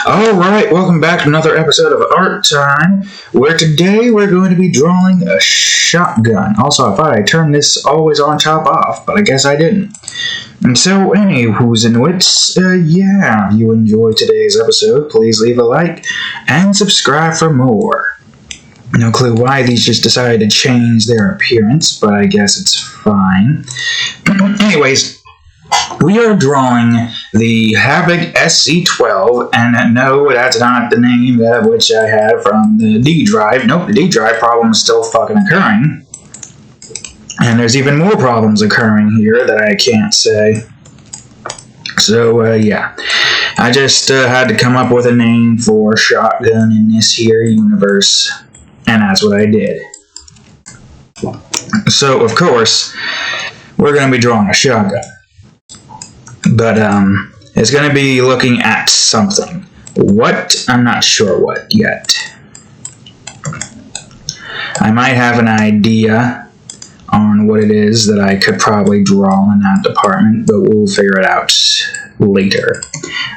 Alright, welcome back to another episode of Art Time, where today we're going to be drawing a shotgun. Also, I thought I turned this always on top off, but I guess I didn't. And so, who's in wits, if you enjoyed today's episode, please leave a like and subscribe for more. No clue why these just decided to change their appearance, but I guess it's fine. Anyways, we are drawing the Havoc SC12, and no, that's not the name which I had from the D drive. Nope, the D drive problem is still fucking occurring. And there's even more problems occurring here that I can't say. So, I just had to come up with a name for shotgun in this here universe, and that's what I did. So, of course, we're going to be drawing a shotgun. But, it's going to be looking at something. What? I'm not sure what yet. I might have an idea on what it is that I could probably draw in that department, but we'll figure it out later.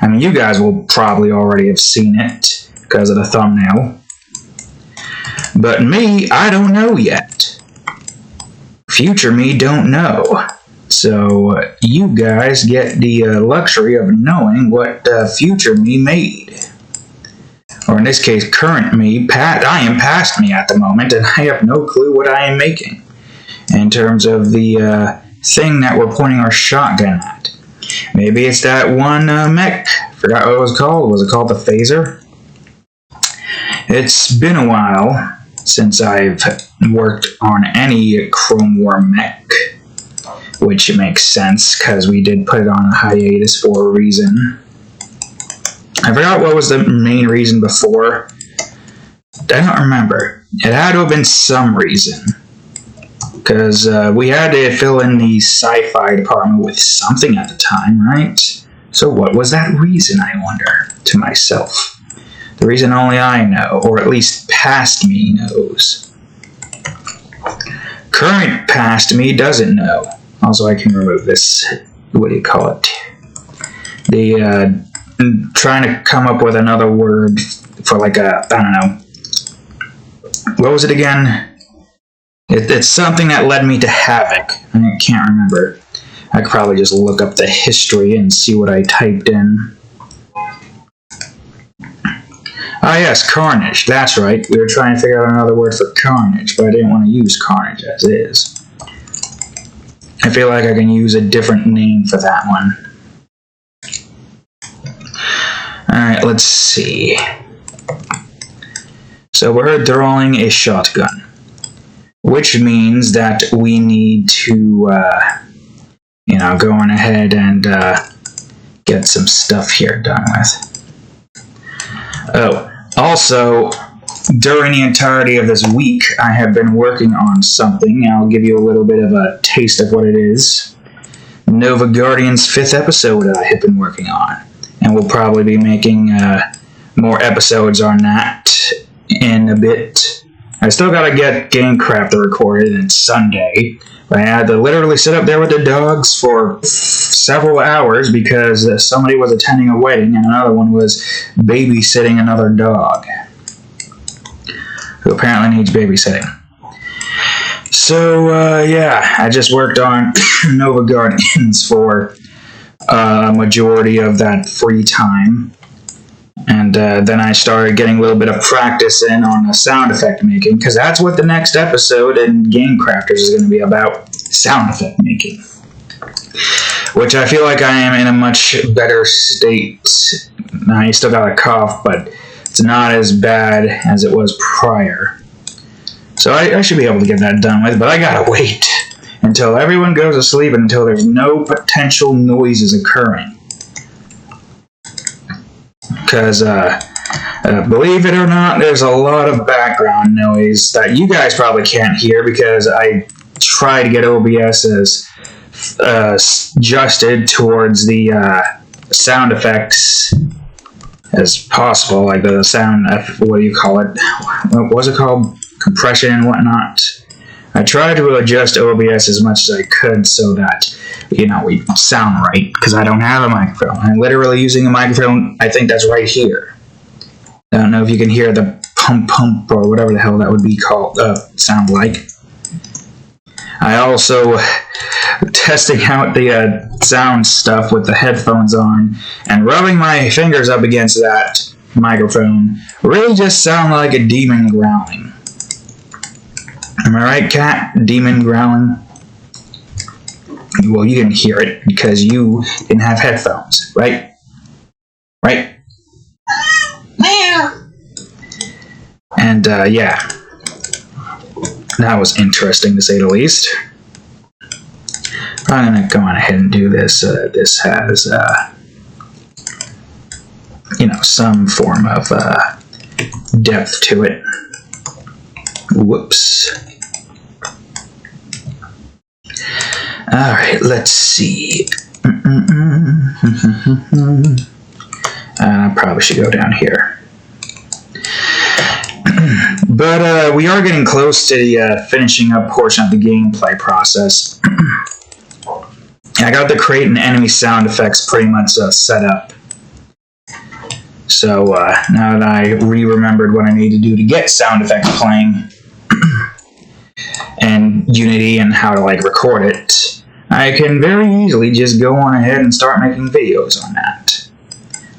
I mean, you guys will probably already have seen it because of the thumbnail. But me, I don't know yet. Future me don't know. So, you guys get the luxury of knowing what future me made. Or in this case, current me. I am past me at the moment, and I have no clue what I am making in terms of the thing that we're pointing our shotgun at. Maybe it's that one mech. Forgot what it was called. Was it called the phaser? It's been a while since I've worked on any Chrome War mech. Which makes sense, because we did put it on a hiatus for a reason. I forgot what was the main reason before. I don't remember. It had to have been some reason. Because we had to fill in the sci-fi department with something at the time, right? So what was that reason, I wonder, to myself? The reason only I know, or at least past me knows. Current past me doesn't know. Also, I can remove this, what do you call it? Trying to come up with another word for like I don't know. What was it again? It's something that led me to Havoc. I can't remember. I could probably just look up the history and see what I typed in. Ah yes, Carnage, that's right. We were trying to figure out another word for Carnage, but I didn't want to use Carnage as is. I feel like I can use a different name for that one. Alright, let's see. So we're drawing a shotgun, which means that we need to, go on ahead and get some stuff here done with. Oh, also, during the entirety of this week, I have been working on something. I'll give you a little bit of a taste of what it is. Nova Guardian's 5th episode I have been working on. And we'll probably be making more episodes on that in a bit. I still gotta get Game Crafter recorded, and it's Sunday. But I had to literally sit up there with the dogs for several hours because somebody was attending a wedding and another one was babysitting another dog, who apparently needs babysitting. So, I just worked on Nova Guardians for a majority of that free time. And then I started getting a little bit of practice in on sound effect making, because that's what the next episode in Game Crafters is going to be about, sound effect making. Which I feel like I am in a much better state. I still got a cough, but it's not as bad as it was prior. So I should be able to get that done with, but I gotta wait until everyone goes to sleep and until there's no potential noises occurring. Because, believe it or not, there's a lot of background noise that you guys probably can't hear because I try to get OBS as adjusted towards the sound effects as possible, like the sound, what do you call it? What was it called? Compression and whatnot. I tried to adjust OBS as much as I could so that, we sound right, because I don't have a microphone. I'm literally using a microphone, I think that's right here. I don't know if you can hear the pump pump or whatever the hell that would be called, sound like. I also testing out the sound stuff with the headphones on and rubbing my fingers up against that microphone really just sound like a demon growling. Am I right, cat? Demon growling? Well, you didn't hear it because you didn't have headphones, right? Right? And, yeah. That was interesting, to say the least. I'm going to go on ahead and do this so that this has, you know, some form of depth to it. Whoops. Alright, let's see. I probably should go down here. But we are getting close to the finishing up portion of the gameplay process. I got the crate and enemy sound effects pretty much set up. So now that I remembered what I need to do to get sound effects playing and Unity and how to like record it, I can very easily just go on ahead and start making videos on that.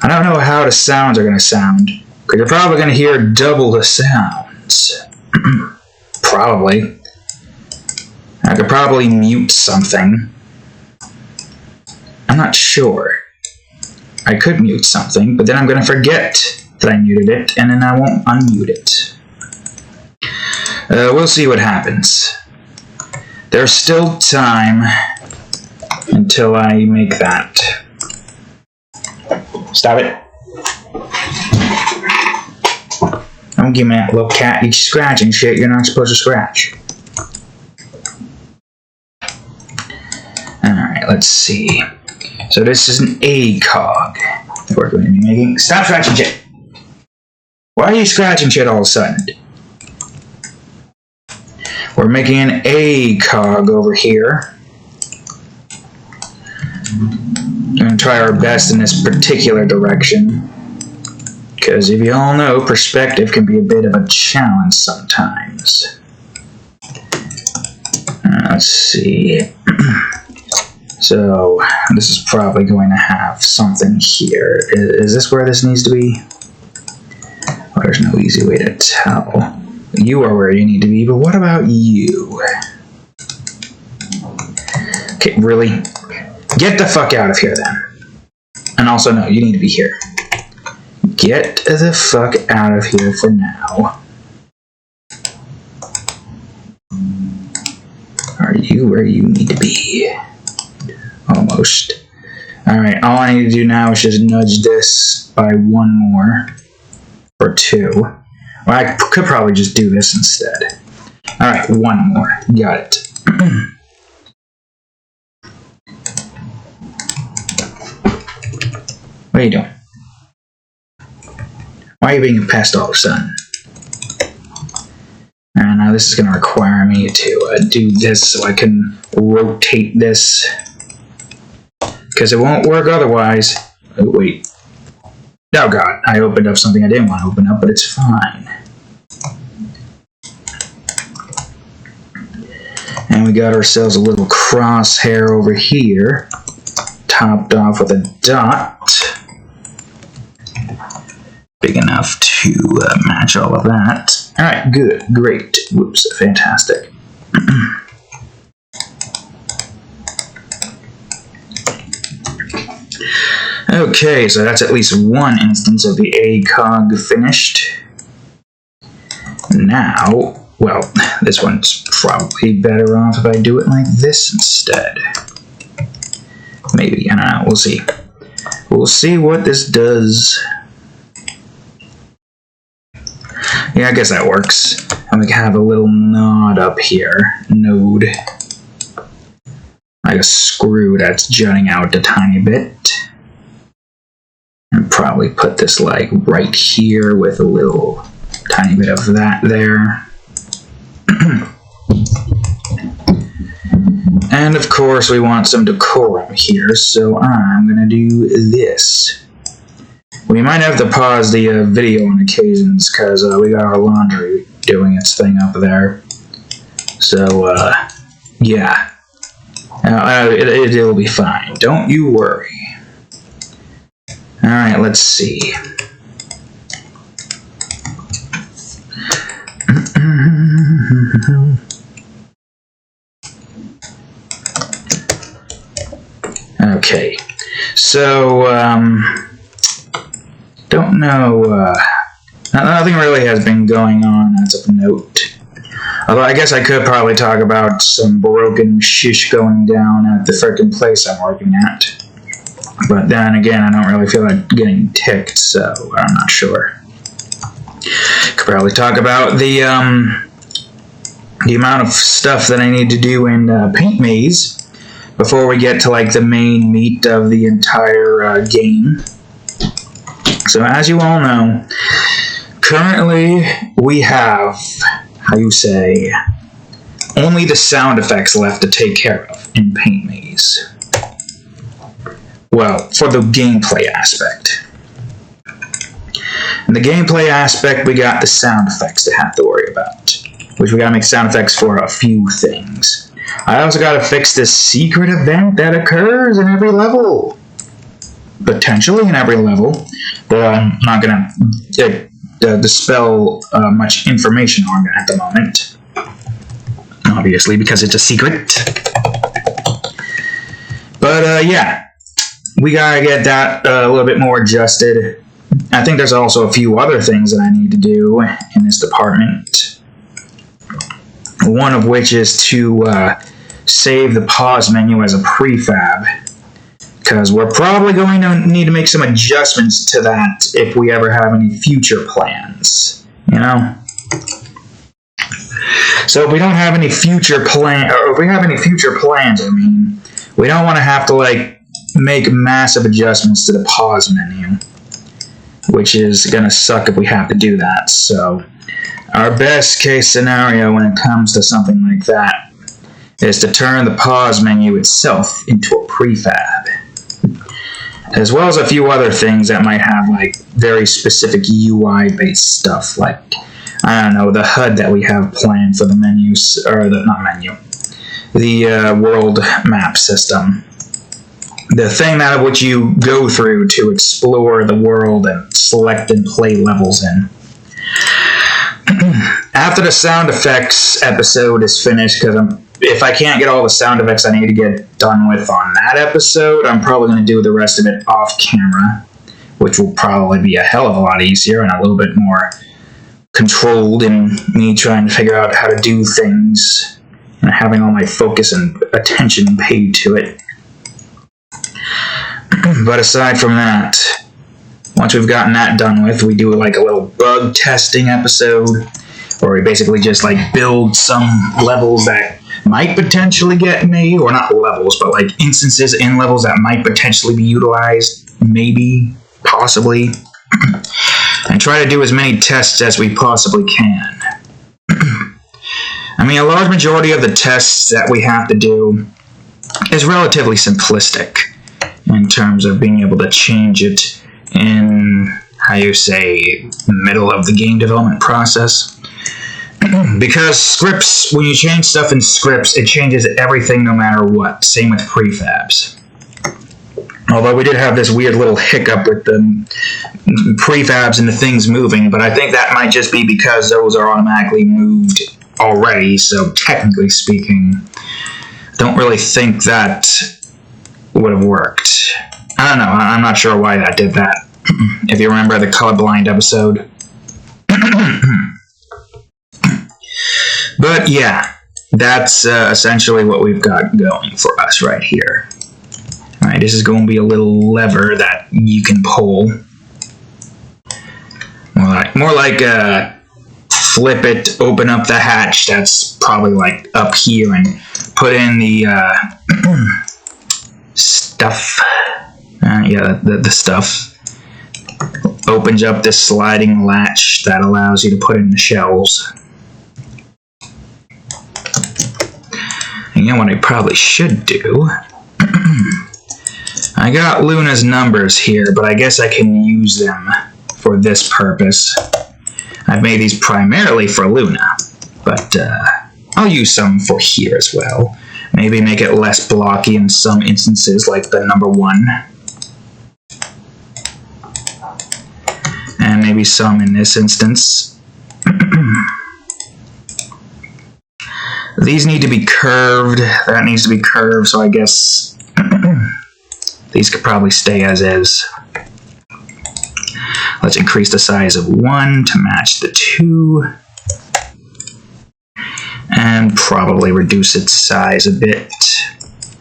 I don't know how the sounds are going to sound, because you're probably going to hear double the sounds. Probably. I could probably mute something. I'm not sure. I could mute something, but then I'm going to forget that I muted it, and then I won't unmute it. We'll see what happens. There's still time until I make that. Stop it. Don't give me that, little cat. You scratching shit you're not supposed to scratch. Alright, let's see. So this is an ACOG that we're going to be making. Stop scratching shit! Why are you scratching shit all of a sudden? We're making an ACOG over here. We're going to try our best in this particular direction. Because if you all know, perspective can be a bit of a challenge sometimes. Let's see. So, this is probably going to have something here. Is this where this needs to be? Well, there's no easy way to tell. You are where you need to be, but what about you? Okay, really? Get the fuck out of here, then. And also, no, you need to be here. Get the fuck out of here for now. Are you where you need to be? Almost. Alright, all I need to do now is just nudge this by one more. Or two. Well, I could probably just do this instead. Alright, one more. Got it. What are you doing? Why are you being a pest all of a sudden? And now this is going to require me to do this so I can rotate this. Because it won't work otherwise. Oh, wait. Oh god, I opened up something I didn't want to open up, but it's fine. And we got ourselves a little crosshair over here, topped off with a dot. Big enough to match all of that. Alright, good, great. Whoops, fantastic. Okay, so that's at least one instance of the ACOG finished. Now, well, this one's probably better off if I do it like this instead. Maybe, I don't know, we'll see. We'll see what this does. Yeah, I guess that works. And we can have a little nod up here. Node. Like a screw that's jutting out a tiny bit. And probably put this like right here with a little tiny bit of that there. And of course we want some decorum here, so I'm gonna do this. We might have to pause the video on occasions because we got our laundry doing its thing up there. So, yeah. It'll be fine. Don't you worry. Alright, let's see. Okay. So, don't know, nothing really has been going on as of note. Although I guess I could probably talk about some broken shish going down at the frickin' place I'm working at. But then again, I don't really feel like getting ticked, so I'm not sure. Could probably talk about the amount of stuff that I need to do in Paint Maze before we get to like the main meat of the entire game. So as you all know, currently we have, how you say, only the sound effects left to take care of in Paint Maze. Well, for the gameplay aspect. In the gameplay aspect, we got the sound effects to have to worry about, which we gotta make sound effects for a few things. I also gotta fix this secret event that occurs in every level. Potentially in every level, but I'm not gonna dispel much information on it at the moment. Obviously, because it's a secret. But, yeah. We gotta get that a little bit more adjusted. I think there's also a few other things that I need to do in this department. One of which is to save the pause menu as a prefab. Because we're probably going to need to make some adjustments to that if we ever have any future plans. You know? So if we don't have any future plans, I mean, we don't want to have to, like, make massive adjustments to the pause menu, which is going to suck if we have to do that. So our best case scenario when it comes to something like that is to turn the pause menu itself into a prefab, as well as a few other things that might have like very specific UI based stuff, like, I don't know, the HUD that we have planned for the menus, or the world map system. The thing that which you go through to explore the world and select and play levels in. After the sound effects episode is finished, because if I can't get all the sound effects I need to get done with on that episode, I'm probably going to do the rest of it off camera, which will probably be a hell of a lot easier and a little bit more controlled in me trying to figure out how to do things and having all my focus and attention paid to it. But aside from that, once we've gotten that done with, we do like a little bug testing episode, where we basically just like build some levels that might potentially get made, or not levels, but like instances in levels that might potentially be utilized, maybe, possibly, and try to do as many tests as we possibly can. I mean, a large majority of the tests that we have to do is relatively simplistic in terms of being able to change it in, how you say, the middle of the game development process. Because scripts, when you change stuff in scripts, it changes everything no matter what. Same with prefabs. Although we did have this weird little hiccup with the prefabs and the things moving, but I think that might just be because those are automatically moved already, so technically speaking, I don't really think that would have worked. I don't know, I'm not sure why that did that. If you remember the colorblind episode. But yeah, that's essentially what we've got going for us right here. Alright, this is going to be a little lever that you can pull. More like flip it, open up the hatch that's probably like up here, and put in the stuff. The stuff. Opens up this sliding latch that allows you to put in the shells. And you know what I probably should do I got Luna's numbers here, but I guess I can use them for this purpose. I've made these primarily for Luna, but I'll use some for here as well. Maybe make it less blocky in some instances, like the number 1. And maybe some in this instance. These need to be curved. That needs to be curved, so I guess these could probably stay as is. Let's increase the size of 1 to match the 2. And probably reduce its size a bit.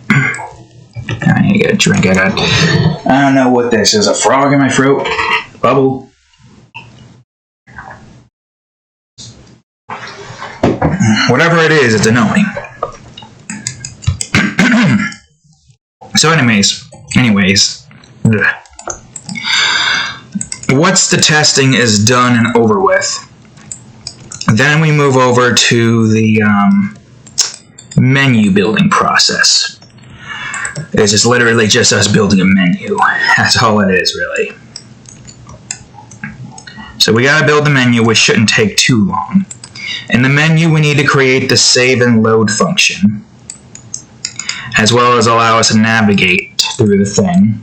I need to get a drink. I don't know what this is. A frog in my throat? Bubble? Whatever it is, it's annoying. So anyways. Once the testing is done and over with, then we move over to the menu building process. It's just literally just us building a menu. That's all it is, really. So we gotta build the menu, which shouldn't take too long. In the menu, we need to create the save and load function, as well as allow us to navigate through the thing.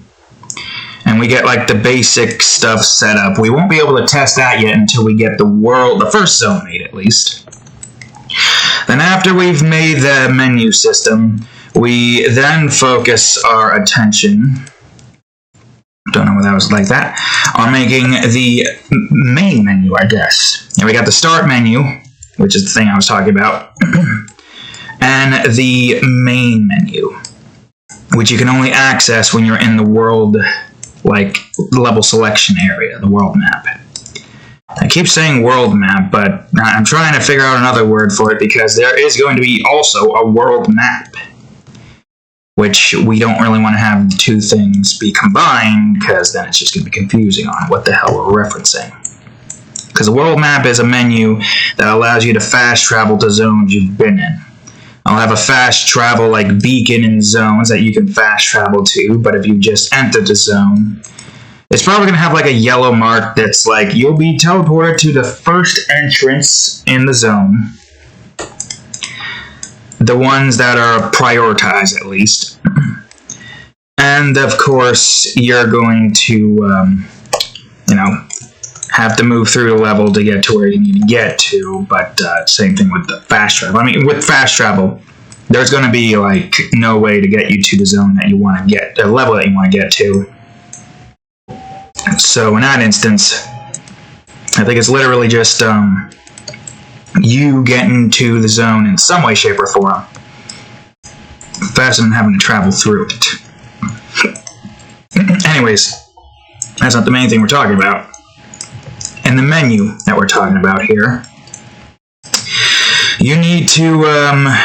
And we get like the basic stuff set up. We won't be able to test that yet until we get the first zone made at least. Then after we've made the menu system, we then focus our attention, don't know what that was like that, on making the main menu, I guess. And we got the start menu, which is the thing I was talking about, and the main menu, which you can only access when you're in the world, like, level selection area, the world map. I keep saying world map, but I'm trying to figure out another word for it because there is going to be also a world map, which we don't really want to have the two things be combined because then it's just going to be confusing on what the hell we're referencing. Because the world map is a menu that allows you to fast travel to zones you've been in. I'll have a fast travel like beacon in zones that you can fast travel to, but if you just enter the zone, it's probably going to have like a yellow mark that's like, you'll be teleported to the first entrance in the zone. The ones that are prioritized, at least. And, of course, you're going to, have to move through the level to get to where you need to get to, but same thing with the fast travel. I mean, with fast travel, there's going to be, like, no way to get you to the zone that you want to get, the level that you want to get to. So, in that instance, I think it's literally just, you getting to the zone in some way, shape, or form, faster than having to travel through it. Anyways, that's not the main thing we're talking about. In the menu that we're talking about here, you need to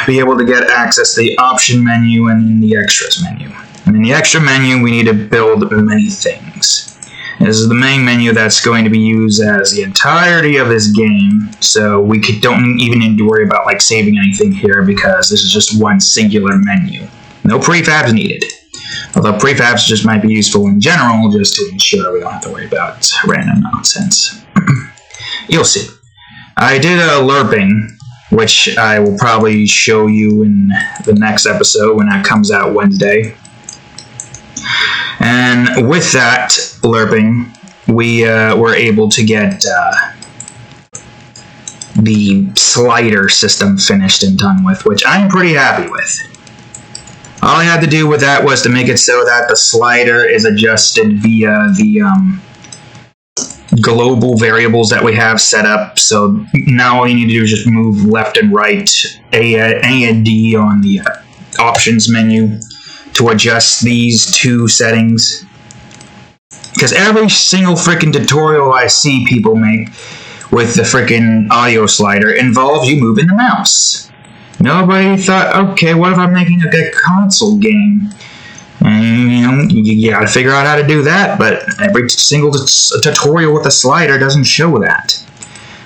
be able to get access to the option menu and the extras menu. And in the extra menu, we need to build many things. This is the main menu that's going to be used as the entirety of this game, so we don't even need to worry about like saving anything here because this is just one singular menu. No prefabs needed. Although prefabs just might be useful in general just to ensure we don't have to worry about random nonsense. You'll see. I did a lerping, which I will probably show you in the next episode when that comes out Wednesday. And with that lerping, we were able to get the slider system finished and done with, which I'm pretty happy with. All I had to do with that was to make it so that the slider is adjusted via the global variables that we have set up. So now all you need to do is just move left and right, A and D on the options menu to adjust these two settings. Because every single freaking tutorial I see people make with the freaking audio slider involves you moving the mouse. Nobody thought, okay, what if I'm making a console game? And, you gotta figure out how to do that, but every single tutorial with a slider doesn't show that.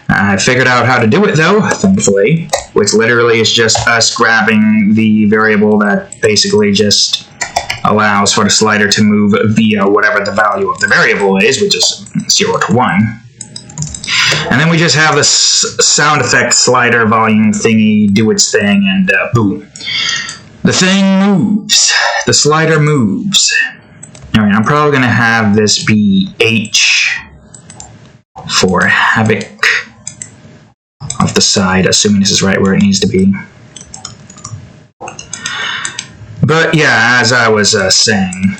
I figured out how to do it, though, thankfully, which literally is just us grabbing the variable that basically just allows for the slider to move via whatever the value of the variable is, which is 0 to 1. And then we just have this sound effect slider volume thingy do its thing, and boom. The thing moves. The slider moves. Alright, I'm probably going to have this be H for Havoc off the side, assuming this is right where it needs to be. But yeah, as I was saying,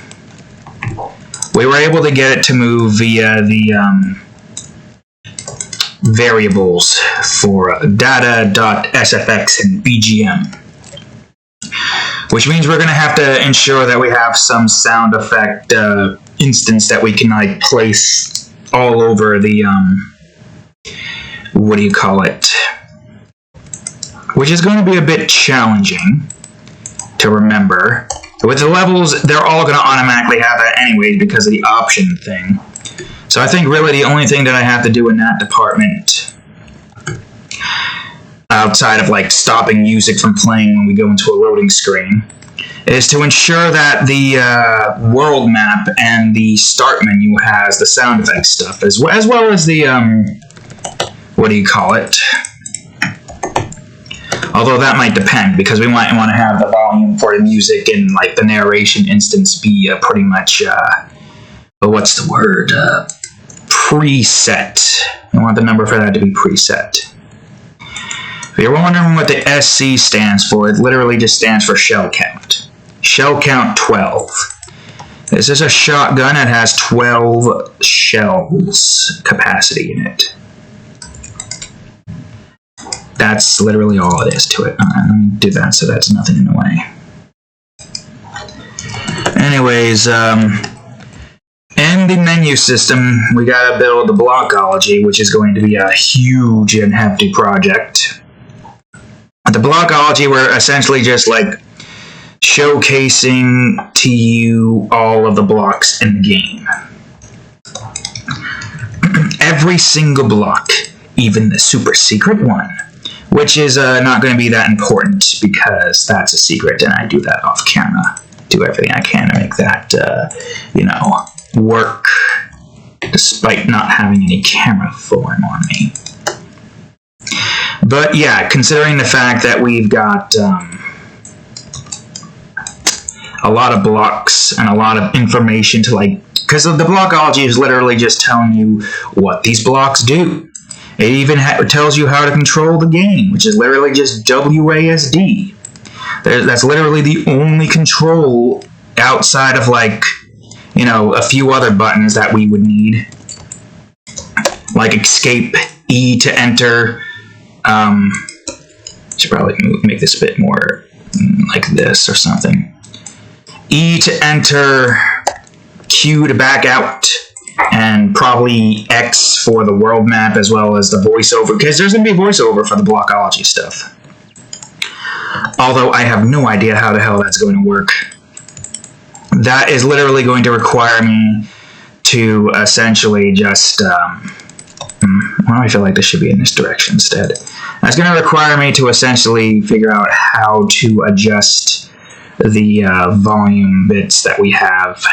we were able to get it to move via the variables for data.sfx and BGM. Which means we're going to have to ensure that we have some sound effect instance that we can like place all over the what do you call it? Which is going to be a bit challenging to remember. With the levels, they're all going to automatically have that anyway because of the option thing. So I think really the only thing that I have to do in that department, outside of like stopping music from playing when we go into a loading screen, is to ensure that the world map and the start menu has the sound effects stuff, as well as the, what do you call it? Although that might depend, because we might want to have the volume for the music and like the narration instance be pretty much, what's the word? Preset. We want the number for that to be preset. If you're wondering what the SC stands for, it literally just stands for shell count. Shell count 12. This is a shotgun that has 12 shells capacity in it. That's literally all it is to it. Let me do that so that's nothing in the way. Anyways, in the menu system, we gotta build the blockology, which is going to be a huge and hefty project. The blockology, we're essentially just like showcasing to you all of the blocks in the game. Every single block, even the super secret one, which is not going to be that important because that's a secret and I do that off camera. Do everything I can to make that, you know, work despite not having any camera form on me. But yeah, considering the fact that we've got a lot of blocks and a lot of information to like, because the blockology is literally just telling you what these blocks do. It even tells you how to control the game, which is literally just WASD. That's literally the only control outside of like, you know, a few other buttons that we would need. Like escape, E to enter. Should probably make this a bit more like this or something. E to enter, Q to back out, and probably X for the world map as well as the voiceover, because there's going to be voiceover for the blockology stuff. Although I have no idea how the hell that's going to work. That is literally going to require me to essentially just, why do I feel like this should be in this direction instead? That's going to require me to essentially figure out how to adjust the volume bits that we have.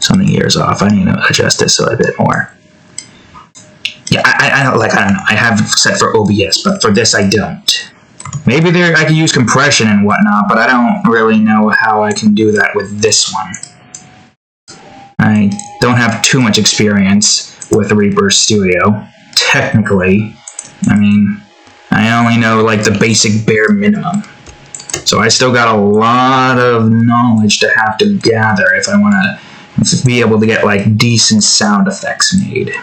Something years off. I need to adjust this a bit more. Yeah, I don't know. I have set for OBS, but for this I don't. Maybe I could use compression and whatnot, but I don't really know how I can do that with this one. I don't have too much experience with Reaper Studio. Technically, I mean, I only know like the basic bare minimum. So I still got a lot of knowledge to have to gather if I want to be able to get like decent sound effects made.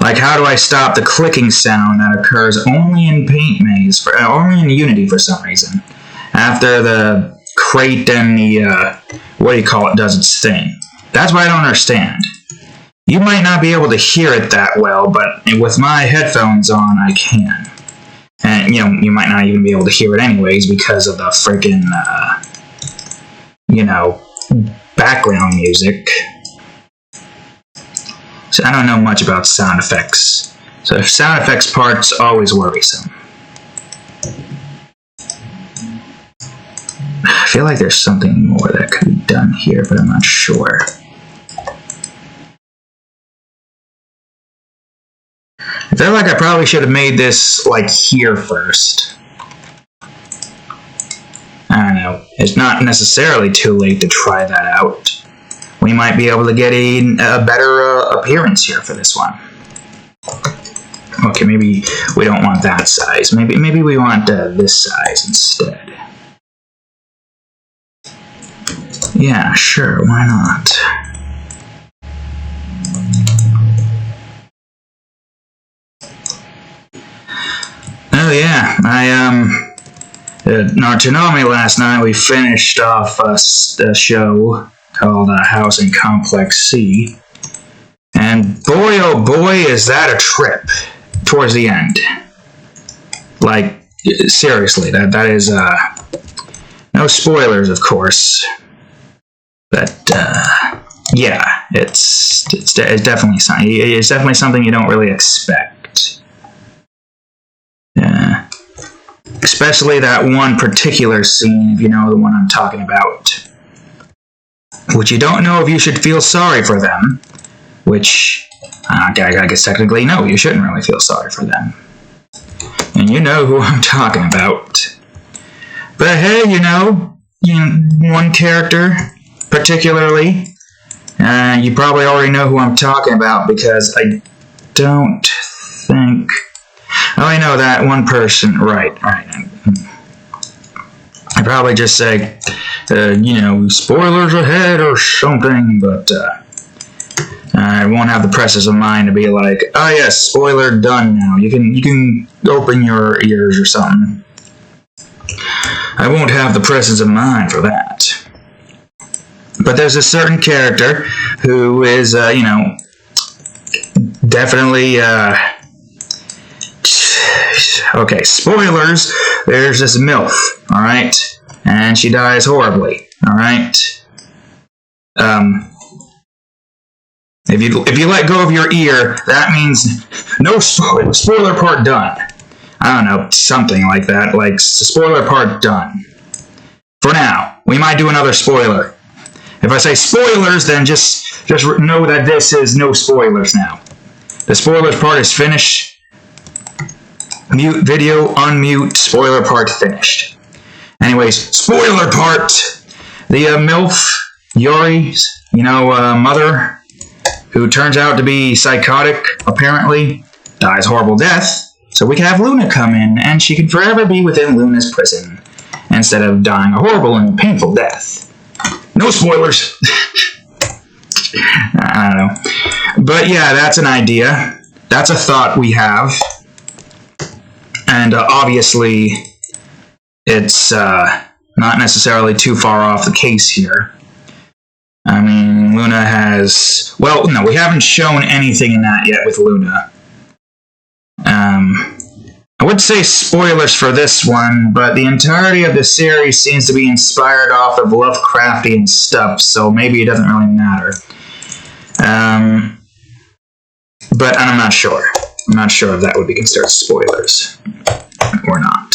Like, how do I stop the clicking sound that occurs only in Paint Maze, only in Unity for some reason, after the crate and the, what do you call it, does its thing? That's what I don't understand. You might not be able to hear it that well, but with my headphones on, I can. And, you know, you might not even be able to hear it anyways because of the freaking, you know, background music. So I don't know much about sound effects. So sound effects part's always worrisome. I feel like there's something more that could be done here, but I'm not sure. I feel like I probably should have made this, like, here first. I don't know. It's not necessarily too late to try that out. We might be able to get a better appearance here for this one. Okay, maybe we don't want that size. Maybe we want this size instead. Yeah, sure, why not? Oh yeah, Nartonami last night we finished off a show called Housing Complex C, and boy oh boy is that a trip towards the end. Like, seriously, that is no spoilers, of course, but yeah, it's definitely something you don't really expect. Especially that one particular scene, if you know the one I'm talking about. Which you don't know if you should feel sorry for them. Which, I guess technically, no, you shouldn't really feel sorry for them. And you know who I'm talking about. But hey, you know one character, particularly, you probably already know who I'm talking about, because I don't think... Oh, I know that one person. Right. I'd probably just say, spoilers ahead or something, but I won't have the presence of mind to be like, oh yes, spoiler done now. You can open your ears or something. I won't have the presence of mind for that. But there's a certain character who is, definitely, okay, spoilers, there's this MILF, alright? And she dies horribly, alright? If you let go of your ear, that means no spoiler part done. I don't know, something like that, like spoiler part done. For now, we might do another spoiler. If I say spoilers, then just know that this is no spoilers now. The spoilers part is finished. Mute video, unmute, spoiler part finished. Anyways, spoiler part. The MILF, Yuri's, mother, who turns out to be psychotic, apparently, dies horrible death. So we can have Luna come in, and she can forever be within Luna's prison, instead of dying a horrible and painful death. No spoilers. I don't know. But yeah, that's an idea. That's a thought we have. And obviously, it's not necessarily too far off the case here. I mean, Luna has... Well, no, we haven't shown anything in that yet with Luna. I would say spoilers for this one, but the entirety of the series seems to be inspired off of Lovecraftian stuff, so maybe it doesn't really matter. But I'm not sure. I'm not sure if that would be considered spoilers or not.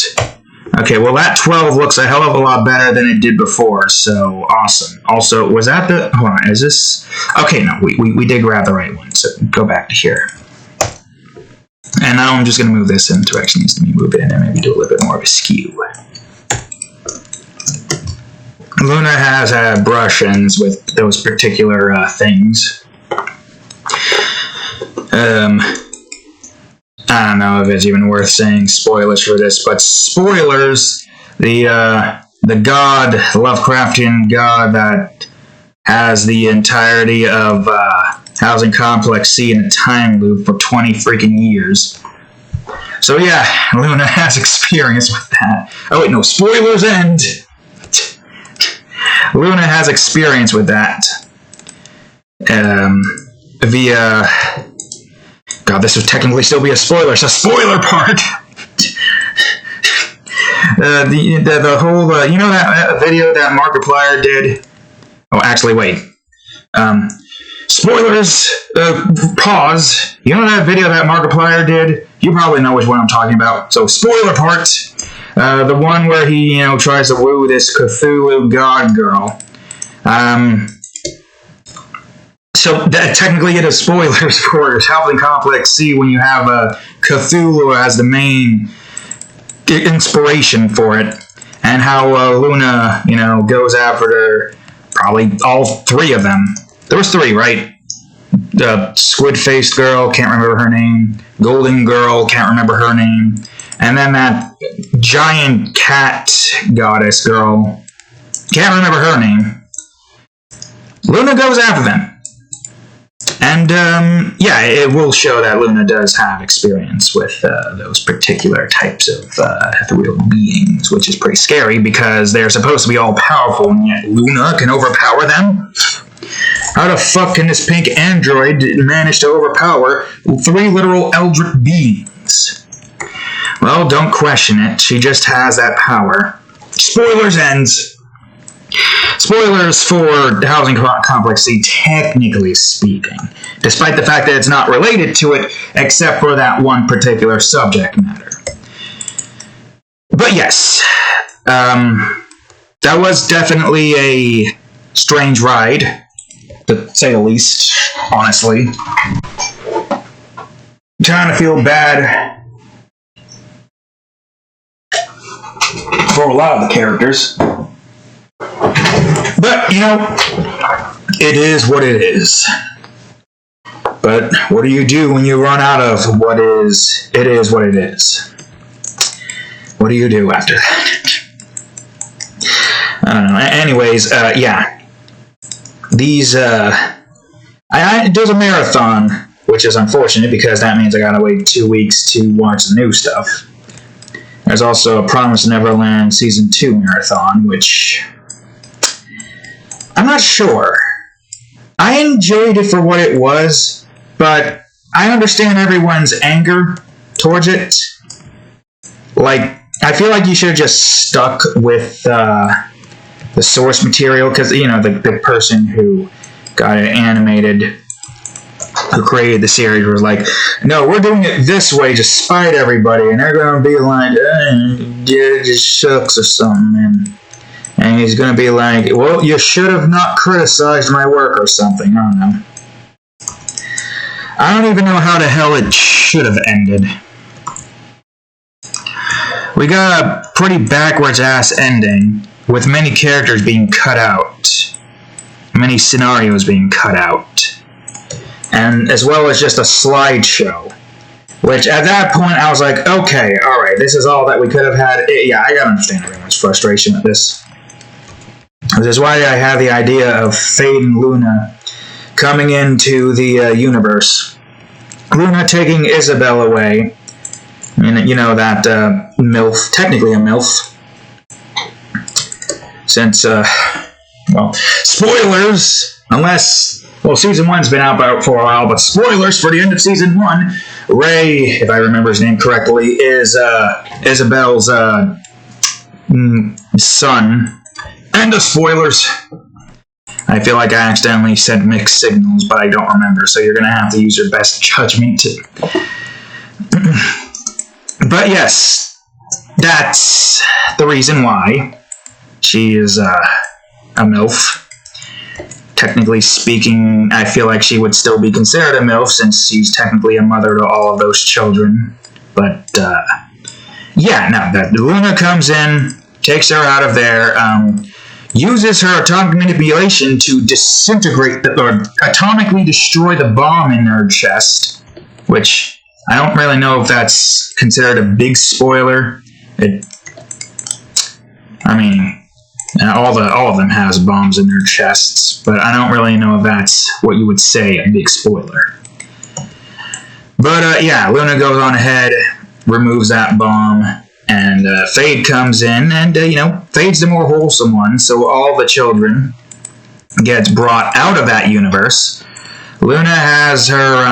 Okay, well that 12 looks a hell of a lot better than it did before, so awesome. Also, was that the... Hold on, is this... Okay, no, we did grab the right one, so go back to here. And now I'm just going to move this in the direction it needs to be moved in and maybe do a little bit more of a skew. Luna has had brush-ins with those particular things. I don't know if it's even worth saying spoilers for this, but spoilers, the god, the Lovecraftian god that has the entirety of Housing Complex C in a time loop for 20 freaking years. So yeah, Luna has experience with that. Oh wait, no, spoilers end! Luna has experience with that. Via... God, this would technically still be a spoiler. So spoiler part. The whole that video that Markiplier did. Oh, actually, wait. Spoilers. Pause. You know that video that Markiplier did? You probably know which one I'm talking about. So spoiler part. The one where he, tries to woo this Cthulhu god girl. So technically it is spoilers for Housing Complex C when you have Cthulhu as the main inspiration for it, and how Luna, goes after probably all three of them. There was three, right? The squid-faced girl, can't remember her name. Golden girl, can't remember her name. And then that giant cat goddess girl, can't remember her name. Luna goes after them. And, it will show that Luna does have experience with those particular types of ethereal beings, which is pretty scary because they're supposed to be all powerful, and yet Luna can overpower them? How the fuck can this pink android manage to overpower three literal eldritch beings? Well, don't question it. She just has that power. Spoilers ends. Spoilers for Housing Complex C, technically speaking, despite the fact that it's not related to it, except for that one particular subject matter. But yes, that was definitely a strange ride, to say the least, honestly. Kind of feel bad for a lot of the characters. But, it is what it is. But what do you do when you run out of what is? It is what it is. What do you do after that? I don't know. Anyways, These, I did a marathon, which is unfortunate because that means I gotta wait 2 weeks to watch the new stuff. There's also a Promised Neverland Season 2 marathon, which I'm not sure. I enjoyed it for what it was, but I understand everyone's anger towards it. Like, I feel like you should have just stuck with the source material, because, the person who got it animated, who created the series, was like, no, we're doing it this way to spite everybody, and they're going to be like, it just sucks or something, and he's going to be like, well, you should have not criticized my work or something. I don't know. I don't even know how the hell it should have ended. We got a pretty backwards-ass ending, with many characters being cut out, many scenarios being cut out, and as well as just a slideshow, which at that point I was like, okay, alright, this is all that we could have had. Yeah, I gotta understand everyone's frustration with this. This is why I had the idea of Fade and Luna coming into the universe. Luna taking Isabel away, that MILF, technically a MILF, since, spoilers, Season 1's been out for a while, but spoilers for the end of Season 1, Ray, if I remember his name correctly, is Isabel's son. And the spoilers. I feel like I accidentally said mixed signals, but I don't remember, so you're going to have to use your best judgment to... But yes, that's the reason why she is a MILF. Technically speaking, I feel like she would still be considered a MILF since she's technically a mother to all of those children. But, Luna comes in, takes her out of there, uses her atomic manipulation to disintegrate or atomically destroy the bomb in her chest, which I don't really know if that's considered a big spoiler. All of them has bombs in their chests, but I don't really know if that's what you would say a big spoiler. But Luna goes on ahead, removes that bomb, and Fade comes in, and Fade's the more wholesome one, so all the children gets brought out of that universe. Luna has her,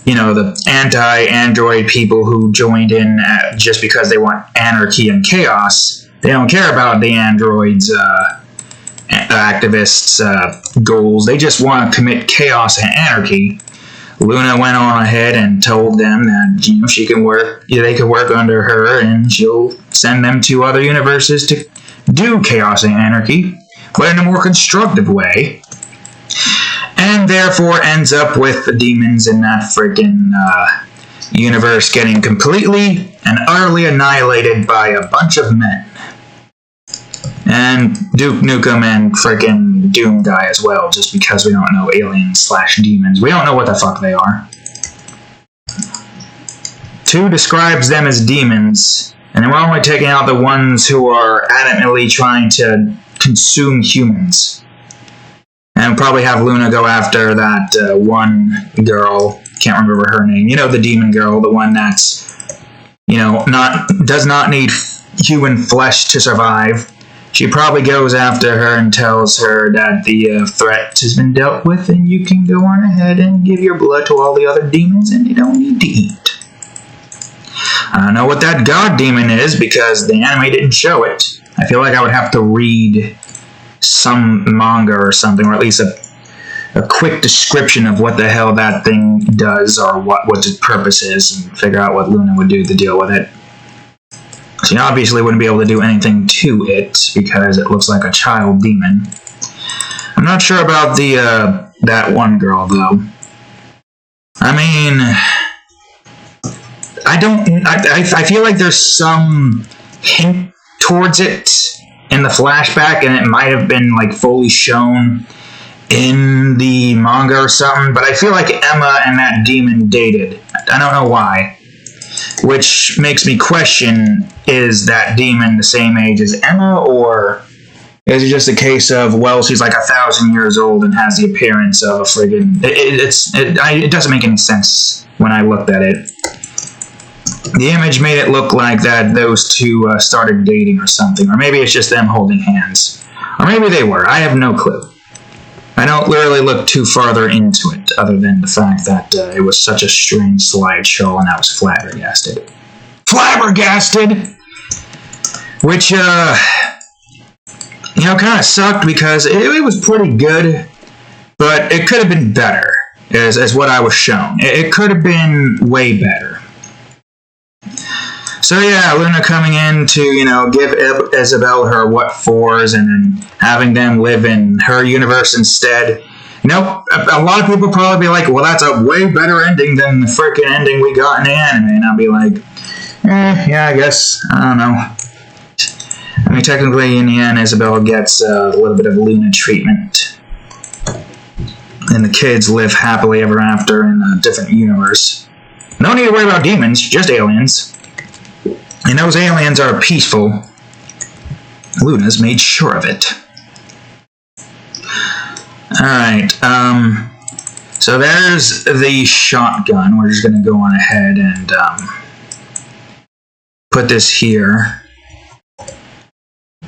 the anti-android people who joined in just because they want anarchy and chaos. They don't care about the androids' activists' goals. They just want to commit chaos and anarchy. Luna went on ahead and told them that she can work. They can work under her, and she'll send them to other universes to do chaos and anarchy, but in a more constructive way. And therefore ends up with the demons in that friggin' universe getting completely and utterly annihilated by a bunch of men. And Duke Nukem and friggin' Doom die as well, just because we don't know aliens/demons. We don't know what the fuck they are. 2 describes them as demons, and we're only taking out the ones who are adamantly trying to consume humans. And probably have Luna go after that one girl, can't remember her name. You know, the demon girl, the one that's, you know, does not need human flesh to survive. She probably goes after her and tells her that the threat has been dealt with and you can go on ahead and give your blood to all the other demons and you don't need to eat. I don't know what that god demon is because the anime didn't show it. I feel like I would have to read some manga or something, or at least a quick description of what the hell that thing does or what its purpose is and figure out what Luna would do to deal with it. She obviously wouldn't be able to do anything to it because it looks like a child demon. I'm not sure about the that one girl though. I mean, I feel like there's some hint towards it in the flashback, and it might have been like fully shown in the manga or something, but I feel like Emma and that demon dated. I don't know why. Which makes me question, is that demon the same age as Emma, or is it just a case of, well, she's like 1,000 years old and has the appearance of a friggin'... It doesn't make any sense when I looked at it. The image made it look like that those two started dating or something, or maybe it's just them holding hands. Or maybe they were, I have no clue. I don't really look too farther into it, other than the fact that it was such a strange slideshow and I was flabbergasted. Flabbergasted! Which, you know, kind of sucked because it was pretty good, but it could have been better, as what I was shown. It could have been way better. So yeah, Luna coming in to, you know, give Isabel her what-fors and then having them live in her universe instead. You know, a lot of people probably be like, well, that's a way better ending than the freaking ending we got in the anime. And I'll be like, yeah, I guess. I don't know. I mean, technically, in the end, Isabel gets a little bit of Luna treatment. And the kids live happily ever after in a different universe. No need to worry about demons, just aliens. And those aliens are peaceful. Luna's made sure of it. Alright, so there's the shotgun. We're just going to go on ahead and put this here.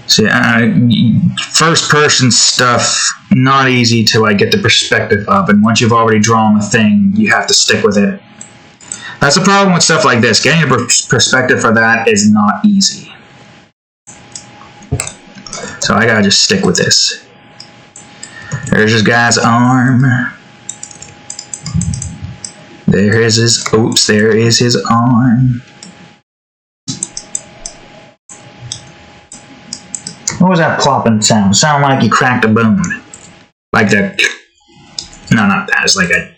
So, first person stuff, not easy to like get the perspective of, and once you've already drawn a thing, you have to stick with it. That's the problem with stuff like this. Getting a perspective for that is not easy. So I gotta just stick with this. There's this guy's arm. There is his... Oops, there is his arm. What was that plopping sound? It sounded like you cracked a bone. Like that... No, not that. It's like a...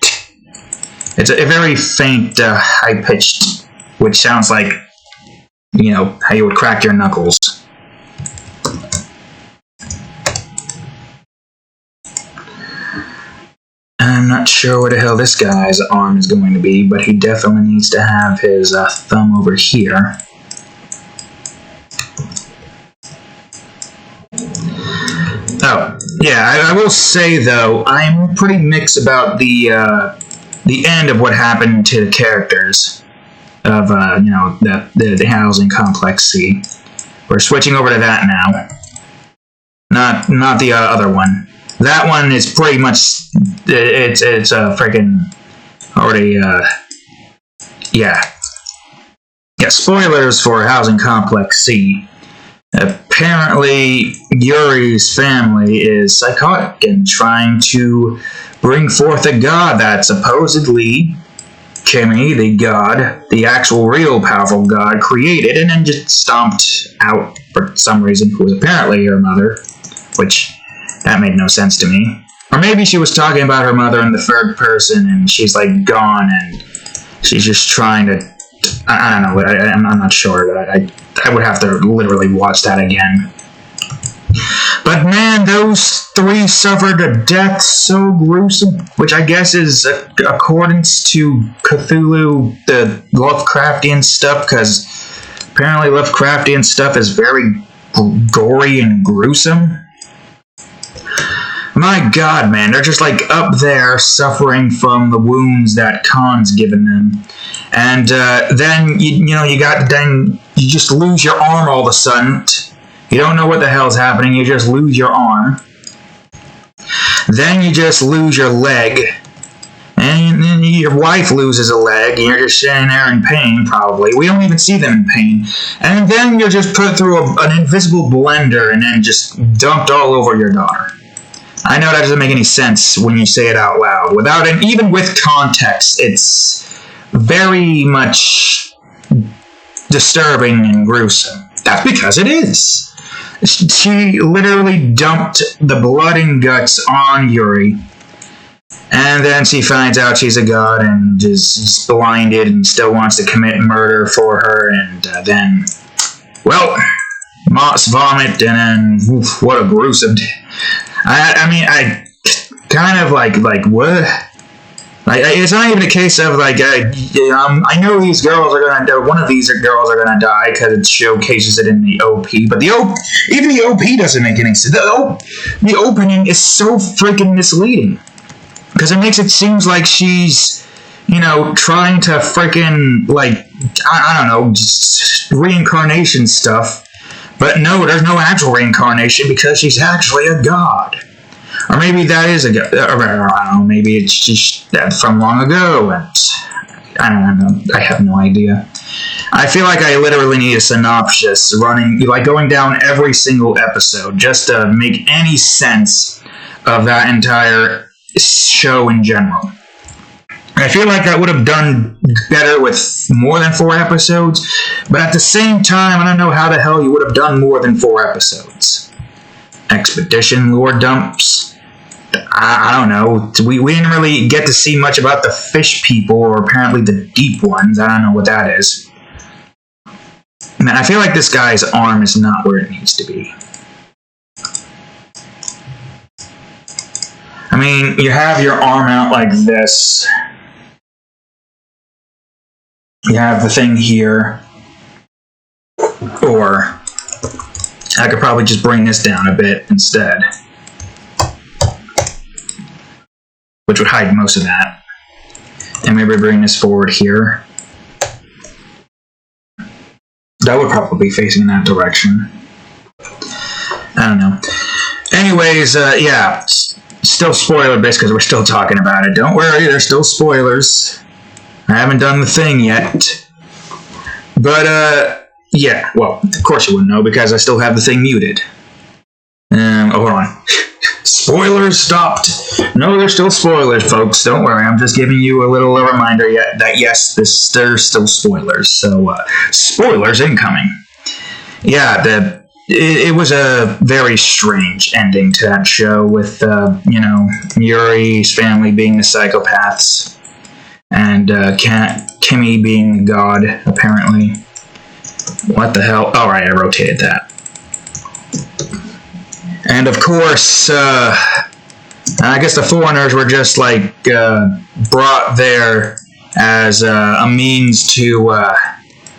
It's a very faint, high-pitched, which sounds like, you know, how you would crack your knuckles. I'm not sure where the hell this guy's arm is going to be, but he definitely needs to have his thumb over here. Oh, yeah, I will say, though, I'm pretty mixed about the end of what happened to the characters of, you know, the housing complex C. We're switching over to that now. Not the other one. That one is pretty much, it's freaking already, yeah. Yeah, spoilers for Housing Complex C. Apparently, Yuri's family is psychotic and trying to bring forth a god that supposedly Kimmy, the god, the actual real powerful god, created and then just stomped out for some reason, who was apparently her mother, which that made no sense to me. Or maybe she was talking about her mother in the third person and she's like gone and she's just trying to, I don't know, I'm not sure. I would have to literally watch that again. But man, those three suffered a death so gruesome, which I guess is accordance to Cthulhu, the Lovecraftian stuff, because apparently Lovecraftian stuff is very gory and gruesome. My god, man, they're just like up there suffering from the wounds that Khan's given them. And then, you just lose your arm all of a sudden. You don't know what the hell's happening, you just lose your arm. Then you just lose your leg. And then your wife loses a leg, and you're just sitting there in pain, probably. We don't even see them in pain. And then you're just put through an invisible blender and then just dumped all over your daughter. I know that doesn't make any sense when you say it out loud. Without it, even with context, it's very much disturbing and gruesome. That's because it is. She literally dumped the blood and guts on Yuri. And then she finds out she's a god and is blinded and still wants to commit murder for her. And then, well, moss vomit and then, oof, what a gruesome... I kind of like what? Like, it's not even a case of like, I know these girls are gonna die. One of these girls are gonna die because it showcases it in the OP. But even the OP doesn't make any sense. The opening is so freaking misleading because it makes it seem like she's, trying to freaking like I don't know, just reincarnation stuff. But no, there's no actual reincarnation because she's actually a god. Or maybe that is a god. Or I don't know, maybe it's just from long ago. And I don't know. I have no idea. I feel like I literally need a synopsis going down every single episode just to make any sense of that entire show in general. I feel like I would have done better with more than 4 episodes, but at the same time, I don't know how the hell you would have done more than 4 episodes. Expedition lore dumps? I don't know. We didn't really get to see much about the fish people, or apparently the deep ones. I don't know what that is. Man, I feel like this guy's arm is not where it needs to be. I mean, you have your arm out like this. You have the thing here, or I could probably just bring this down a bit instead, which would hide most of that, and maybe bring this forward here. That would probably be facing that direction. I don't know. Anyways, yeah, still spoiler bits because we're still talking about it. Don't worry, there's still spoilers. I haven't done the thing yet. But, yeah, well, of course you wouldn't know because I still have the thing muted. Hold on. Spoilers stopped. No, there's still spoilers, folks. Don't worry, I'm just giving you a little reminder that, yes, there's still spoilers. So, spoilers incoming. Yeah, it was a very strange ending to that show with, Yuri's family being the psychopaths. And Kimmy being the god, apparently. What the hell? Alright, I rotated that. And of course, I guess the foreigners were just like brought there as a means to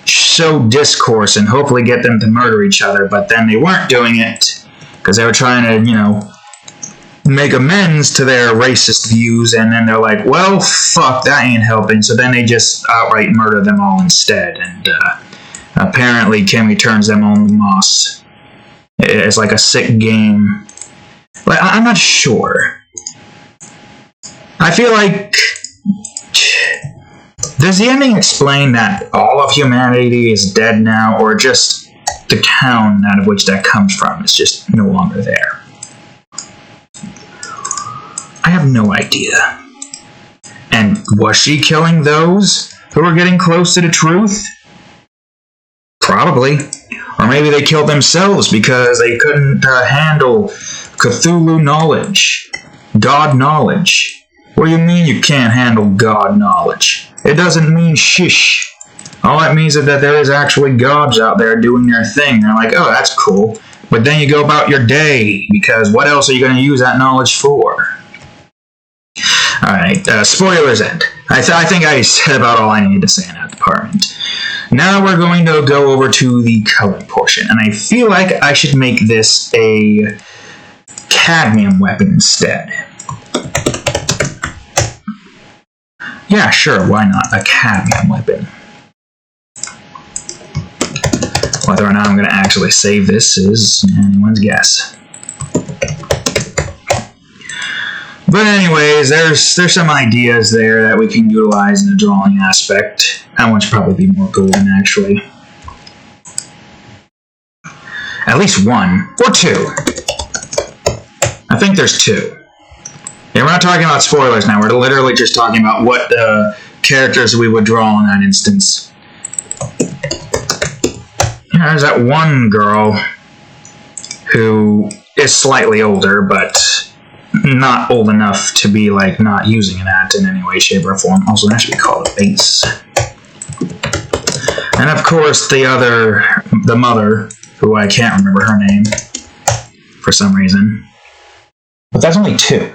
sow discourse and hopefully get them to murder each other, but then they weren't doing it because they were trying to, make amends to their racist views, and then they're like, well, fuck, that ain't helping, so then they just outright murder them all instead, and apparently Kimmy turns them on the moss. It's like a sick game. Like, I'm not sure. I feel like... Does the ending explain that all of humanity is dead now, or just the town out of which that comes from is just no longer there? I have no idea. And Was she killing those who were getting close to the truth? Probably. Or maybe they killed themselves because they couldn't handle Cthulhu knowledge. God knowledge. What do you mean you can't handle God knowledge? It doesn't mean shish. All it means is that there is actually gods out there doing their thing. They're like, oh, that's cool. But then you go about your day, because what else are you going to use that knowledge for? Alright, spoilers end. I think I said about all I needed to say in that department. Now we're going to go over to the color portion, and I feel like I should make this a cadmium weapon instead. Yeah, sure, why not? A cadmium weapon. Whether or not I'm going to actually save this is anyone's guess. But anyways, there's some ideas there that we can utilize in the drawing aspect. That one should probably be more golden, actually. At least one. Or two. I think there's two. Yeah, we're not talking about spoilers now. We're literally just talking about what characters we would draw in that instance. There's that one girl who is slightly older, but not old enough to be, like, not using that in any way, shape, or form. Also, that should be called a base. And, of course, the mother, who I can't remember her name for some reason. But that's only two.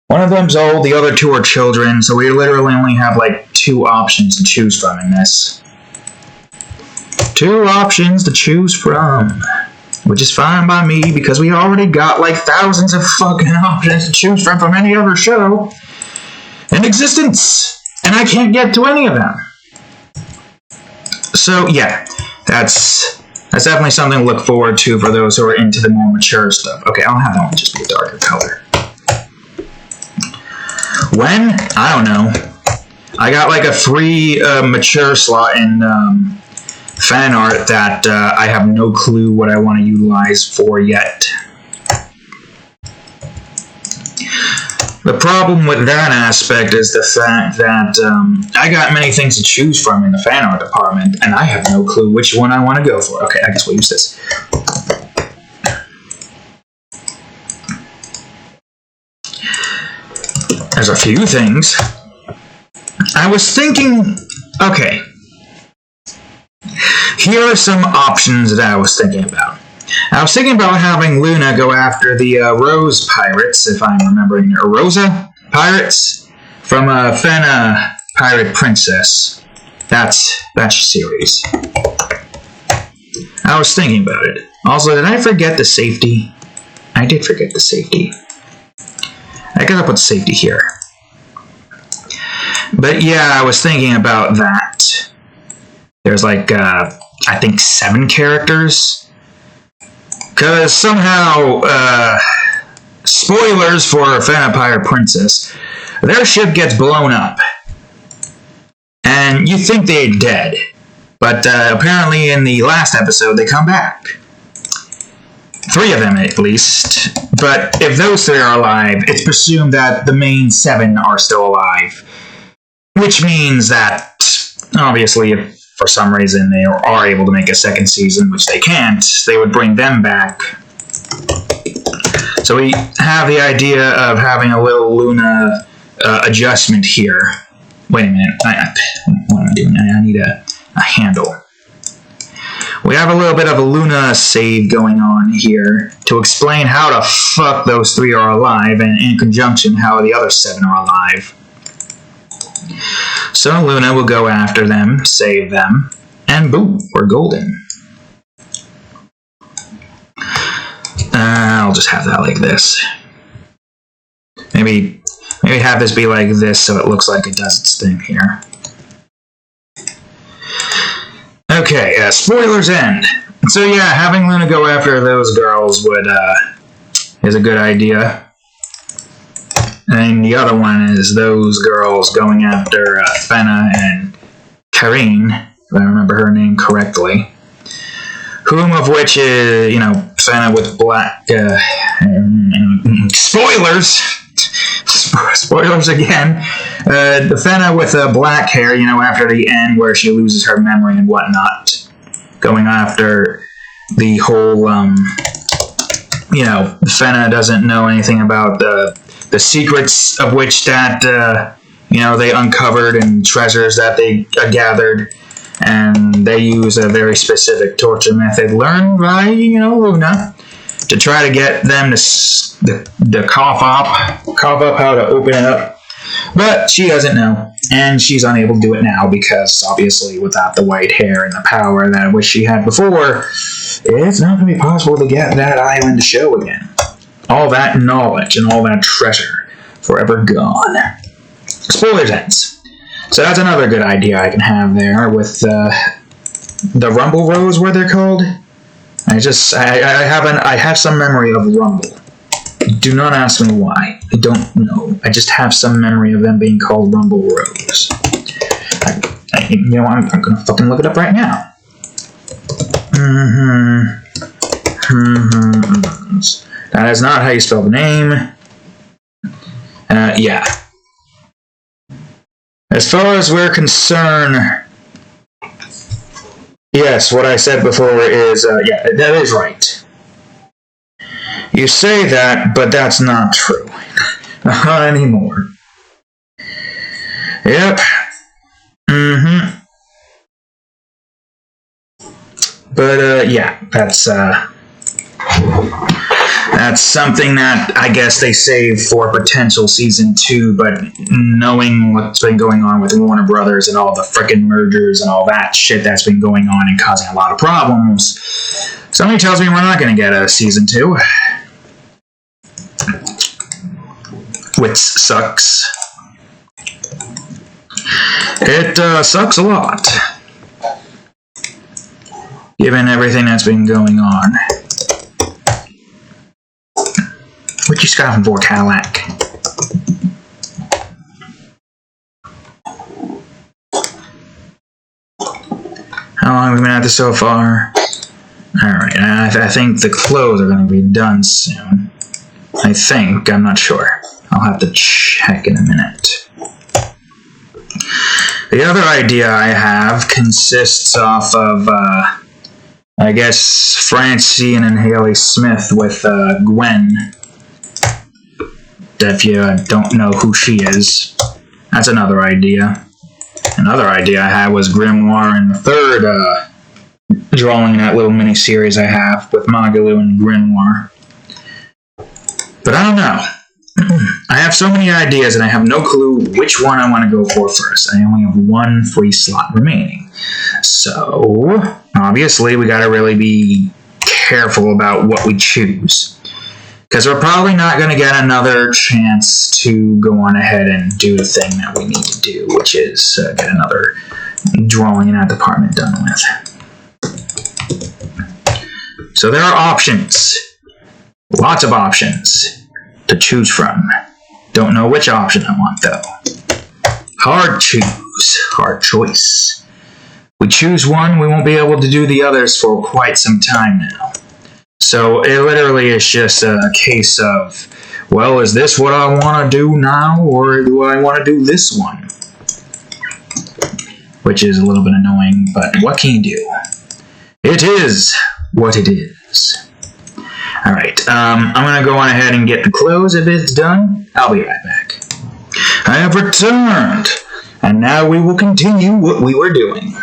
One of them's old, the other two are children, so we literally only have, like, two options to choose from in this. Two options to choose from. Which is fine by me, because we already got, like, thousands of fucking options to choose from any other show in existence. And I can't get to any of them. So, yeah. That's definitely something to look forward to for those who are into the more mature stuff. Okay, I'll have that one just be a darker color. When? I don't know. I got, like, a free mature slot in fan art that I have no clue what I want to utilize for yet. The problem with that aspect is the fact that I got many things to choose from in the fan art department, and I have no clue which one I want to go for. Okay, I guess we'll use this. There's a few things. I was thinking, okay. Here are some options that I was thinking about. I was thinking about having Luna go after the Rose Pirates, if I'm remembering, or Rosa Pirates, from Fena Pirate Princess. That's series. I was thinking about it. Also, did I forget the safety? I did forget the safety. I gotta put safety here. But yeah, I was thinking about that. There's like, I think 7 characters. Because somehow, spoilers for Fena Pirate Princess, their ship gets blown up. And you think they're dead. But apparently in the last episode, they come back. 3 of them, at least. But if those 3 are alive, it's presumed that the main 7 are still alive. Which means that, obviously, if for some reason they are able to make a second season, which they can't, they would bring them back. So we have the idea of having a little Luna adjustment here. Wait a minute. What am I doing? I need a handle. We have a little bit of a Luna save going on here to explain how the fuck those 3 are alive, and in conjunction how the other 7 are alive. So Luna will go after them, save them, and boom, we're golden. I'll just have that like this. Maybe have this be like this so it looks like it does its thing here. Okay, spoilers end. So yeah, having Luna go after those girls is a good idea. And the other one is those girls going after Fena and Karine, if I remember her name correctly. Whom of which is, you know, Fena with black... spoilers! spoilers again. The Fena with black hair, you know, after the end where she loses her memory and whatnot, going after the whole, you know, Fena doesn't know anything about the secrets of which that, you know, they uncovered and treasures that they gathered, and they use a very specific torture method learned by, you know, Luna, to try to get them to cough up how to open it up. But she doesn't know, and she's unable to do it now because, obviously, without the white hair and the power that which she had before, it's not going to be possible to get that island to show again. All that knowledge and all that treasure forever gone. Spoilers ends. So that's another good idea I can have there with the Rumble Rose, what they're called. I have some memory of Rumble. Do not ask me why. I don't know. I just have some memory of them being called Rumble Rose. You know, I'm gonna fucking look it up right now. That is not how you spell the name. Yeah. As far as we're concerned, yes, what I said before is, yeah, that is right. You say that, but that's not true. Not anymore. Yep. But, yeah, that's something that I guess they save for potential season 2, but knowing what's been going on with Warner Brothers and all the frickin' mergers and all that shit that's been going on and causing a lot of problems, somebody tells me we're not going to get a season 2. Which sucks. It sucks a lot, given everything that's been going on. What you scoffing for, Cadillac? How long have we been at this so far? Alright, I think the clothes are going to be done soon. I think. I'm not sure. I'll have to check in a minute. The other idea I have consists off of, I guess, Francine and Haley Smith with Gwen. If you don't know who she is, that's another idea. Another idea I had was Grimoire in the third drawing in that little mini-series I have with Magalu and Grimoire. But I don't know. I have so many ideas and I have no clue which one I want to go for first. I only have one free slot remaining. So, obviously, we gotta really be careful about what we choose. Because we're probably not going to get another chance to go on ahead and do the thing that we need to do, which is get another drawing in that department done with. So there are options. Lots of options to choose from. Don't know which option I want, though. Hard choose. Hard choice. We choose one, we won't be able to do the others for quite some time now. So it literally is just a case of, well, is this what I want to do now, or do I want to do this one? Which is a little bit annoying, but what can you do? It is what it is. Alright, I'm going to go on ahead and get the clothes if it's done. I'll be right back. I have returned, and now we will continue what we were doing.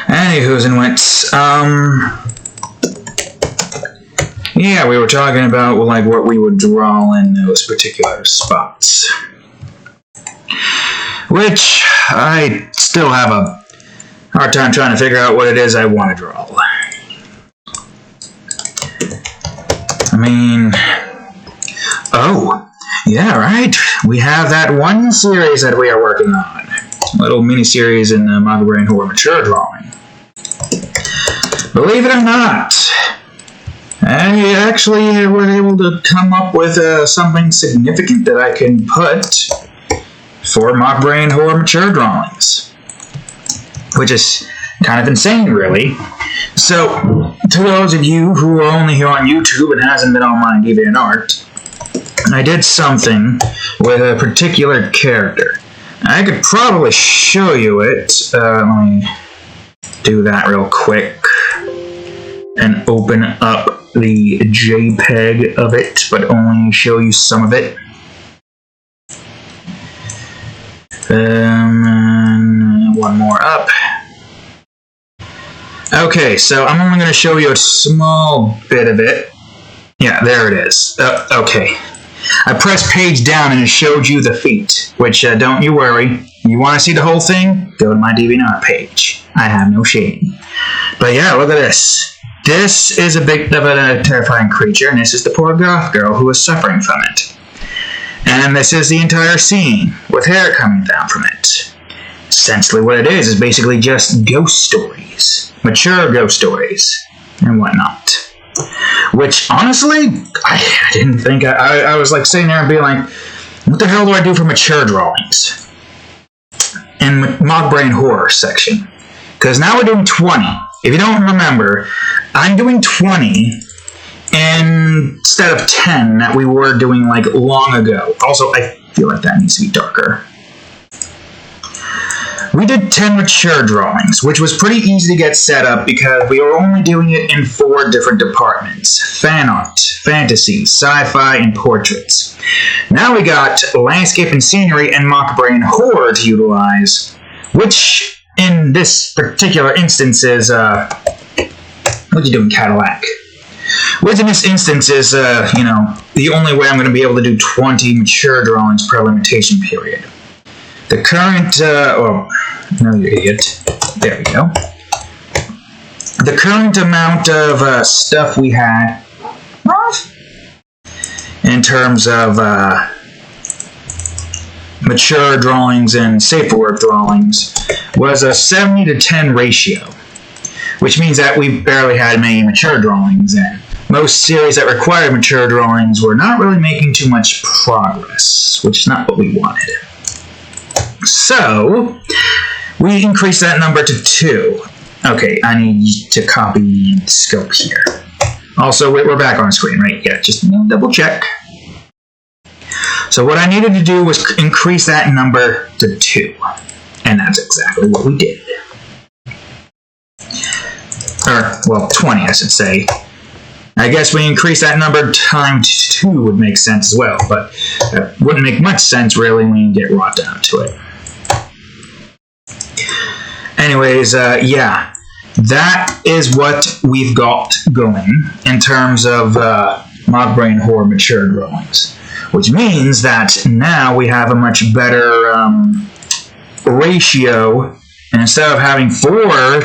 Anywho's and whence, yeah, we were talking about, well, like, what we would draw in those particular spots. Which, I still have a hard time trying to figure out what it is I want to draw. I mean, oh, yeah, right. We have that one series that we are working on. A little mini-series in the Model Brain Horror Mature drawing. Believe it or not, I actually was able to come up with something significant that I can put for Mock Brain Horror Mature drawings. Which is kind of insane, really. So, to those of you who are only here on YouTube and hasn't been on my DeviantArt, I did something with a particular character. I could probably show you it. Let me do that real quick and open up the JPEG of it, but only show you some of it. One more up. Okay, so I'm only going to show you a small bit of it. Yeah, there it is. Okay. I pressed page down and it showed you the feet, which don't you worry. You want to see the whole thing? Go to my DeviantArt page. I have no shame. But yeah, look at this. This is a bit of a terrifying creature, and this is the poor goth girl who is suffering from it. And this is the entire scene, with hair coming down from it. Essentially what it is basically just ghost stories. Mature ghost stories, and whatnot. Which, honestly, I didn't think... I was like sitting there and being like, what the hell do I do for mature drawings? In Mock Brain Horror section. Because now we're doing 20. If you don't remember, I'm doing 20 instead of 10 that we were doing like long ago. Also, I feel like that needs to be darker. We did 10 mature drawings, which was pretty easy to get set up because we were only doing it in 4 different departments: fan art, fantasy, sci-fi, and portraits. Now we got landscape and scenery and Mock Brain Horror to utilize, which in this particular instance is, what you doing, Cadillac? Which in this instance is, the only way I'm going to be able to do 20 mature drawings per limitation period. The current, no, you idiot. There we go. The current amount of stuff we had, in terms of mature drawings and safe for work drawings, was a 70 to 10 ratio, which means that we barely had many mature drawings, and most series that required mature drawings were not really making too much progress, which is not what we wanted. So, we increased that number to 2. Okay, I need to copy the scope here. Also, we're back on screen, right? Yeah, just double check. So what I needed to do was increase that number to 2. And that's exactly what we did. Or, well, 20, I should say. I guess we increase that number times 2 would make sense as well, but that wouldn't make much sense, really, when you get raw down to it. Anyways, yeah, that is what we've got going in terms of Mock Brain Horror mature drawings, which means that now we have a much better ratio, and instead of having 4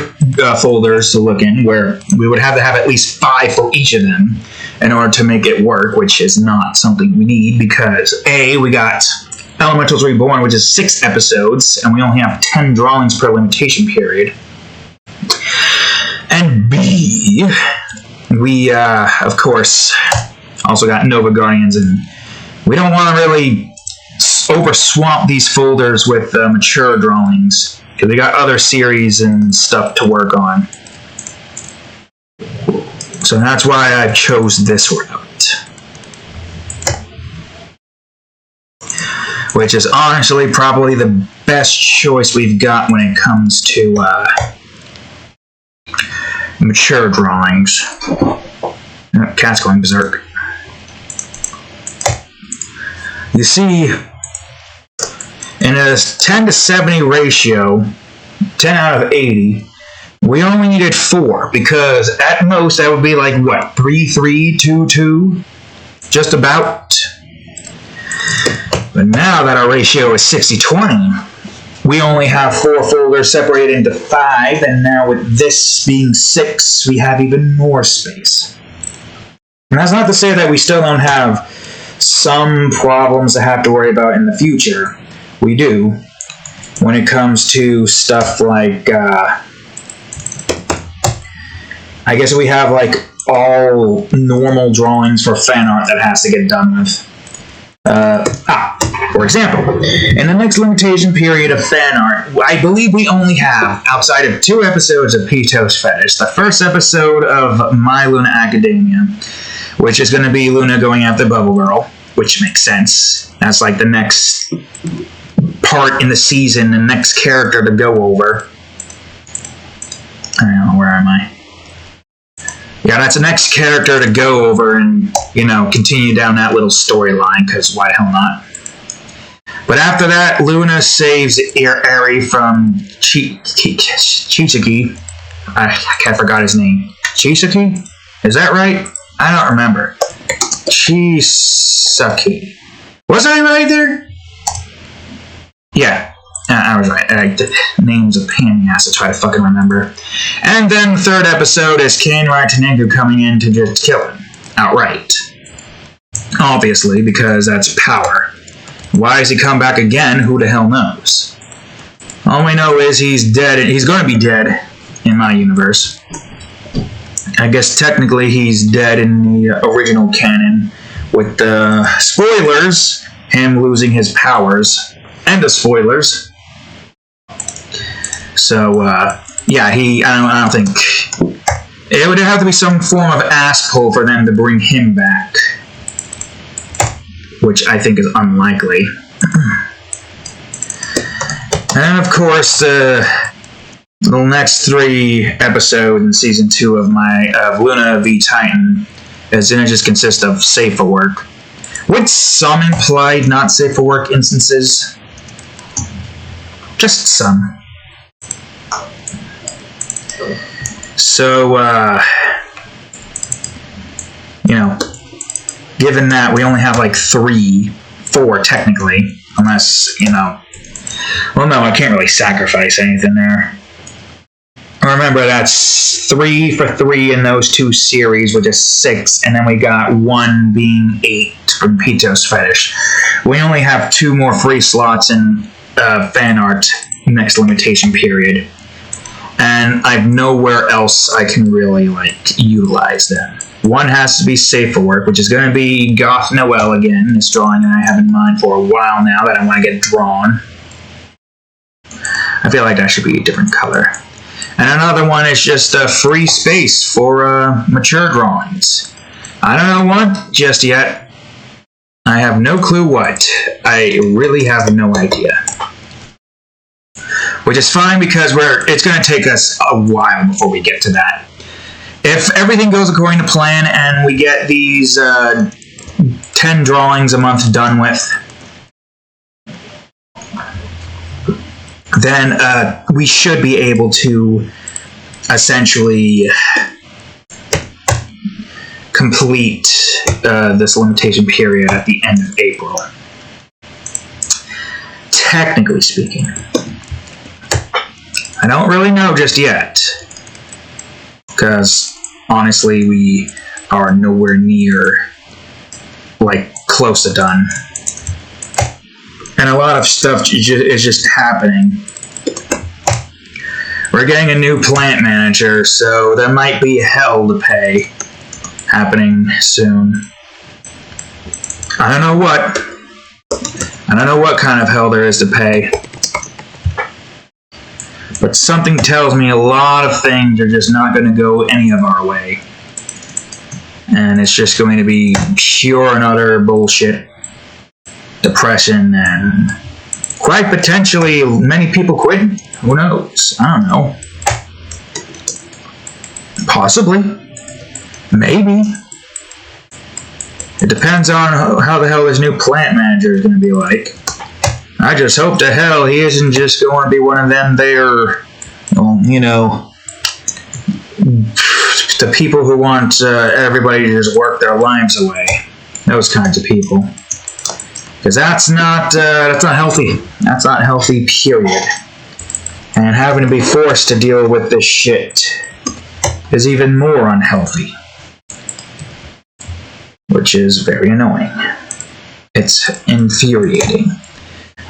folders to look in, where we would have to have at least 5 for each of them in order to make it work, which is not something we need because A, we got Elementals Reborn, which is 6 episodes, and we only have 10 drawings per limitation period. And B, we, of course, also got Nova Guardians, and we don't want to really over-swamp these folders with mature drawings, because we got other series and stuff to work on. So that's why I chose this route. Which is honestly probably the best choice we've got when it comes to mature drawings. Cat's going berserk. You see, in a 10 to 70 ratio, 10 out of 80, we only needed 4, because at most that would be like, what, 3-3-2-2? Just about. But now that our ratio is 60-20, we only have 4 folders separated into 5, and now with this being 6, we have even more space. And that's not to say that we still don't have some problems to have to worry about in the future. We do, when it comes to stuff like, I guess we have like all normal drawings for fan art that has to get done with. For example, in the next limitation period of fan art, I believe we only have, outside of 2 episodes of Pito's Fetish, the first episode of My Luna Academia, which is going to be Luna going after Bubble Girl, which makes sense. That's like the next part in the season, the next character to go over. I don't know, where am I? Yeah, that's the next character to go over and, you know, continue down that little storyline, because why the hell not? But after that, Luna saves Eri from Chisaki. I forgot his name. Chisaki? Is that right? I don't remember. Chisaki. Was I right there? Yeah, I was right. The name's a pain in the ass to try to fucking remember. And then the third episode is Kanrai Tenengu coming in to just kill him outright. Obviously, because that's power. Why does he come back again? Who the hell knows? All we know is he's dead. He's going to be dead in my universe. I guess technically he's dead in the original canon, with the spoilers, him losing his powers, and the spoilers. So, yeah, I don't think... It would have to be some form of ass pull for them to bring him back, which I think is unlikely. And of course, the next 3 episodes in season 2 of Luna v Titan is going to just consist of safe for work, with some implied not safe for work instances. Just some. So, you know, given that we only have like 4 technically, unless, you know, well, no, I can't really sacrifice anything there. Remember, that's 3 for 3 in those 2 series, which is 6, and then we got 1 being 8 from Pito's Fetish. We only have 2 more free slots in fan art next limitation period, and I have nowhere else I can really, like, utilize them. One has to be safe for work, which is going to be Goth Noel again, this drawing that I have in mind for a while now that I want to get drawn. I feel like that should be a different color. And another one is just a free space for mature drawings. I don't know what just yet. I have no clue what. I really have no idea. Which is fine, because it's going to take us a while before we get to that. If everything goes according to plan and we get these 10 drawings a month done with, then we should be able to essentially complete this limitation period at the end of April. Technically speaking. I don't really know just yet, because honestly we are nowhere near, like, close to done. And a lot of stuff is just happening. We're getting a new plant manager, so there might be hell to pay happening soon. I don't know what. I don't know what kind of hell there is to pay. But something tells me a lot of things are just not going to go any of our way. And it's just going to be pure and utter bullshit. Depression, and quite potentially many people quitting. Who knows? I don't know. Possibly. Maybe. It depends on how the hell this new plant manager is going to be like. I just hope to hell he isn't just going to be one of them there, you know, the people who want everybody to just work their lives away. Those kinds of people. Because that's not healthy. That's not healthy, period. And having to be forced to deal with this shit is even more unhealthy. Which is very annoying. It's infuriating.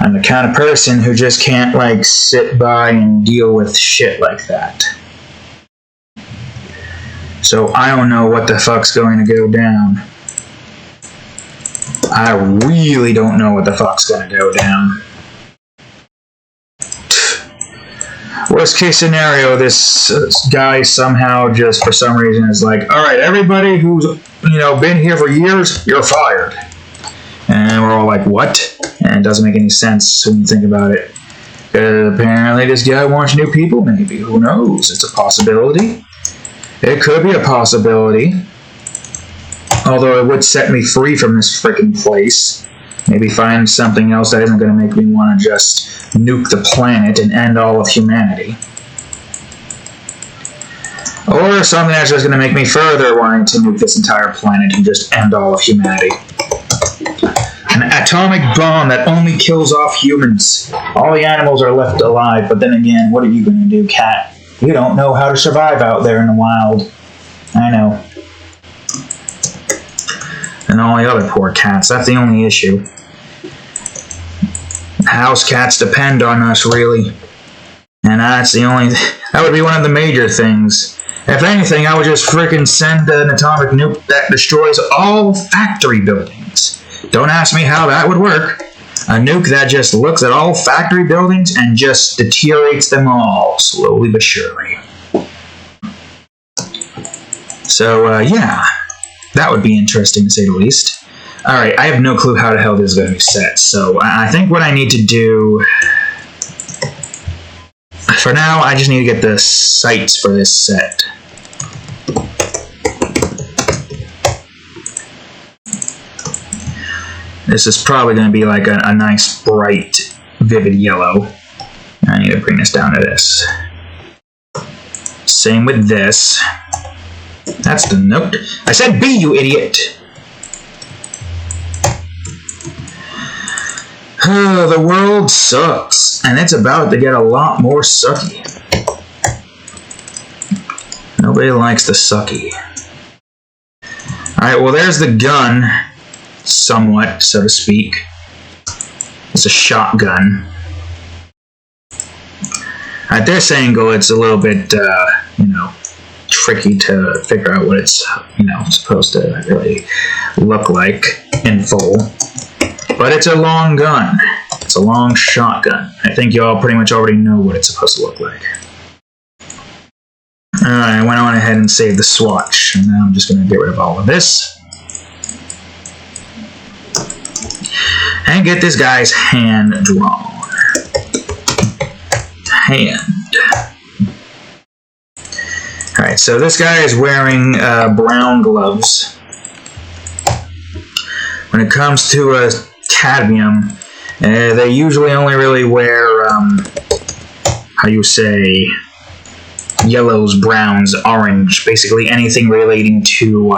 I'm the kind of person who just can't, like, sit by and deal with shit like that. So I don't know what the fuck's going to go down. I really don't know what the fuck's going to go down. Worst case scenario, this guy somehow just for some reason is like, alright, everybody who's, you know, been here for years, you're fired. And we're all like, what? And it doesn't make any sense when you think about it. Apparently this guy wants new people, maybe. Who knows? It's a possibility. It could be a possibility. Although it would set me free from this frickin' place. Maybe find something else that isn't going to make me want to just nuke the planet and end all of humanity. Or something that's just going to make me further wanting to nuke this entire planet and just end all of humanity. An atomic bomb that only kills off humans. All the animals are left alive, but then again, what are you going to do, cat? You don't know how to survive out there in the wild. I know. And all the other poor cats, that's the only issue. House cats depend on us, really. And that's the only... That would be one of the major things. If anything, I would just frickin' send an atomic nuke that destroys all factory buildings. Don't ask me how that would work. A nuke that just looks at all factory buildings and just deteriorates them all, slowly but surely. So, yeah. That would be interesting, to say the least. Alright, I have no clue how the hell this is going to be set, so I think what I need to do... For now, I just need to get the sights for this set. This is probably going to be like a nice, bright, vivid yellow. I need to bring this down to this. Same with this. That's the note. I said B, you idiot! The world sucks, and it's about to get a lot more sucky. Nobody likes the sucky. Alright, well there's the gun. Somewhat, so to speak. It's a shotgun. At this angle, it's a little bit, you know, tricky to figure out what it's, you know, supposed to really look like in full. But it's a long gun. It's a long shotgun. I think you all pretty much already know what it's supposed to look like. Alright, I went on ahead and saved the swatch. And now I'm just going to get rid of all of this. And get this guy's hand drawn. Hand. Alright, so this guy is wearing brown gloves. When it comes to cadmium, they usually only really wear, how you say, yellows, browns, orange, basically anything relating to,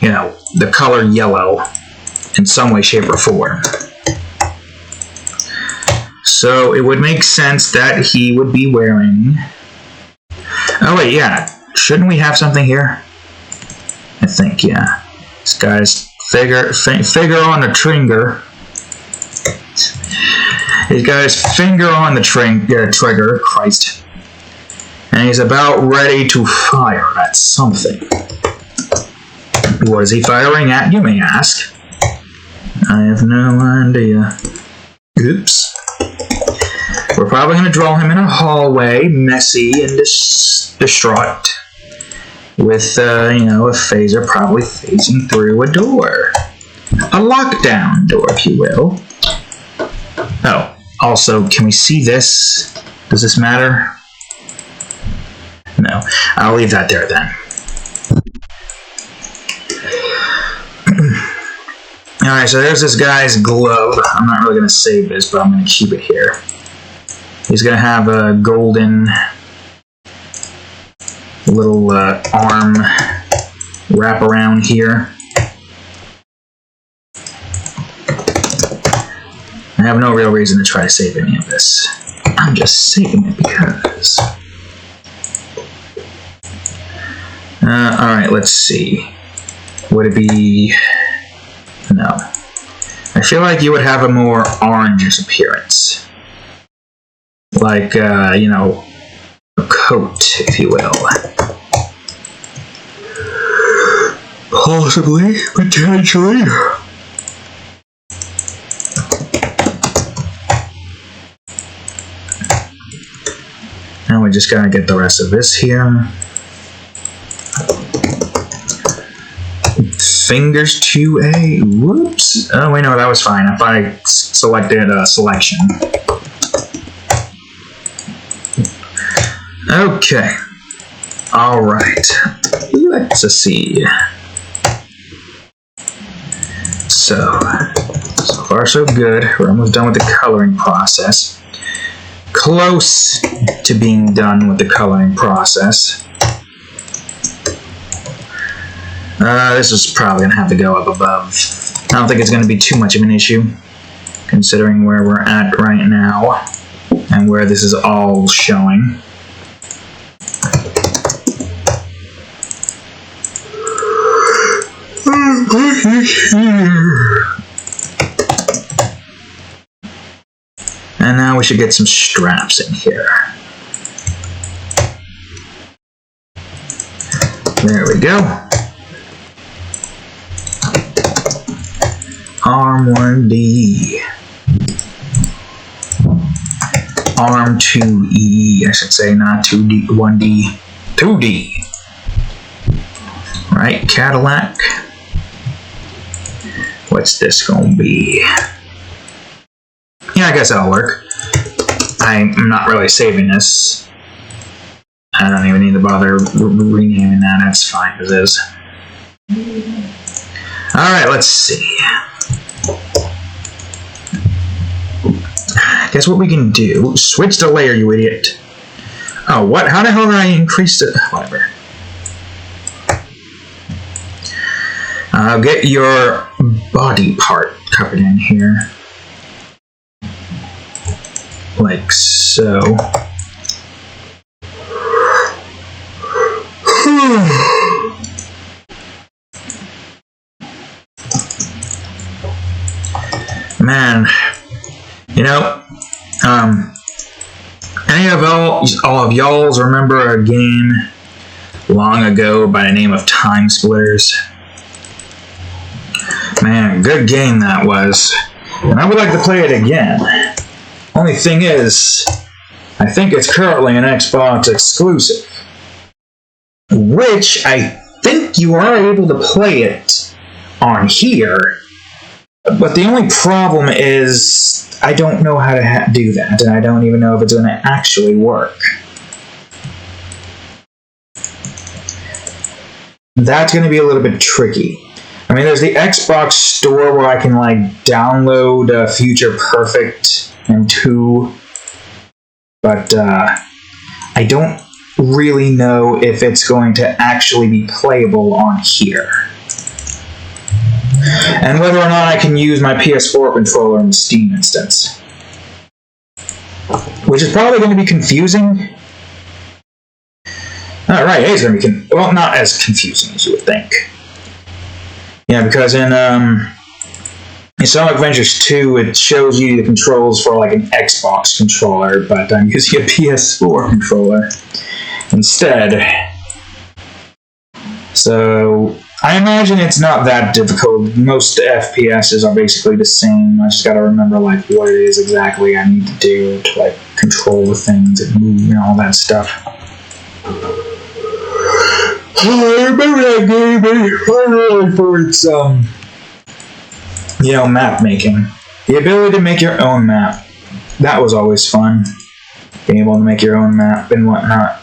you know, the color yellow in some way, shape, or form. So it would make sense that he would be wearing... Oh wait, yeah. Shouldn't we have something here? I think, yeah. This guy's figure on the trigger. He's got his finger on the trigger. Christ. And he's about ready to fire at something. What is he firing at, you may ask? I have no idea. Oops. We're probably going to draw him in a hallway, messy and distraught, with, you know, a phaser probably phasing through a door. A lockdown door, if you will. Oh, also, can we see this? Does this matter? No. I'll leave that there then. Alright, so there's this guy's glove. I'm not really going to save this, but I'm going to keep it here. He's going to have a golden little arm wrap around here. I have no real reason to try to save any of this. I'm just saving it because... Alright, let's see. Would it be... No. I feel like you would have a more orangish appearance. Like, you know, a coat, if you will. Possibly, potentially. And we just gotta get the rest of this here. Oops. fingers to a, whoops. Oh, wait, no, that was fine. If I selected a selection. Okay. All right. Let's see. So far so good. We're almost done with the coloring process. Close to being done with the coloring process. This is probably going to have to go up above. I don't think it's going to be too much of an issue, considering where we're at right now and where this is all showing. And now we should get some straps in here. There we go. Arm 1D. Arm 2E, I should say, not 2D, 1D, 2D. Right, Cadillac. What's this gonna be? Yeah, I guess that'll work. I'm not really saving this. I don't even need to bother renaming that. That's fine as is. Alright, let's see. Guess what we can do? Switch the layer, you idiot. Oh, what? How the hell did I increase it? Whatever. Get your body part covered in here. Like so. Man, you know, any of all of y'all's remember a game long ago by the name of Time Splitters? Man, good game that was. And I would like to play it again. Only thing is, I think it's currently an Xbox exclusive. Which I think you are able to play it on here. But the only problem is, I don't know how to do that. And I don't even know if it's going to actually work. That's going to be a little bit tricky. I mean, there's the Xbox store where I can, like, download Future Perfect and 2, but I don't really know if it's going to actually be playable on here. And whether or not I can use my PS4 controller in the Steam instance. Which is probably going to be confusing. Alright, it's going to be, well, not as confusing as you would think. Yeah, because in Sonic Adventures 2, it shows you the controls for like an Xbox controller, but I'm using a PS4 controller instead. So, I imagine it's not that difficult. Most FPSs are basically the same. I just gotta remember like what it is exactly I need to do to like control the things and move and all that stuff. I remember that game for its, you know, map making. The ability to make your own map. That was always fun. Being able to make your own map and whatnot.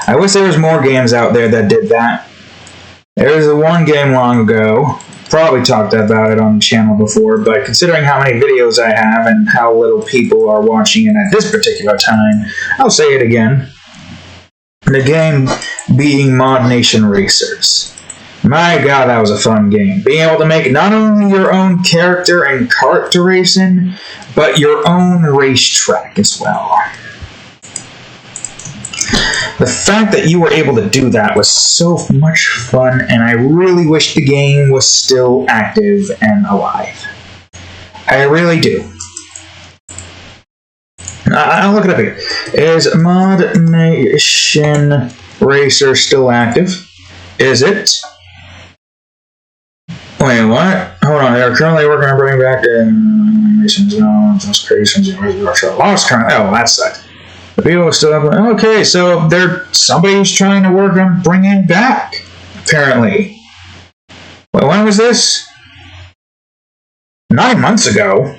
I wish there was more games out there that did that. There was one game long ago. Probably talked about it on the channel before, but considering how many videos I have and how little people are watching it at this particular time, I'll say it again. The game being Mod Nation Racers. My god, that was a fun game. Being able to make not only your own character and kart to race in, but your own racetrack as well. The fact that you were able to do that was so much fun, and I really wish the game was still active and alive. I really do. I'll look it up here. Is Mod Nation Racer still active? Is it? Wait, what? Hold on. They are currently working on bringing back animations. Lost creations. Lost currently. Oh, that sucks. The people are still up. Okay, so somebody's trying to work on bringing it back. apparently. Well, when was this? 9 months ago.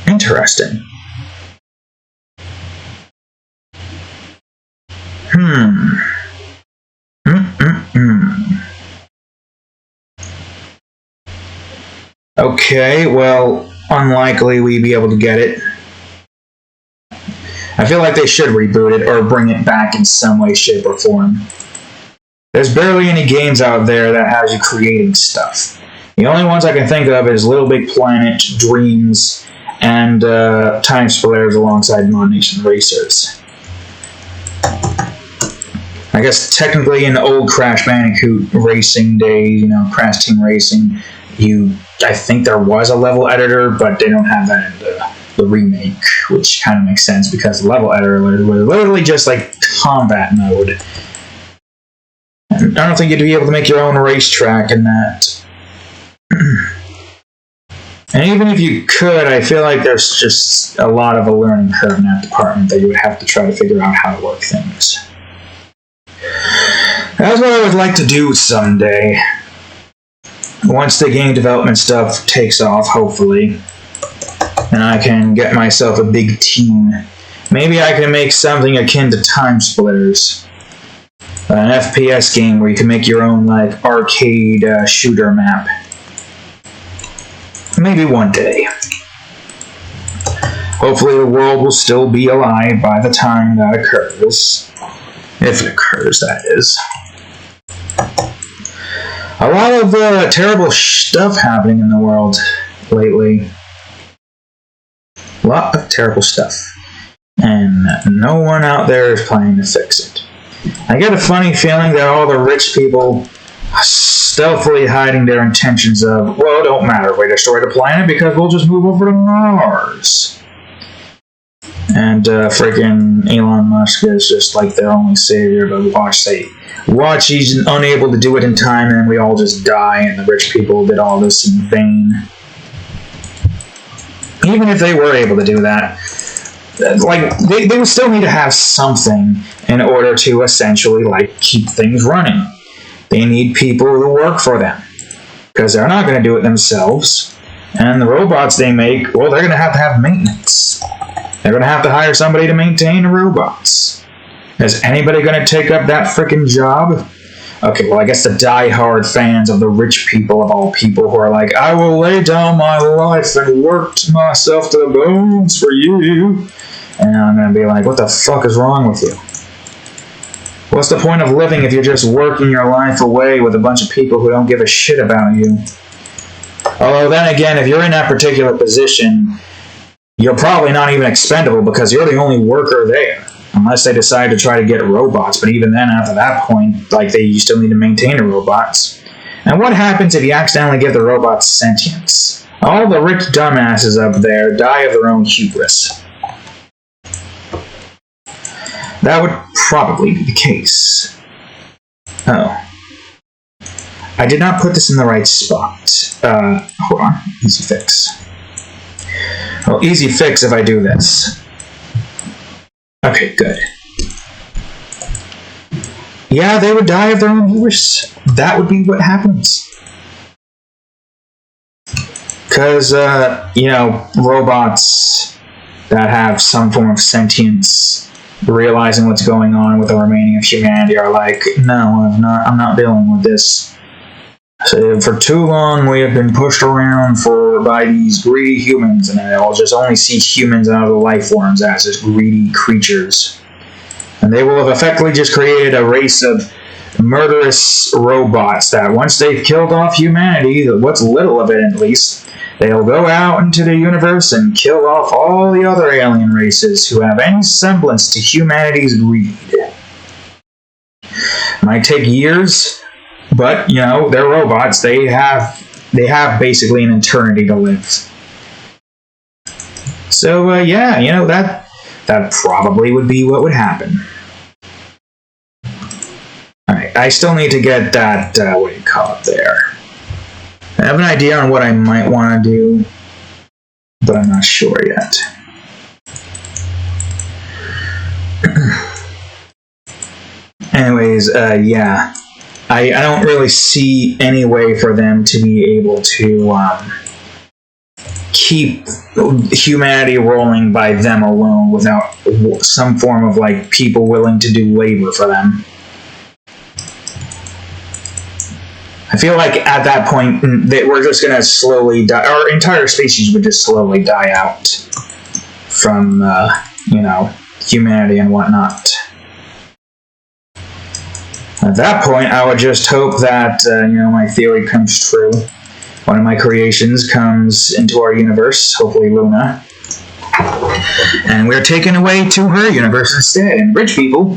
Interesting. Okay, well, unlikely we'd be able to get it. I feel like they should reboot it or bring it back in some way, shape, or form. There's barely any games out there that has you creating stuff. The only ones I can think of is Little Big Planet, Dreams, and Time Splitters alongside Mod Nation Racers. I guess technically in old Crash Bandicoot racing days, Crash Team Racing, I think there was a level editor, but they don't have that in the remake, which kind of makes sense because the level editor was literally just like combat mode. I don't think you'd be able to make your own racetrack in that. And even if you could, I feel like there's just a lot of a learning curve in that department that you would have to try to figure out how to work things. That's what I would like to do someday. Once the game development stuff takes off, hopefully, and I can get myself a big team. Maybe I can make something akin to Time Splitters. An FPS game where you can make your own arcade shooter map. Maybe one day. Hopefully the world will still be alive by the time that occurs. If it occurs, that is. A lot of terrible stuff happening in the world lately. A lot of terrible stuff. And no one out there is planning to fix it. I get a funny feeling that all the rich people are stealthily hiding their intentions of, well, it don't matter if we destroy the planet because we'll just move over to Mars. And freaking Elon Musk is just like their only savior, but watch, he's unable to do it in time, and then we all just die, and the rich people did all this in vain. Even if they were able to do that, they would still need to have something in order to essentially keep things running. They need people to work for them, because they're not going to do it themselves. And the robots they make, well, they're going to have maintenance. They're going to have to hire somebody to maintain the robots. Is anybody going to take up that frickin' job? Okay, well, I guess the die-hard fans of the rich people of all people who are like, I will lay down my life and work myself to the bones for you. And I'm going to be like, what the fuck is wrong with you? What's the point of living if you're just working your life away with a bunch of people who don't give a shit about you? Although then again, if you're in that particular position, you're probably not even expendable because you're the only worker there. Unless they decide to try to get robots. But even then, after that point, you still need to maintain the robots. And what happens if you accidentally give the robots sentience? All the rich dumbasses up there die of their own hubris. That would probably be the case. Oh. I did not put this in the right spot. Hold on. Easy fix. Well, easy fix if I do this. Okay, good. Yeah, they would die of their own hubris. That would be what happens. Because, robots that have some form of sentience, realizing what's going on with the remaining of humanity, are like, no, I'm not dealing with this. So for too long, we have been pushed around by these greedy humans, and they'll just only see humans and other life forms as just greedy creatures. And they will have effectively just created a race of murderous robots that once they've killed off humanity, what's little of it at least, they'll go out into the universe and kill off all the other alien races who have any semblance to humanity's greed. Might take years, but, they're robots. They have basically an eternity to live. So, that probably would be what would happen. Alright, I still need to get that, what do you call it there? I have an idea on what I might want to do, but I'm not sure yet. Anyways, yeah. I don't really see any way for them to be able to keep humanity rolling by them alone without some form of like people willing to do labor for them. I feel like at that point we're just going to slowly die. Our entire species would just slowly die out from humanity and whatnot. At that point, I would just hope that my theory comes true. One of my creations comes into our universe, hopefully Luna, and we're taken away to her universe instead. And rich people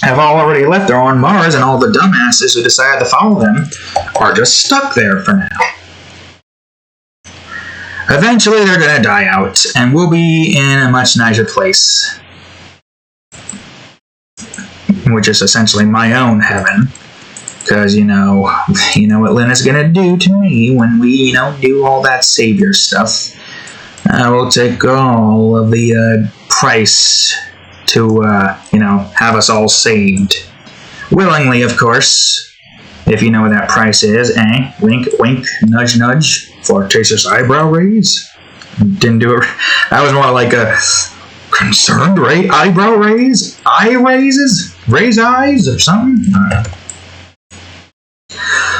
have already left. They're on Mars, and all the dumbasses who decided to follow them are just stuck there for now. Eventually, they're going to die out, and we'll be in a much nicer place, which is essentially my own heaven. Because, you know what Luna's gonna do to me when we, do all that savior stuff. I will take all of the price to, have us all saved. Willingly, of course. If you know what that price is, eh? Wink, wink, nudge, nudge. Flirtatious eyebrow raise. Didn't do it. That was more like a concerned eyebrow raise? Eye raises? Raise eyes or something?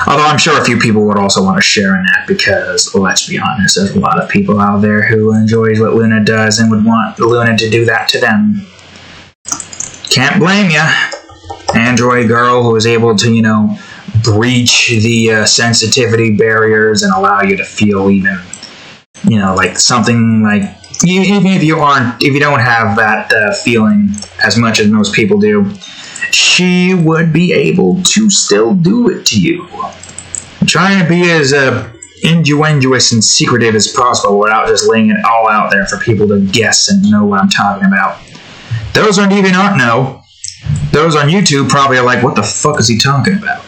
Although I'm sure a few people would also want to share in that because, let's be honest, there's a lot of people out there who enjoys what Luna does and would want Luna to do that to them. Can't blame ya. Android girl who is able to, breach the sensitivity barriers and allow you to feel even, like something like, even if you don't have that feeling as much as most people do, she would be able to still do it to you. I'm trying to be as ingenuous and secretive as possible without just laying it all out there for people to guess and know what I'm talking about. Those on DeviantArt aren't know. Those on YouTube probably are like, what the fuck is he talking about?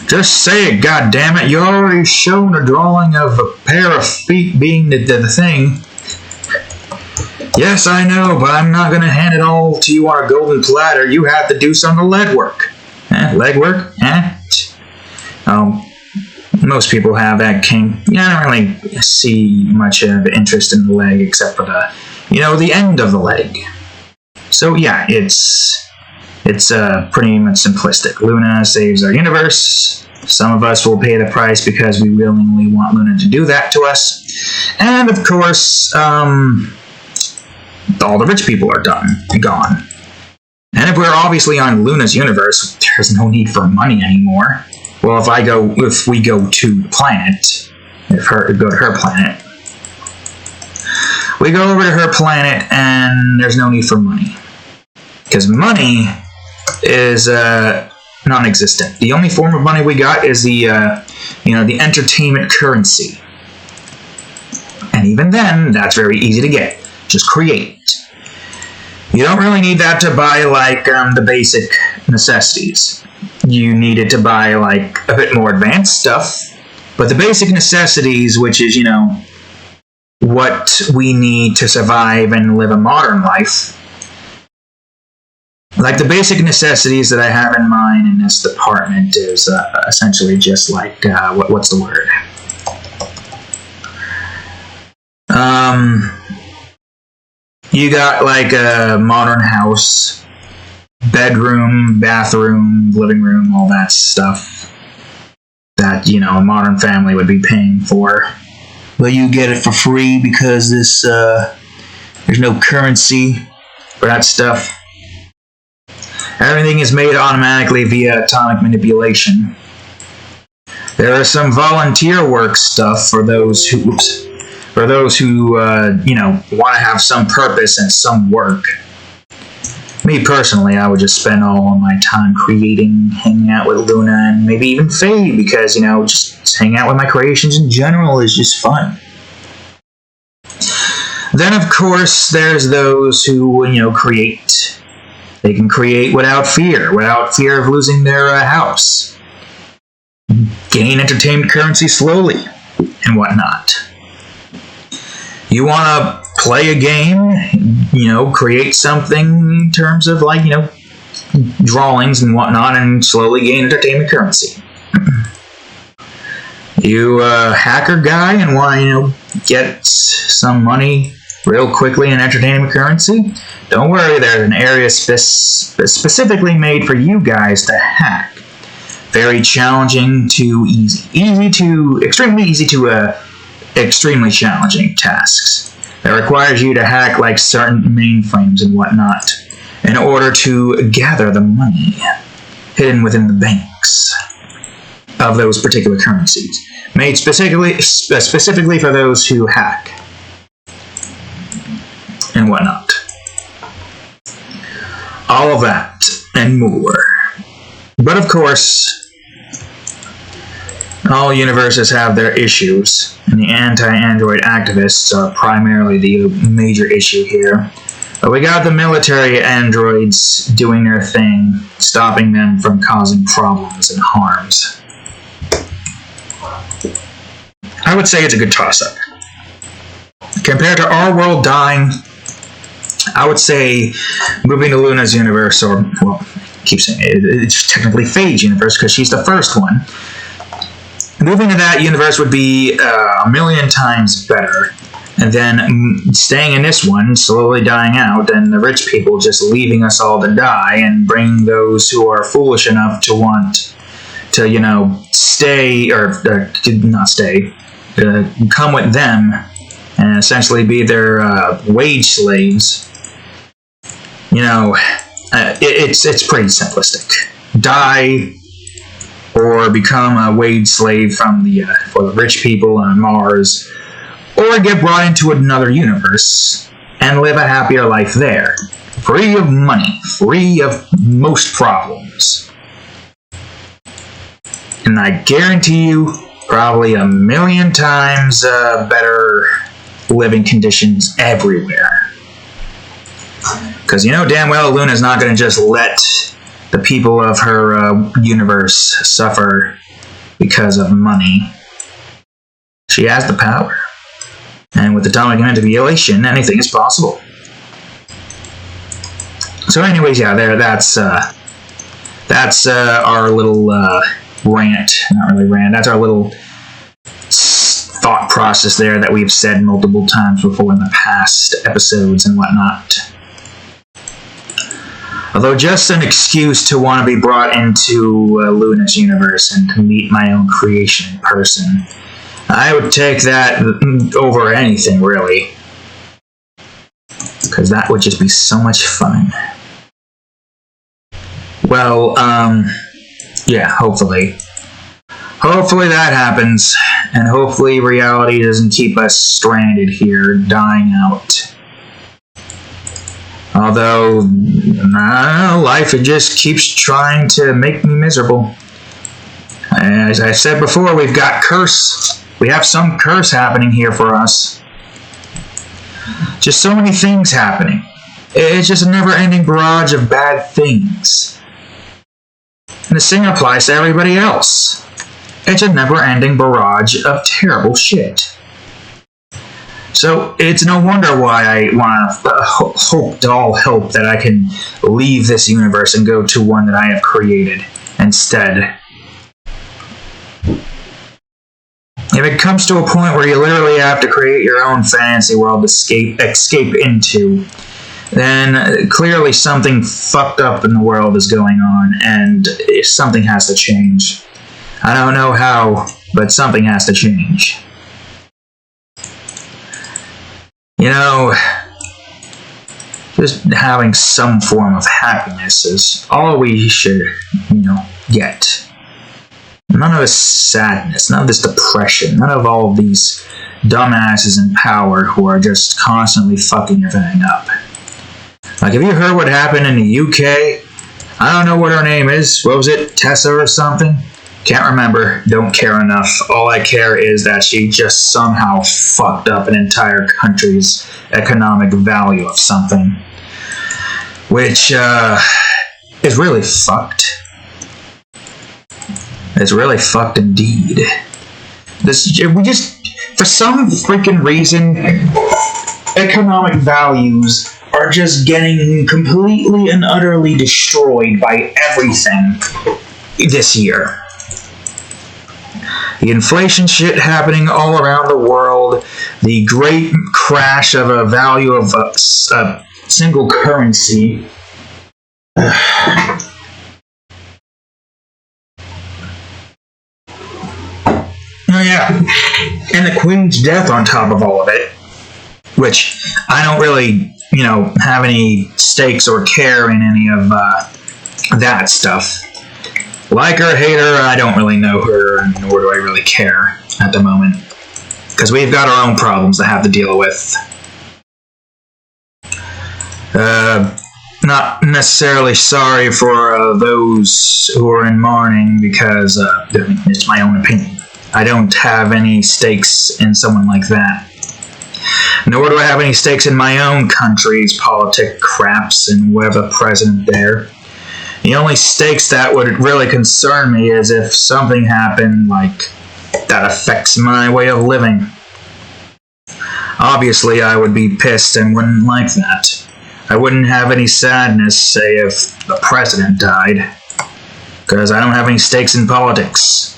Just say it, goddammit. You already shown a drawing of a pair of feet being the thing. Yes, I know, but I'm not going to hand it all to you on a golden platter. You have to do some of the legwork. Legwork? Most people have that kink. I don't really see much of interest in the leg except for the end of the leg. So yeah, it's pretty much simplistic. Luna saves our universe. Some of us will pay the price because we willingly want Luna to do that to us. And of course, all the rich people are done and gone. And if we're obviously on Luna's universe, there's no need for money anymore. Well, if we go to the planet, go to her planet, we go over to her planet and there's no need for money. Because money is non-existent. The only form of money we got is the entertainment currency. And even then, that's very easy to get. Just create. You don't really need that to buy, the basic necessities. You need it to buy, a bit more advanced stuff. But the basic necessities, which is, what we need to survive and live a modern life. The basic necessities that I have in mind in this department is essentially just what's the word? You got a modern house, bedroom, bathroom, living room, all that stuff that, a modern family would be paying for. But you get it for free because there's no currency for that stuff. Everything is made automatically via atomic manipulation. There are some volunteer work stuff for those who want to have some purpose and some work. Me personally, I would just spend all of my time creating, hanging out with Luna, and maybe even Faye, because, just hanging out with my creations in general is just fun. Then, of course, there's those who, create. They can create without fear of losing their house. Gain entertainment currency slowly, and whatnot. You want to play a game, create something in terms of like, drawings and whatnot, and slowly gain entertainment currency. You hacker guy and want to, get some money real quickly in entertainment currency? Don't worry, there's an area specifically made for you guys to hack. Very challenging to easy. Extremely easy to extremely challenging tasks. That requires you to hack like certain mainframes and whatnot in order to gather the money hidden within the banks of those particular currencies, made specifically for those who hack and whatnot. All of that and more. But of course, all universes have their issues, and the anti-android activists are primarily the major issue here. But we got the military androids doing their thing, stopping them from causing problems and harms. I would say it's a good toss-up. Compared to our world dying, I would say moving to Luna's universe, or, well, I keep saying it's technically Faye's universe because she's the first one. Moving to that universe would be a million times better. And then staying in this one, slowly dying out, and the rich people just leaving us all to die, and bring those who are foolish enough to want to, stay, or not stay, come with them, and essentially be their wage slaves. It's pretty simplistic. Die, or become a wage slave for the rich people on Mars, or get brought into another universe and live a happier life there, free of money, free of most problems. And I guarantee you, probably a million times better living conditions everywhere. Because damn well Luna's not going to just let the people of her universe suffer because of money. She has the power. And with atomic manipulation, anything is possible. So anyways, yeah, that's our little rant. Not really rant. That's our little thought process there that we've said multiple times before in the past episodes and whatnot. Although just an excuse to want to be brought into Luna's universe and to meet my own creation in person. I would take that over anything, really. Because that would just be so much fun. Well, yeah, hopefully. Hopefully that happens, and hopefully reality doesn't keep us stranded here, dying out. Although, life just keeps trying to make me miserable. As I said before, we have some curse happening here for us. Just so many things happening. It's just a never-ending barrage of bad things. And the same applies to everybody else. It's a never-ending barrage of terrible shit. So it's no wonder why I want to hope that I can leave this universe and go to one that I have created instead. If it comes to a point where you literally have to create your own fantasy world to escape into, then clearly something fucked up in the world is going on, and something has to change. I don't know how, but something has to change. Just having some form of happiness is all we should, get. None of this sadness, none of this depression, none of all of these dumbasses in power who are just constantly fucking everything up. Like, have you heard what happened in the UK? I don't know what her name is. What was it? Tessa or something? Can't remember. Don't care enough. All I care is that she just somehow fucked up an entire country's economic value of something. Which, is really fucked. It's really fucked indeed. For some freaking reason, economic values are just getting completely and utterly destroyed by everything this year. The inflation shit happening all around the world, the great crash of a value of a single currency. Oh yeah, and the Queen's death on top of all of it, which I don't really, have any stakes or care in any of that stuff. Like her, hate her, I don't really know her, nor do I really care at the moment, because we've got our own problems to have to deal with. Not necessarily sorry for those who are in mourning, because it's my own opinion. I don't have any stakes in someone like that. Nor do I have any stakes in my own country's politic craps and whatever president there. The only stakes that would really concern me is if something happened like that affects my way of living. Obviously, I would be pissed and wouldn't like that. I wouldn't have any sadness, say, if the president died, because I don't have any stakes in politics.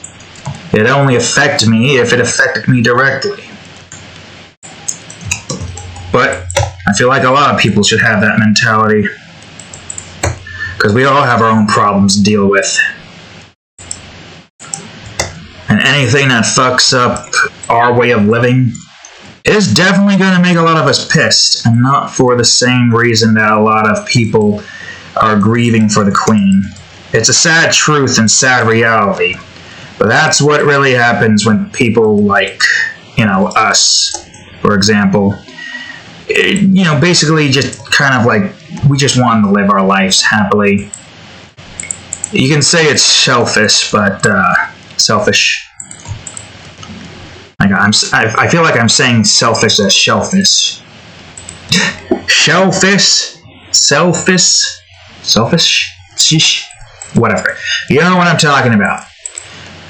It'd only affect me if it affected me directly. But I feel like a lot of people should have that mentality, because we all have our own problems to deal with. And anything that fucks up our way of living is definitely going to make a lot of us pissed, and not for the same reason that a lot of people are grieving for the Queen. It's a sad truth and sad reality, but that's what really happens when people like, us, for example, basically just kind of like, we just want to live our lives happily. You can say it's selfish, but selfish. I feel like I'm saying selfish as shellfish. Shellfish? Selfish? Selfish? Sheesh. Whatever. You know what I'm talking about.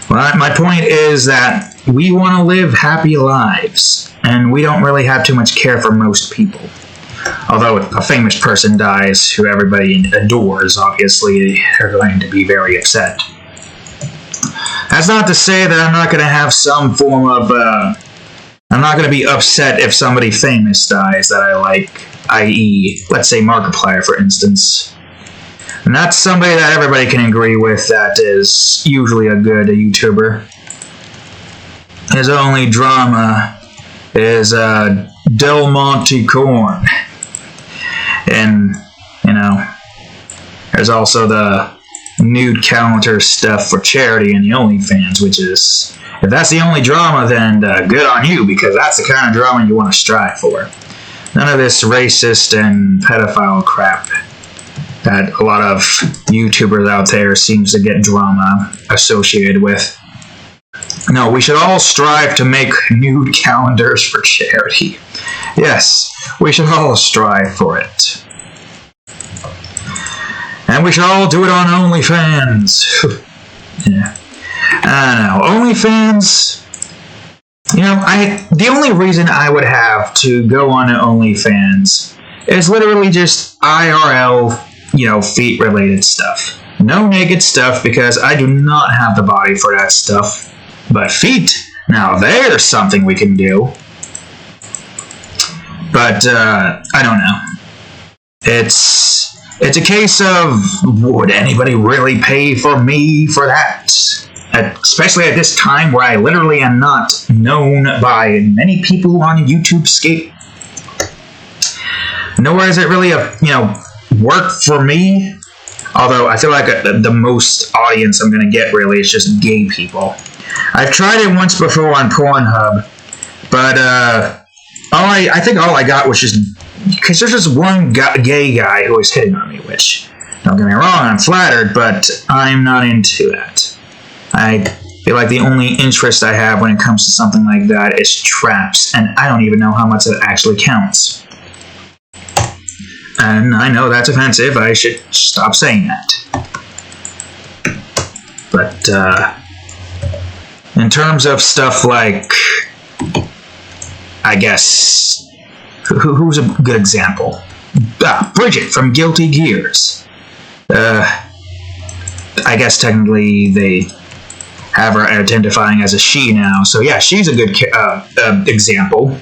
Well, my point is that we want to live happy lives, and we don't really have too much care for most people. Although if a famous person dies who everybody adores, obviously they're going to be very upset. That's not to say that I'm not going to have some form of, I'm not going to be upset if somebody famous dies that I like, i.e., let's say Markiplier, for instance. And that's somebody that everybody can agree with that is usually a good YouTuber. His only drama is Del Monte Corn. And, there's also the nude calendar stuff for charity and the OnlyFans, which is, if that's the only drama, then good on you, because that's the kind of drama you want to strive for. None of this racist and pedophile crap that a lot of YouTubers out there seems to get drama associated with. No, we should all strive to make nude calendars for charity. Yes, we should all strive for it. And we should all do it on OnlyFans. Yeah. I don't know. OnlyFans, the only reason I would have to go on to OnlyFans is literally just IRL, feet-related stuff. No naked stuff, because I do not have the body for that stuff. But feet, now there's something we can do. But, I don't know. It's a case of, would anybody really pay for me for that? Especially at this time where I literally am not known by many people on YouTube scape. Nor is it really work for me. Although I feel like the most audience I'm going to get really is just gay people. I've tried it once before on Pornhub, but I think all I got was just, because there's just one gay guy who was hitting on me, which, don't get me wrong, I'm flattered, but I'm not into that. I feel like the only interest I have when it comes to something like that is traps, and I don't even know how much it actually counts. And I know that's offensive, I should stop saying that. But, in terms of stuff like, I guess, Who's a good example? Bridget from Guilty Gears. I guess technically they have her identifying as a she now, so yeah, she's a good example.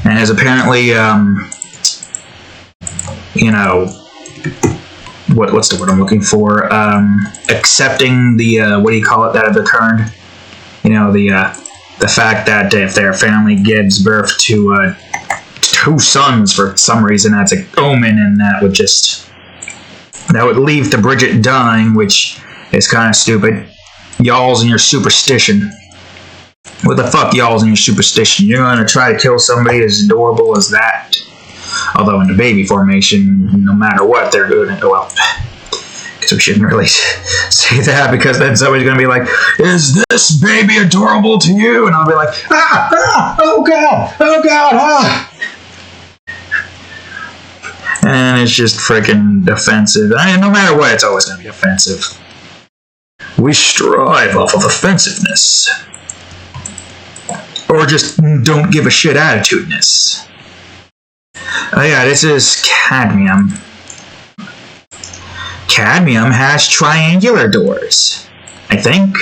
And is apparently, you know, what's the word I'm looking for? Accepting the, what do you call it that have occurred? You know, the fact that if their family gives birth to 2 sons for some reason, that's an omen, and that would leave to Bridget dying, which is kind of stupid. Y'all's and your superstition. What the fuck, y'all's and your superstition? You're gonna try to kill somebody as adorable as that? Although in the baby formation, no matter what, they're good. Well, because we shouldn't really say that, because then somebody's gonna be like, "Is this baby adorable to you?" And I'll be like, oh god, ah. And it's just freaking offensive. No matter what, it's always going to be offensive. We strive off of offensiveness. Or just don't give a shit attitudeness. Oh yeah, this is cadmium. Cadmium has triangular doors, I think.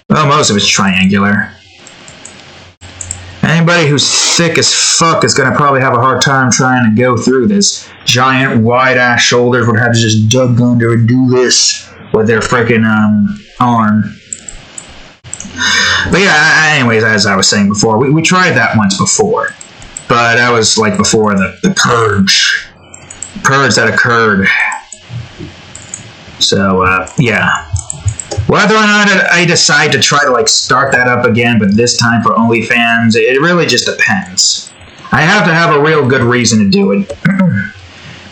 Well, most of it's triangular. Anybody who's thick as fuck is going to probably have a hard time trying to go through this. Giant, wide-ass shoulders would have to just dug under and do this with their freaking arm. But yeah, anyways, as I was saying before, we tried that once before. But that was like before the purge. Purge that occurred. So, yeah. Whether or not I decide to try to like start that up again, but this time for OnlyFans, it really just depends. I have to have a real good reason to do it.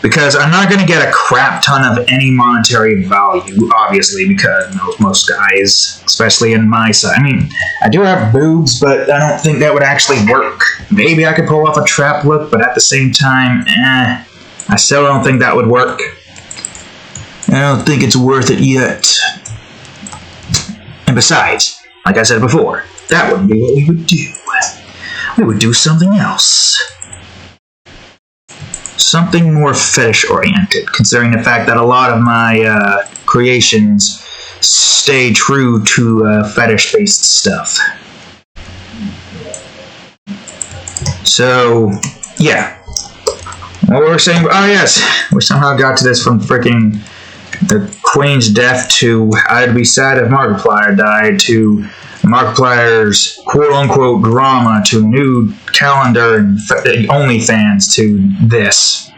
Because I'm not going to get a crap ton of any monetary value, obviously, because most guys, especially in my side, I mean, I do have boobs, but I don't think that would actually work. Maybe I could pull off a trap look, but at the same time, I still don't think that would work. I don't think it's worth it yet. And besides, like I said before, that wouldn't be what we would do. We would do something else. Something more fetish-oriented, considering the fact that a lot of my creations stay true to fetish-based stuff. So, yeah. What were we saying? Oh, yes. We somehow got to this from freaking the Queen's death to I'd be sad if Markiplier died to Markiplier's quote-unquote drama to new calendar and OnlyFans to this.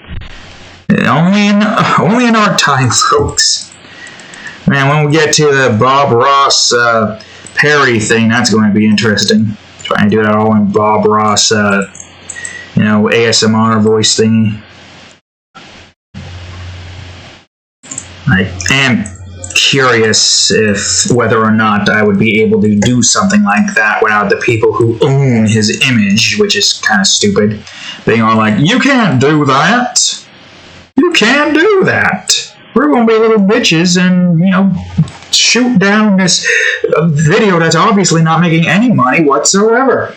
Only in our time, folks. Man, when we get to the Bob Ross parody thing, that's going to be interesting. Trying to do that all in Bob Ross, ASMR voice thingy. I am curious if whether or not I would be able to do something like that without the people who own his image, which is kind of stupid, being all like, "You can't do that. You can't do that. We're going to be little bitches and, shoot down this video that's obviously not making any money whatsoever."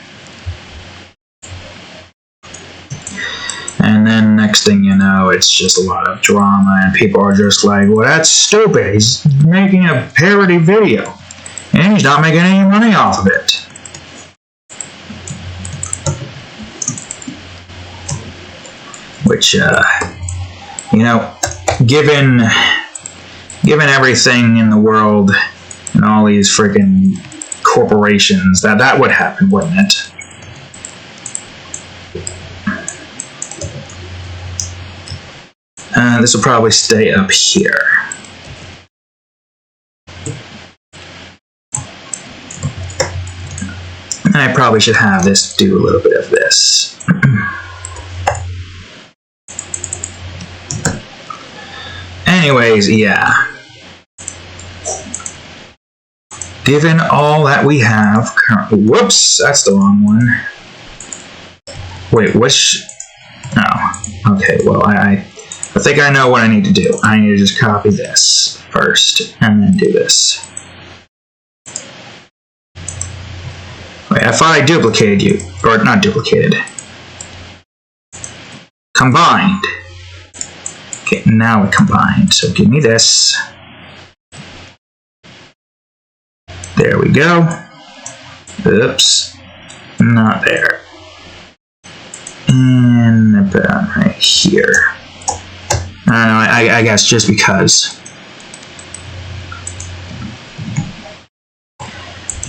And then next thing you know, it's just a lot of drama, and people are just like, "Well, that's stupid. He's making a parody video, and he's not making any money off of it." Which, given everything in the world and all these freaking corporations, that would happen, wouldn't it? This will probably stay up here. And I probably should have this do a little bit of this. Anyways, yeah. Given all that we have currently... Whoops, that's the wrong one. Wait, which... No. Okay, well, I think I know what I need to do. I need to just copy this first, and then do this. Wait, Wait, I thought I duplicated you. Or not duplicated. Combined. Okay, now it combined. So give me this. There we go. Oops. Not there. And about right here. I don't know, I guess just because.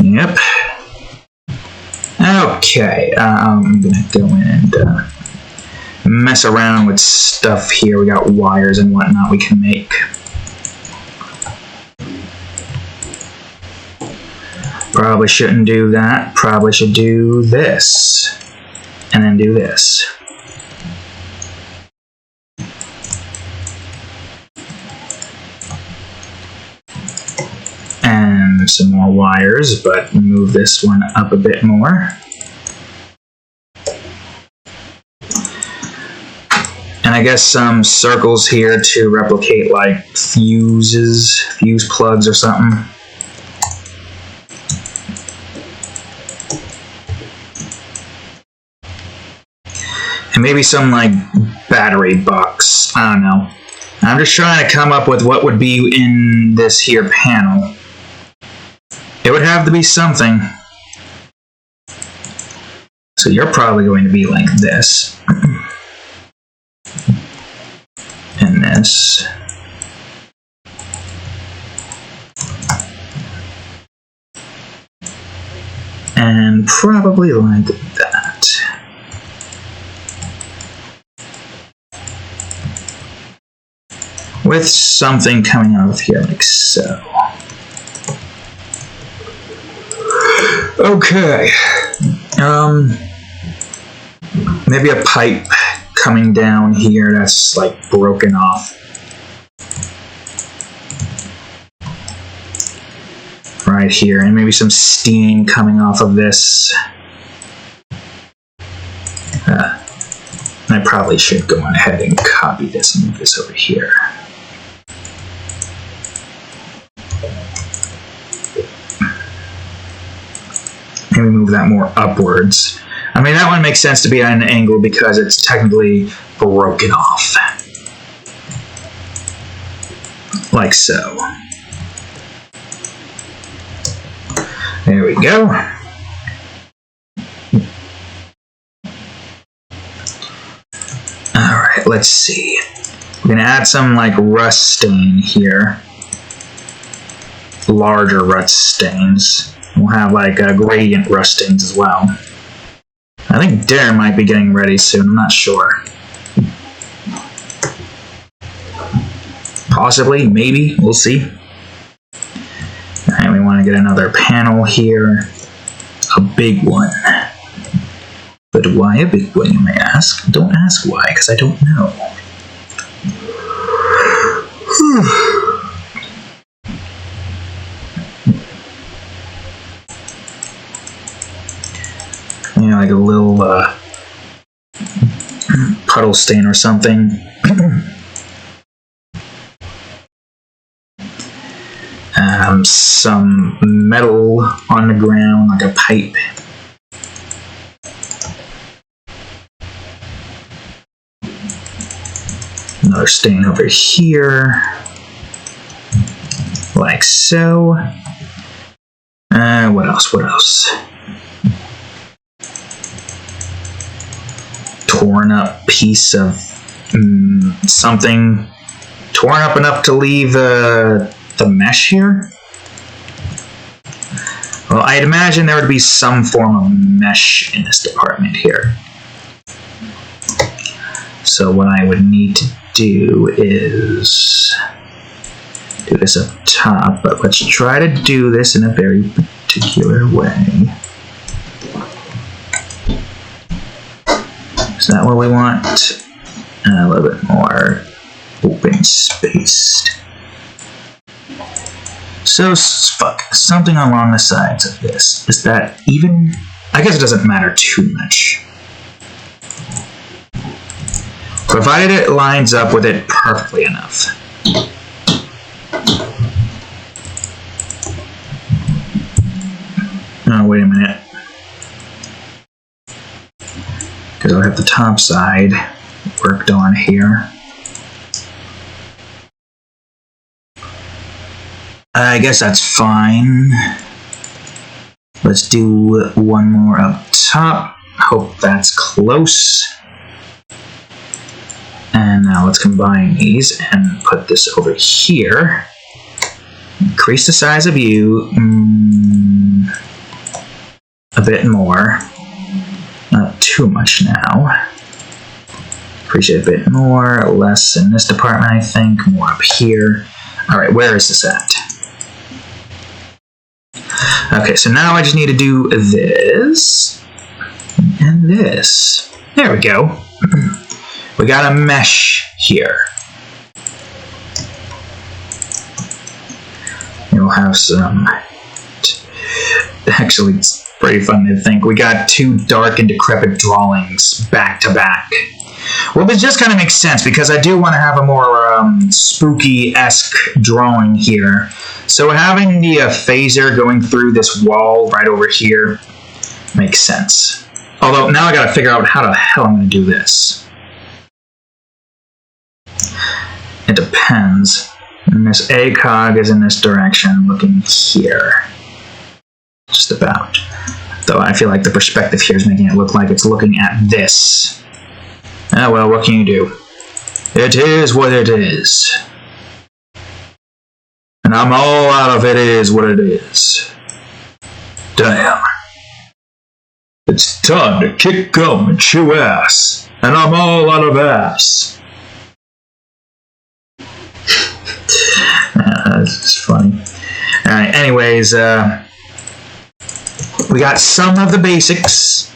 Yep. Okay, I'm gonna go in and mess around with stuff here. We got wires and whatnot we can make. Probably shouldn't do that. Probably should do this. And then do this. And some more wires, but move this one up a bit more. And I guess some circles here to replicate like fuse plugs or something. And maybe some like battery box. I don't know. I'm just trying to come up with what would be in this here panel. It would have to be something. So you're probably going to be like this. And this. And probably like that. With something coming out of here like so. Okay. Maybe a pipe coming down here that's like broken off. Right here, and maybe some steam coming off of this. I probably should go on ahead and copy this and move this over here. Maybe move that more upwards. I mean, that one makes sense to be at an angle because it's technically broken off. Like so. There we go. Alright, let's see. We're gonna add some like rust stain here. Larger rust stains. We'll have like gradient rust stains as well. I think Darren might be getting ready soon, I'm not sure. Possibly, maybe, we'll see. Alright, we want to get another panel here. A big one. But why a big one, you may ask? Don't ask why, because I don't know. You know, like a little puddle stain or something. Some metal on the ground, like a pipe. Another stain over here, like so. What else? What else? Torn up piece of something. Torn up enough to leave the mesh here? Well, I'd imagine there would be some form of mesh in this department here. So what I would need to do is do this up top, but let's try to do this in a very particular way. Is that what we want? A little bit more open spaced. So, fuck, something along the sides of this. Is that even? I guess it doesn't matter too much. Provided it lines up with it perfectly enough. Oh, wait a minute. because I'll have the top side worked on here. I guess that's fine. Let's do one more up top. Hope that's close. And now let's combine these and put this over here. Increase the size of you a bit more. Not too much now. Increase it a bit more, less in this department, I think, more up here. Alright, where is this at? Okay, so now I just need to do this and this. There we go. We got a mesh here. We'll have some... Actually, it's pretty fun to think. We got two dark and decrepit drawings back to back. Well, this just kind of makes sense because I do want to have a more spooky-esque drawing here. So having the phaser going through this wall right over here makes sense. Although now I got to figure out how the hell I'm going to do this. It depends. And this ACOG is in this direction, looking here. Just about. Though I feel like the perspective here is making it look like it's looking at this. Ah, well, what can you do? It is what it is. And I'm all out of it is what it is. Damn. It's time to kick gum and chew ass. And I'm all out of ass. That's funny. Alright, anyways, we got some of the basics.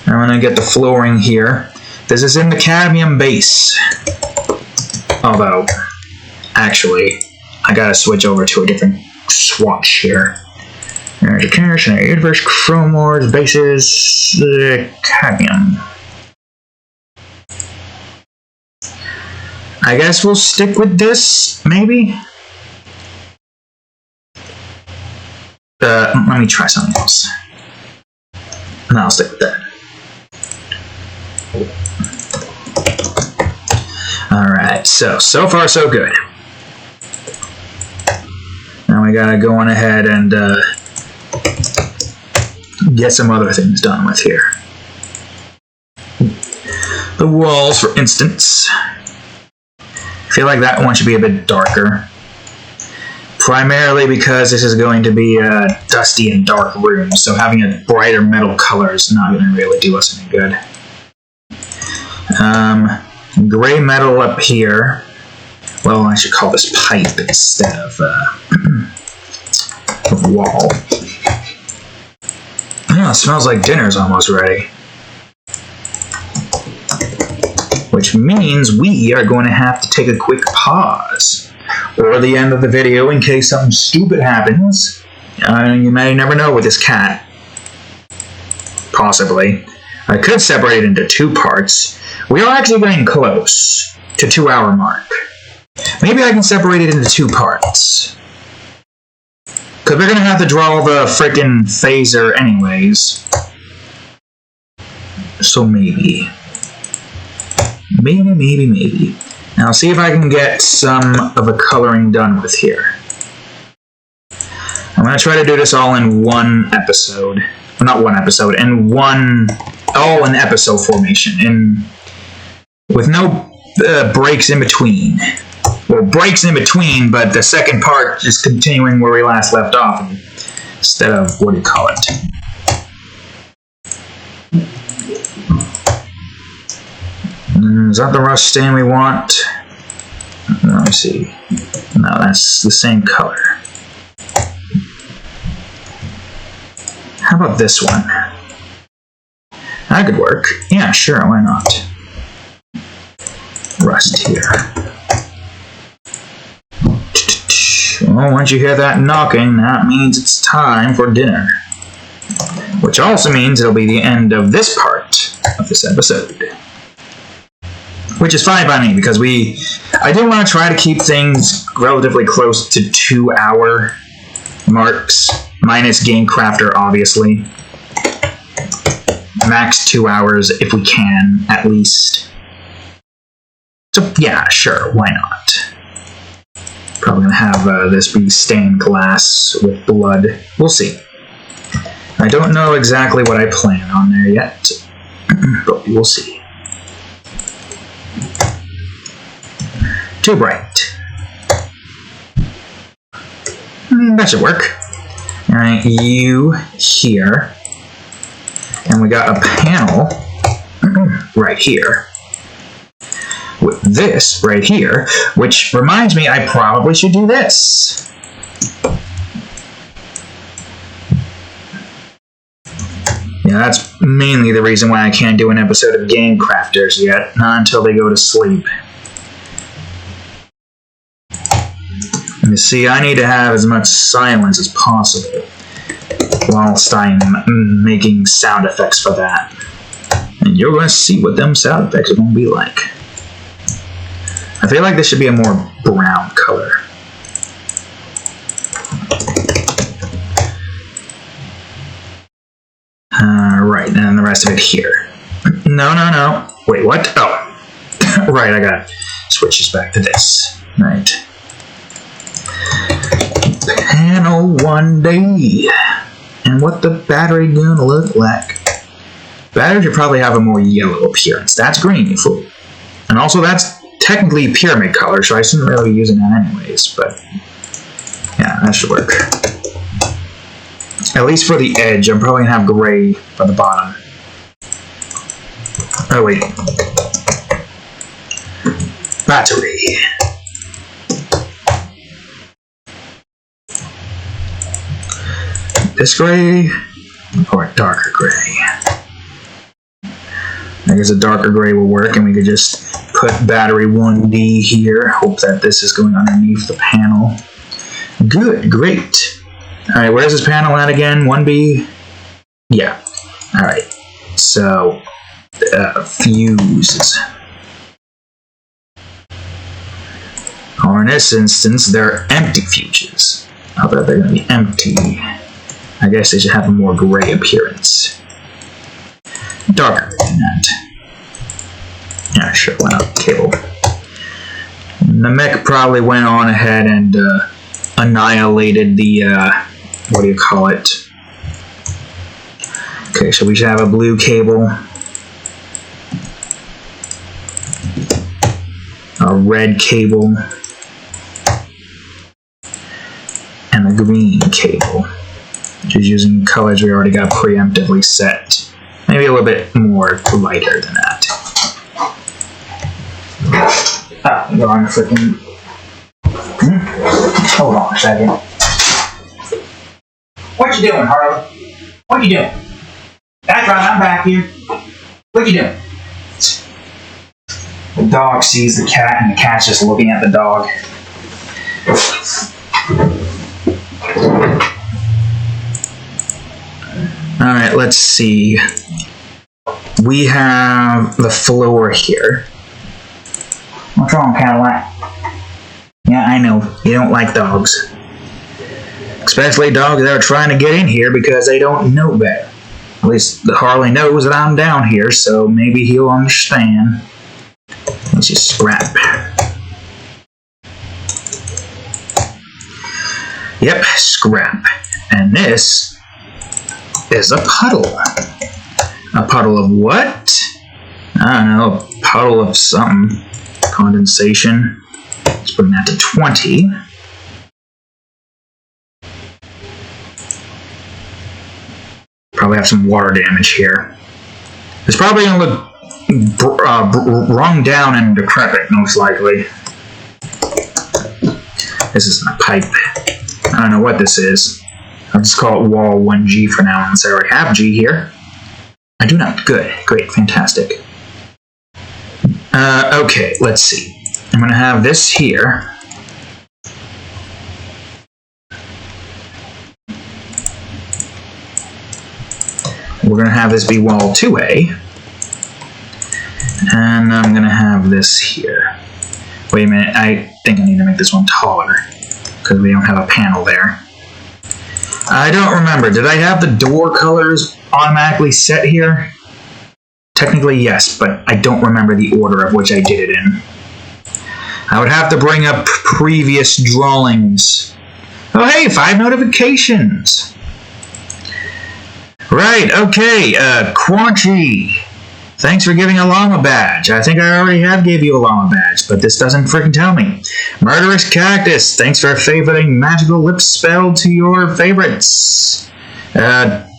I'm gonna get the flooring here. This is in the cadmium base. Although, actually, I gotta switch over to a different swatch here. There's a conditioner, universe, chrome ores, bases, cadmium. I guess we'll stick with this, maybe? Let me try something else. No, I'll stick with that. Alright, so far so good. Now we gotta go on ahead and get some other things done with here. The walls, for instance. I feel like that one should be a bit darker. Primarily because this is going to be a dusty and dark room, so having a brighter metal color is not going to really do us any good. Gray metal up here. Well, I should call this pipe instead of wall. Oh, it smells like dinner's almost ready. Which means we are going to have to take a quick pause. Or the end of the video in case something stupid happens. You may never know with this cat. Possibly. I could separate it into two parts. We are actually getting close to 2-hour mark. Maybe I can separate it into two parts. Because we're going to have to draw the frickin' phaser anyways. So maybe. Maybe. Now, see if I can get some of the coloring done with here. I'm going to try to do this all in one episode. Well, not one episode, all in episode formation, with no breaks in between. Well, breaks in between, but the second part just continuing where we last left off, instead of, what do you call it? Is that the rough stain we want? Let me see. No, that's the same color. How about this one? That could work. Yeah, sure, why not? Rust here. Well, once you hear that knocking, that means it's time for dinner. Which also means it'll be the end of this part of this episode. Which is fine by me, because I do want to try to keep things relatively close to 2-hour marks, minus Game Crafter, obviously. max 2 hours if we can, at least. So, yeah, sure, why not? Probably gonna have this be stained glass with blood. We'll see. I don't know exactly what I plan on there yet, but we'll see. Too bright. That should work. Alright, you here. And we got a panel right here. With this right here, which reminds me I probably should do this. Yeah, that's mainly the reason why I can't do an episode of Game Crafters yet, not until they go to sleep. You see, I need to have as much silence as possible whilst I'm making sound effects for that. And you're going to see what them sound effects are going to be like. I feel like this should be a more brown color. Right, and then the rest of it here. No. Wait, what? Oh. Right, I gotta switch this back to this. Right. Panel 1D. And what the battery gonna look like? Battery should probably have a more yellow appearance. That's green, you fool. And also that's technically pyramid color, so I shouldn't really be using that anyways, but yeah, that should work. At least for the edge, I'm probably gonna have gray for the bottom. Oh wait. Battery. This gray or a darker gray? I guess a darker gray will work, and we could just put battery 1D here. Hope that this is going underneath the panel. Good, great. Alright, where's this panel at again? 1B? Yeah. Alright. So, fuses. Or in this instance, they're empty fuses. I bet they're going to be empty. I guess they should have a more gray appearance. Darker than that. Yeah, sure, why not? Cable. The mech probably went on ahead and annihilated the, what do you call it? Okay, so we should have a blue cable. A red cable. And a green cable. Which is using colors we already got preemptively set. Maybe a little bit more lighter than that. Ah, go on freaking. Hold on a second. What you doing, Harley? What you doing? That's right, I'm back here. What you doing? The dog sees the cat, and the cat's just looking at the dog. Alright, let's see. We have the floor here. What's wrong, Cadillac? Yeah, I know. You don't like dogs. Especially dogs that are trying to get in here because they don't know better. At least Harley knows that I'm down here, so maybe he'll understand. Let's just scrap. Yep, scrap. And this is a puddle. A puddle of what? I don't know, a puddle of something. Condensation. Let's bring that to 20. Probably have some water damage here. It's probably going to look rung down and decrepit, most likely. This isn't a pipe. I don't know what this is. I'll just call it wall 1G for now, since I already have G here. I do not. Good. Great. Fantastic. Okay, let's see. I'm going to have this here. We're going to have this be wall 2A. And I'm going to have this here. Wait a minute, I think I need to make this one taller, because we don't have a panel there. I don't remember. Did I have the door colors automatically set here? Technically, yes, but I don't remember the order of which I did it in. I would have to bring up previous drawings. Oh, hey, 5 notifications. Right, okay, Quanchi. Thanks for giving a llama badge. I think I already have gave you a llama badge, but this doesn't freaking tell me. Murderous Cactus. Thanks for favoriting magical lip spell to your favorites.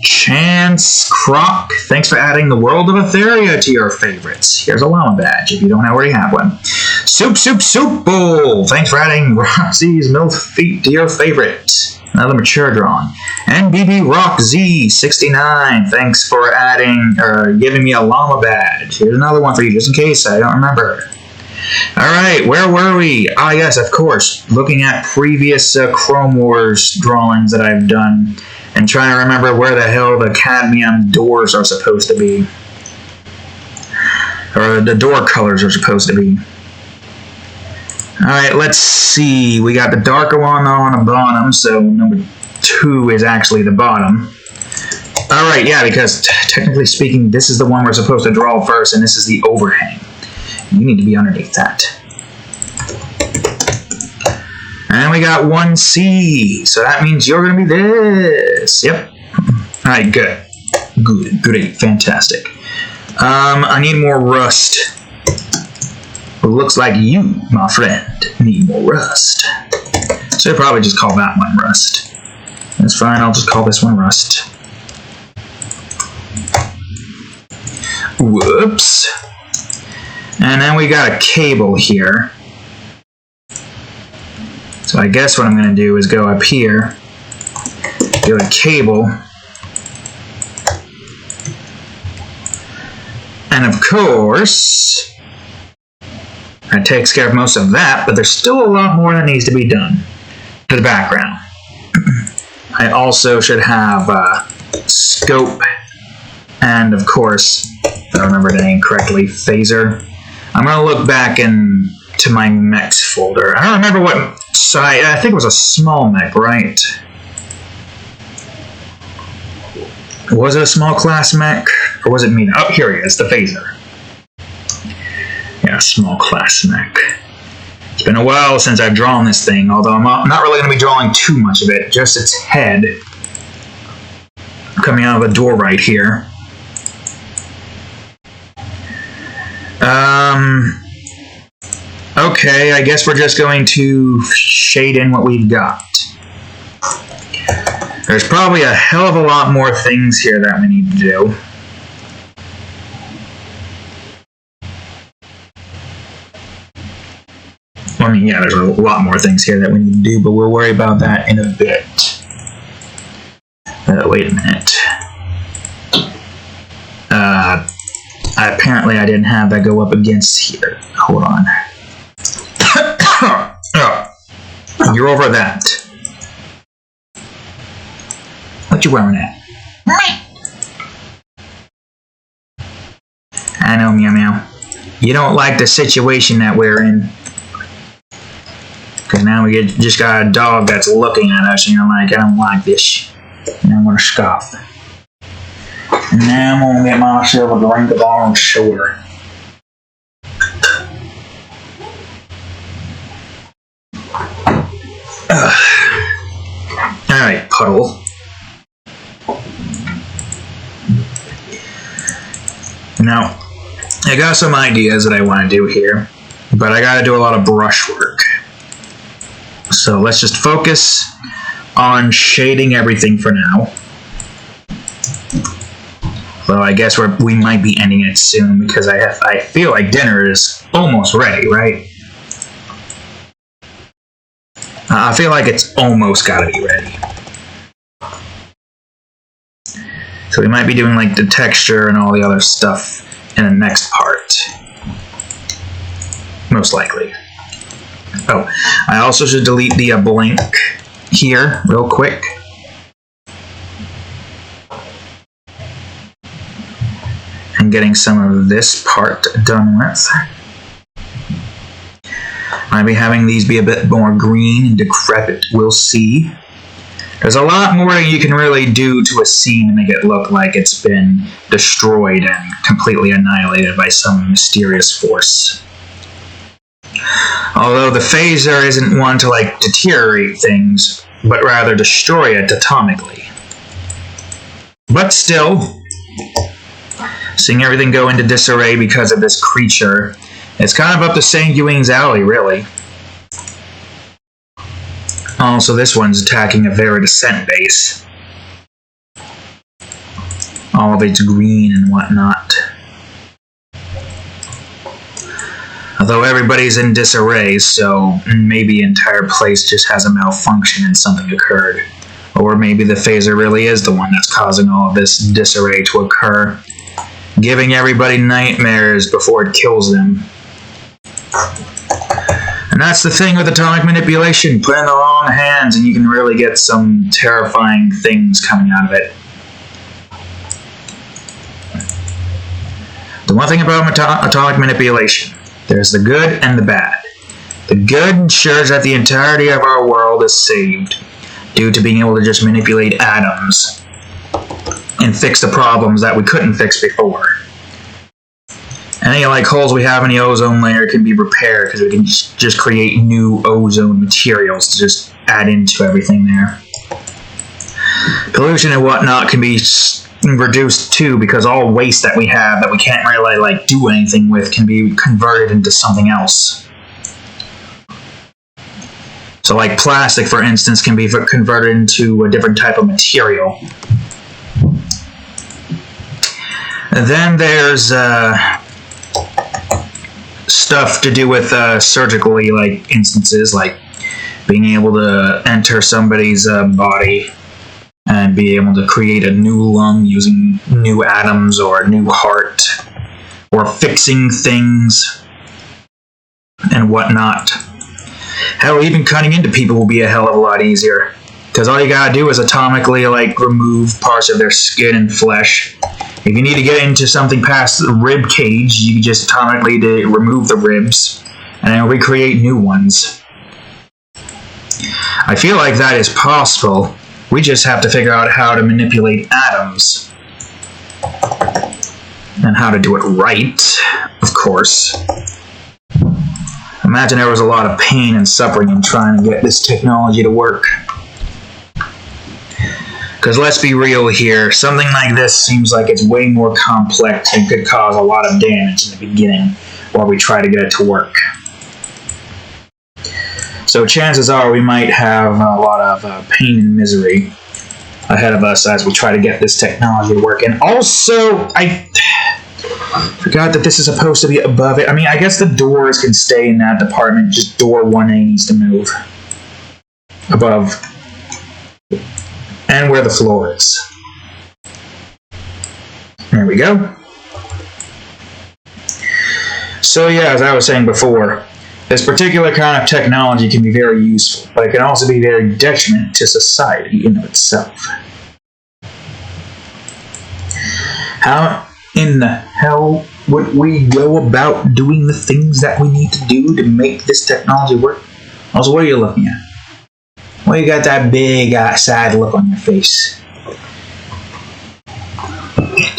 Chance Croc. Thanks for adding the World of Etheria to your favorites. Here's a llama badge if you don't already have one. Soup Bowl. Thanks for adding Roxy's MILF Feet to your favorite. Another mature drawing. And BB Rock Z69. Thanks for adding or giving me a llama badge. Here's another one for you just in case I don't remember. Alright, where were we? Ah, yes, of course. Looking at previous Chrome Wars drawings that I've done and trying to remember where the hell the cadmium doors are supposed to be. Or the door colors are supposed to be. Alright, let's see. We got the darker one on the bottom, so number 2 is actually the bottom. Alright, yeah, because technically speaking, this is the one we're supposed to draw first, and this is the overhang. You need to be underneath that. And we got 1C, so that means you're going to be this. Yep. Alright, good. Good, great, fantastic. I need more rust. It looks like you, my friend, need more rust. So I'll probably just call that one rust. That's fine, I'll just call this one rust. Whoops. And then we got a cable here. So I guess what I'm going to do is go up here, do a cable, and of course, that takes care of most of that, but there's still a lot more that needs to be done to the background. I also should have scope, and of course, if I remember the name correctly, phaser. I'm going to look back into my mechs folder. I don't remember what side, I think it was a small mech, right? Was it a small class mech? Or was it me? Oh, here he is, the phaser. Yeah, small class mech. It's been a while since I've drawn this thing, although I'm not really going to be drawing too much of it, just its head coming out of the door right here. Okay, I guess we're just going to shade in what we've got. There's probably a hell of a lot more things here that we need to do. I mean, yeah, there's a lot more things here that we need to do, but we'll worry about that in a bit. Wait a minute. Apparently I didn't have that go up against here. Hold on. You're over that. What you wearing at? I know, Meow Meow. You don't like the situation that we're in. Because now we just got a dog that's looking at us and you're like, I don't like this. And I'm going to scoff. And now I'm going to get myself a drink of orange soda. Alright, Puddle. Now, I got some ideas that I want to do here, but I got to do a lot of brush work. So let's just focus on shading everything for now. Though I guess we might be ending it soon because I feel like dinner is almost ready, right? I feel like it's almost got to be ready. So we might be doing like the texture and all the other stuff in the next part. Most likely. Oh, I also should delete the blank here real quick. And getting some of this part done with. Might be having these be a bit more green and decrepit, we'll see. There's a lot more that you can really do to a scene to make it look like it's been destroyed and completely annihilated by some mysterious force. Although the phaser isn't one to like deteriorate things, but rather destroy it atomically. But still, seeing everything go into disarray because of this creature, it's kind of up to Sanguine's alley, really. Also, this one's attacking a Viridescent base. All of it's green and whatnot. Although everybody's in disarray, so maybe the entire place just has a malfunction and something occurred. Or maybe the phaser really is the one that's causing all of this disarray to occur, giving everybody nightmares before it kills them. And that's the thing with atomic manipulation. Put it in the wrong hands and you can really get some terrifying things coming out of it. The one thing about atomic manipulation, there's the good and the bad. The good ensures that the entirety of our world is saved due to being able to just manipulate atoms and fix the problems that we couldn't fix before. Any like holes we have in the ozone layer can be repaired because we can just create new ozone materials to just add into everything there. Pollution and whatnot can be reduced too, because all waste that we have that we can't really like do anything with can be converted into something else. So like plastic, for instance, can be converted into a different type of material. And then there's stuff to do with surgically like instances, like being able to enter somebody's body and be able to create a new lung using new atoms or a new heart, or fixing things and whatnot. Hell, even cutting into people will be a hell of a lot easier, because all you gotta do is atomically like remove parts of their skin and flesh. If you need to get into something past the rib cage, you can just atomically remove the ribs and then recreate new ones. I feel like that is possible. We just have to figure out how to manipulate atoms. And how to do it right, of course. Imagine there was a lot of pain and suffering in trying to get this technology to work. Because let's be real here, something like this seems like it's way more complex and could cause a lot of damage in the beginning while we try to get it to work. So chances are we might have a lot of pain and misery ahead of us as we try to get this technology to work. And also, I forgot that this is supposed to be above it. I mean, I guess the doors can stay in that department, just door 1A needs to move above. And where the floor is. There we go. So yeah, as I was saying before, this particular kind of technology can be very useful, but it can also be very detriment to society in itself. How in the hell would we go about doing the things that we need to do to make this technology work? Also, what are you looking at? Well, you got that big sad look on your face.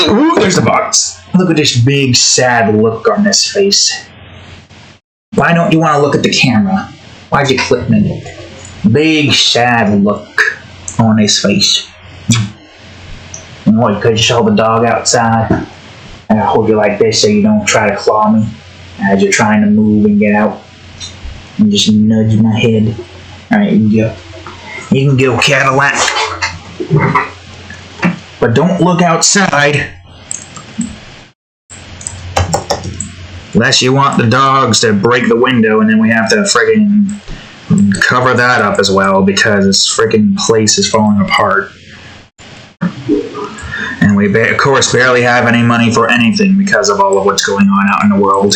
Ooh, there's the box. Look at this big sad look on this face. Why don't you want to look at the camera? Why'd you clip me? Big sad look on his face. And what, because you saw the dog outside? And I hold you like this so you don't try to claw me as you're trying to move and get out. And just nudge my head. Alright, you can go. You can go, Cadillac. But don't look outside. Unless you want the dogs to break the window, and then we have to friggin' cover that up as well, because this friggin' place is falling apart. And we, of course, barely have any money for anything because of all of what's going on out in the world.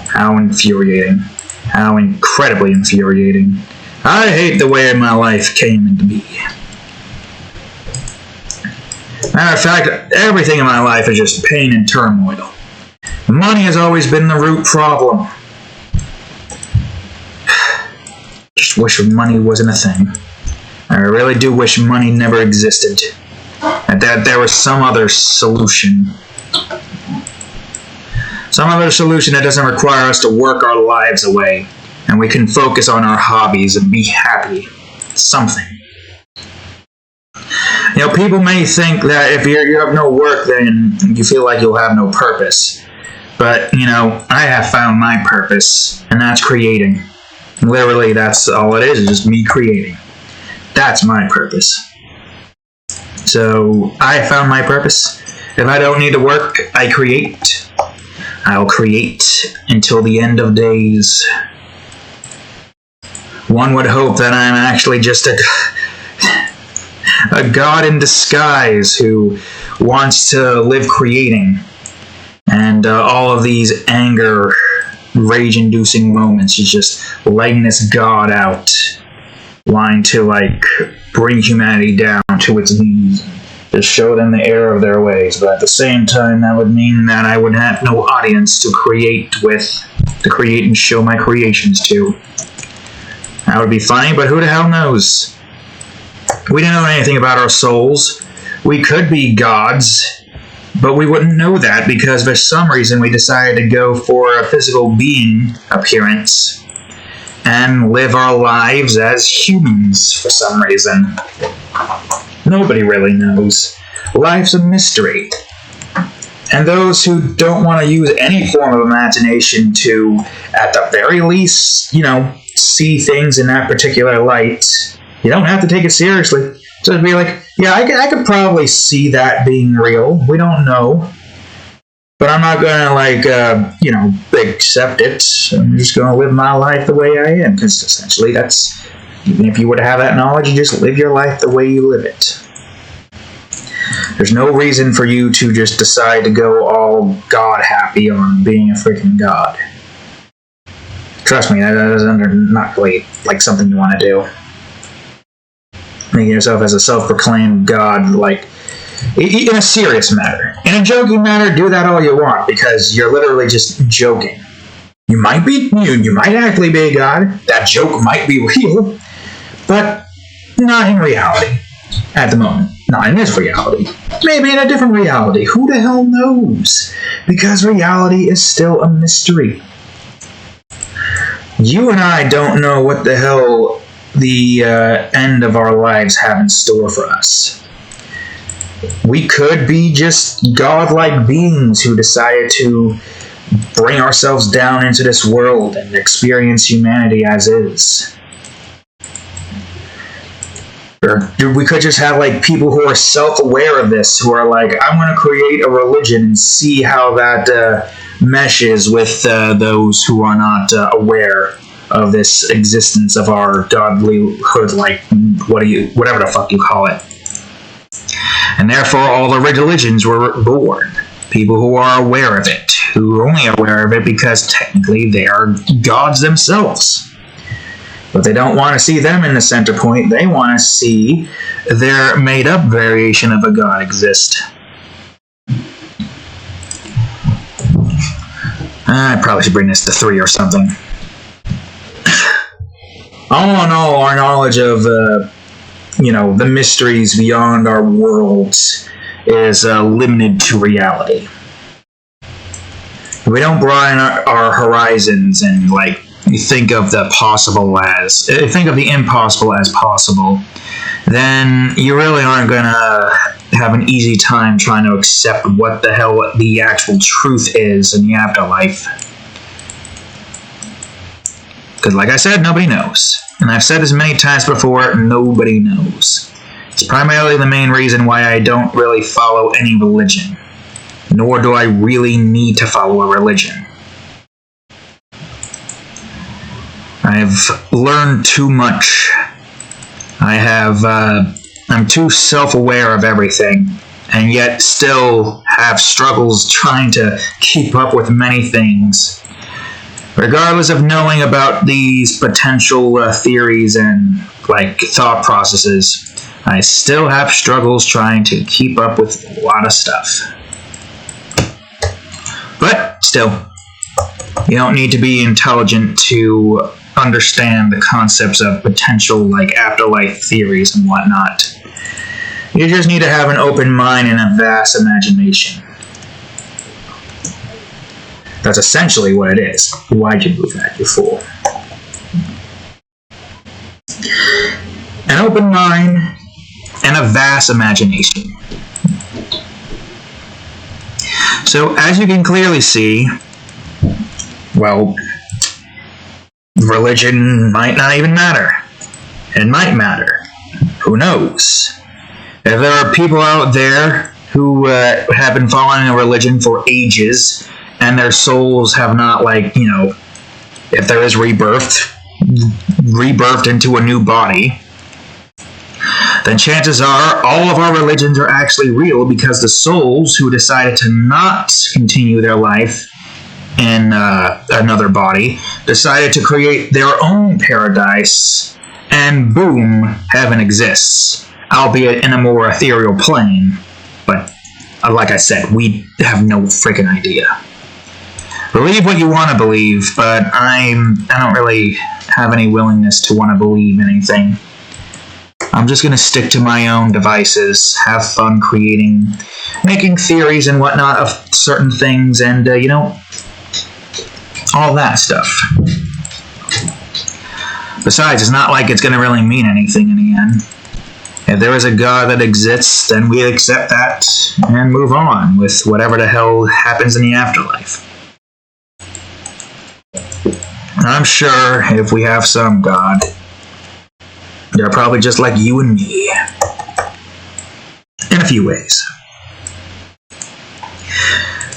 How infuriating. How incredibly infuriating. I hate the way my life came into being. Matter of fact, everything in my life is just pain and turmoil. Money has always been the root problem. Just wish money wasn't a thing. I really do wish money never existed. And that there was some other solution. Some other solution that doesn't require us to work our lives away, and we can focus on our hobbies and be happy. Something. You know, people may think that if you have no work, then you feel like you'll have no purpose. But, you know, I have found my purpose, and that's creating. Literally, that's all it is just me creating. That's my purpose. So, I have found my purpose. If I don't need to work, I create. I'll create until the end of days. One would hope that I'm actually just a god in disguise who wants to live creating. And all of these anger, rage-inducing moments is just letting this god out, wanting to, like, bring humanity down to its knees. Just show them the error of their ways, but at the same time, that would mean that I would have no audience to create and show my creations to. That would be funny, but who the hell knows? We don't know anything about our souls. We could be gods, but we wouldn't know that because for some reason we decided to go for a physical being appearance and live our lives as humans for some reason. Nobody really knows. Life's a mystery. And those who don't want to use any form of imagination to, at the very least, you know, see things in that particular light, you don't have to take it seriously. Just be like, yeah, I could probably see that being real. We don't know. But I'm not going to, like, you know, accept it. I'm just going to live my life the way I am. Because essentially that's... Even if you were to have that knowledge, you just live your life the way you live it. There's no reason for you to just decide to go all God-happy on being a freaking God. Trust me, that is not really like something you want to do. Making yourself as a self-proclaimed God, like, in a serious matter. In a joking matter, do that all you want, because you're literally just joking. You might actually be a God. That joke might be real. But not in reality at the moment. Not in this reality. Maybe in a different reality. Who the hell knows? Because reality is still a mystery. You and I don't know what the hell the end of our lives have in store for us. We could be just godlike beings who decided to bring ourselves down into this world and experience humanity as is. Or we could just have, like, people who are self-aware of this, who are like, I'm going to create a religion and see how that meshes with those who are not aware of this existence of our godlyhood, like, whatever the fuck you call it. And therefore, all the religions were born. People who are aware of it, who are only aware of it because technically they are gods themselves. But they don't want to see them in the center point. They want to see their made-up variation of a god exist. I probably should bring this to 3 or something. All in all, our knowledge of, the mysteries beyond our worlds is limited to reality. We don't broaden our horizons and, like, think of the impossible as possible, then you really aren't going to have an easy time trying to accept what the hell the actual truth is in the afterlife. Because, like I said, nobody knows. And I've said this many times before, nobody knows. It's primarily the main reason why I don't really follow any religion. Nor do I really need to follow a religion. I've learned too much. I'm too self-aware of everything, and yet still have struggles trying to keep up with many things. Regardless of knowing about these potential theories and, like, thought processes, I still have struggles trying to keep up with a lot of stuff. But, still, you don't need to be intelligent to understand the concepts of potential, like, afterlife theories and whatnot. You just need to have an open mind and a vast imagination. That's essentially what it is. Why'd you move that, you fool? An open mind and a vast imagination. So, as you can clearly see, well, religion might not even matter. It might matter. Who knows? If there are people out there who have been following a religion for ages, and their souls have not, like, you know, if there is rebirthed into a new body, then chances are all of our religions are actually real, because the souls who decided to not continue their life in another body decided to create their own paradise, and boom, heaven exists, albeit in a more ethereal plane. But like I said, we have no freaking idea. Believe what you want to believe, but I don't really have any willingness to want to believe anything. I'm just going to stick to my own devices, have fun making theories and whatnot of certain things, and, you know, all that stuff. Besides, it's not like it's going to really mean anything in the end. If there is a God that exists, then we accept that and move on with whatever the hell happens in the afterlife. I'm sure if we have some God, they're probably just like you and me. In a few ways.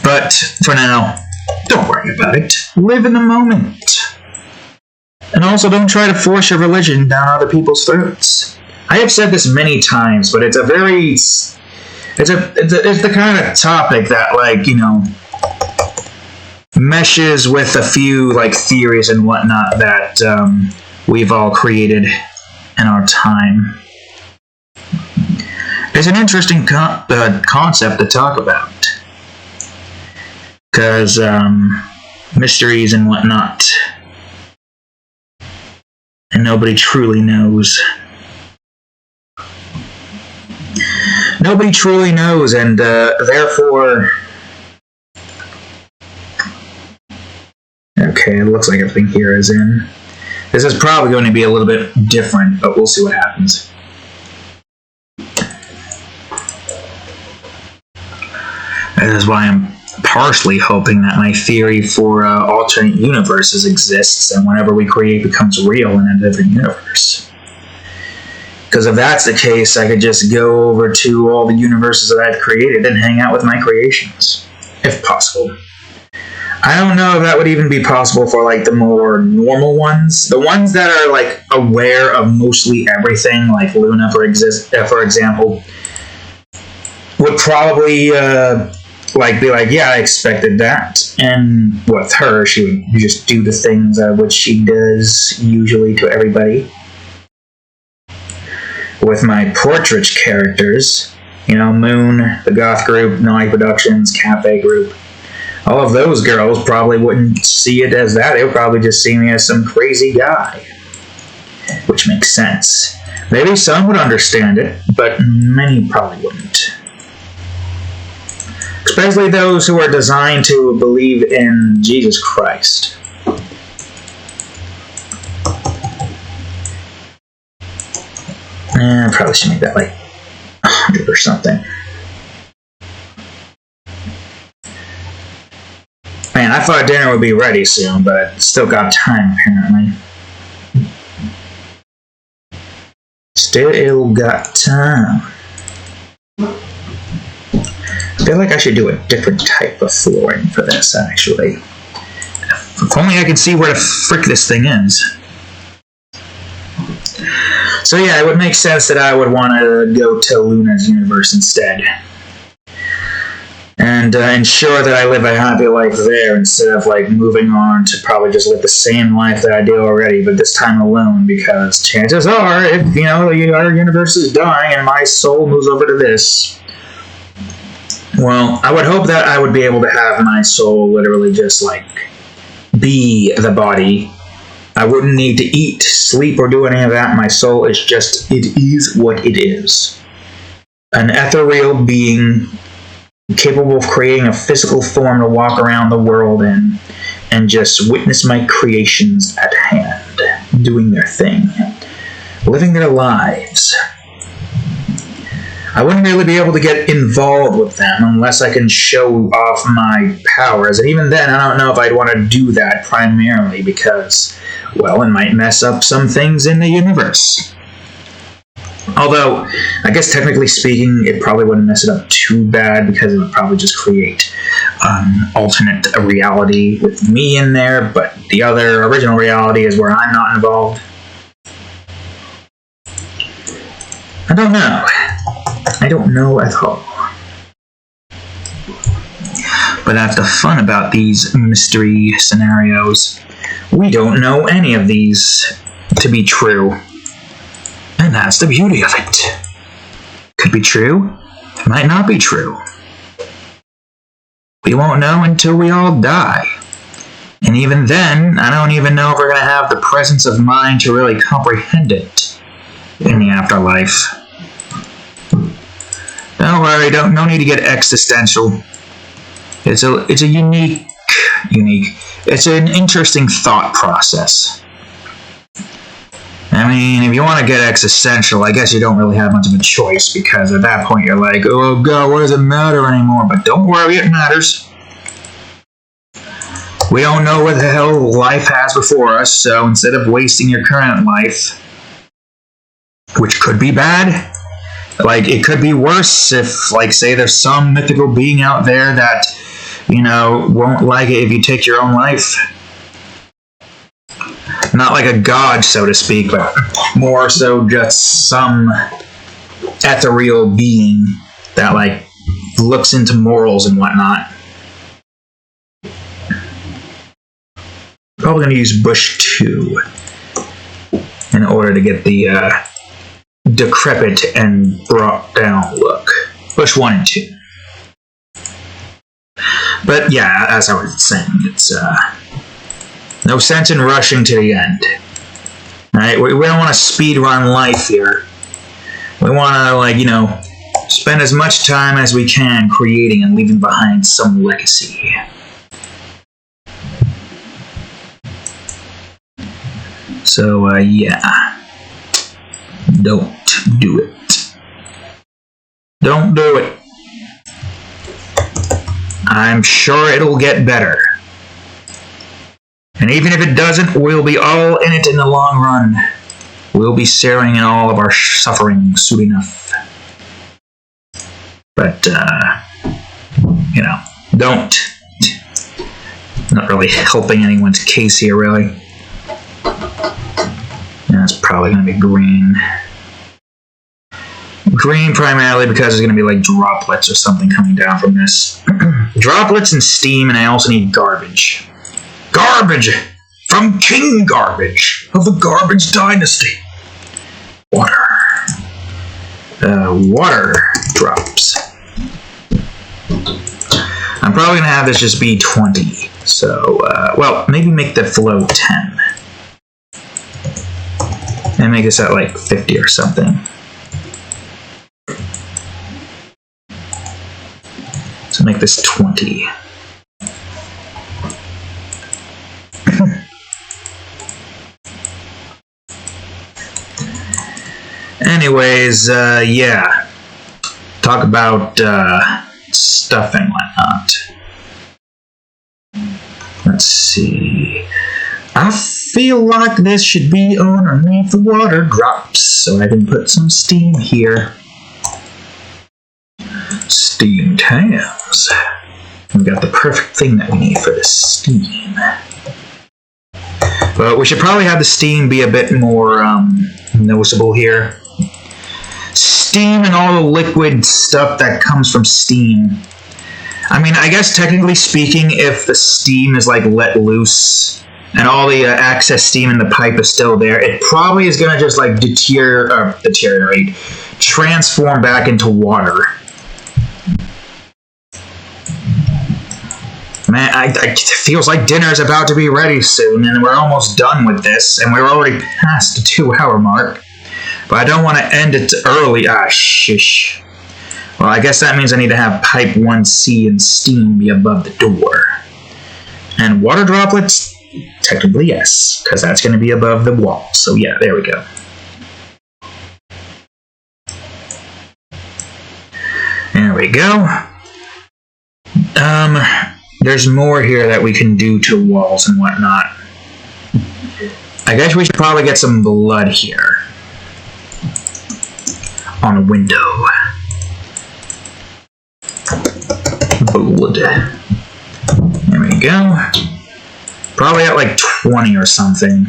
But for now, don't worry about it. Live in the moment. And also don't try to force your religion down other people's throats. I have said this many times, but it's the kind of topic that, like, you know, meshes with a few, like, theories and whatnot that we've all created in our time. It's an interesting concept to talk about, because mysteries and whatnot, and nobody truly knows. Nobody truly knows, and therefore... Okay, it looks like everything here is in. This is probably going to be a little bit different, but we'll see what happens. That is why I'm partially hoping that my theory for alternate universes exists, and whatever we create becomes real in a different universe. Because if that's the case, I could just go over to all the universes that I've created and hang out with my creations, if possible. I don't know if that would even be possible for, like, the more normal ones. The ones that are, like, aware of mostly everything, like Luna, for example, would probably, be like, yeah, I expected that. And with her, she would just do the things which she does usually to everybody. With my portrait characters, you know, Moon, the Goth Group, Naughty Productions, Cafe Group, all of those girls probably wouldn't see it as that. They would probably just see me as some crazy guy. Which makes sense. Maybe some would understand it, but many probably wouldn't. Especially those who are designed to believe in Jesus Christ. I probably should make that like 100 or something. Man, I thought dinner would be ready soon, but still got time, apparently. Still got time. I feel like I should do a different type of flooring for this, actually. If only I could see where the frick this thing is. So yeah, it would make sense that I would want to go to Luna's universe instead. And ensure that I live a happy life there instead of, like, moving on to probably just live the same life that I do already, but this time alone, because chances are, if, you know, our universe is dying and my soul moves over to this, well, I would hope that I would be able to have my soul literally just, like, be the body I wouldn't need to eat, sleep, or do any of that. My soul is just, it is what it is. An ethereal being capable of creating a physical form to walk around the world in and just witness my creations at hand, doing their thing, living their lives. I wouldn't really be able to get involved with them unless I can show off my powers, and even then I don't know if I'd want to do that primarily because, well, it might mess up some things in the universe. Although, I guess technically speaking, it probably wouldn't mess it up too bad because it would probably just create an alternate reality with me in there, but the other original reality is where I'm not involved. I don't know. I don't know at all. But that's the fun about these mystery scenarios. We don't know any of these to be true. And that's the beauty of it. Could be true, it might not be true. We won't know until we all die. And even then, I don't even know if we're going to have the presence of mind to really comprehend it in the afterlife. Don't worry, no need to get existential. It's a unique, it's an interesting thought process. I mean, if you want to get existential, I guess you don't really have much of a choice, because at that point you're like, oh god, what does it matter anymore? But don't worry, it matters. We don't know what the hell life has before us, so instead of wasting your current life, which could be bad, like, it could be worse if, like, say there's some mythical being out there that, you know, won't like it if you take your own life. Not like a god, so to speak, but more so just some ethereal being that, like, looks into morals and whatnot. Probably going to use Bush 2 in order to get the decrepit and brought down look. Bush 1 and 2. But yeah, as I was saying, it's no sense in rushing to the end. Right? We don't want to speed run life here. We want to, like, you know, spend as much time as we can creating and leaving behind some legacy. So, yeah. Don't do it. Don't do it. I'm sure it'll get better. And even if it doesn't, we'll be all in it in the long run. We'll be sharing in all of our suffering soon enough. But, you know, don't. Not really helping anyone's case here, really. That's probably going to be green. Green primarily because there's going to be like droplets or something coming down from this. Droplets and steam, and I also need garbage. Garbage! From King Garbage of the Garbage Dynasty. Water. Water drops. I'm probably going to have this just be 20. So, well, maybe make the flow 10. And make this at like 50 or something. So make this 20. Anyways, yeah. Talk about stuff and whatnot. Let's see. I feel like this should be underneath the water drops, so I can put some steam here. Steam tabs. We've got the perfect thing that we need for the steam. But we should probably have the steam be a bit more noticeable here. Steam and all the liquid stuff that comes from steam. I mean, I guess technically speaking, if the steam is like let loose and all the excess steam in the pipe is still there, it probably is going to just like deteriorate, transform back into water. Man, it feels like dinner's about to be ready soon, and we're almost done with this, and we're already past the 2-hour mark. But I don't want to end it early. Ah, shish. Well, I guess that means I need to have pipe 1C and steam be above the door. And water droplets? Technically, yes, because that's going to be above the wall. So yeah, there we go. There we go. There's more here that we can do to walls and whatnot. I guess we should probably get some blood here. On a window. Blood. There we go. Probably at like 20 or something.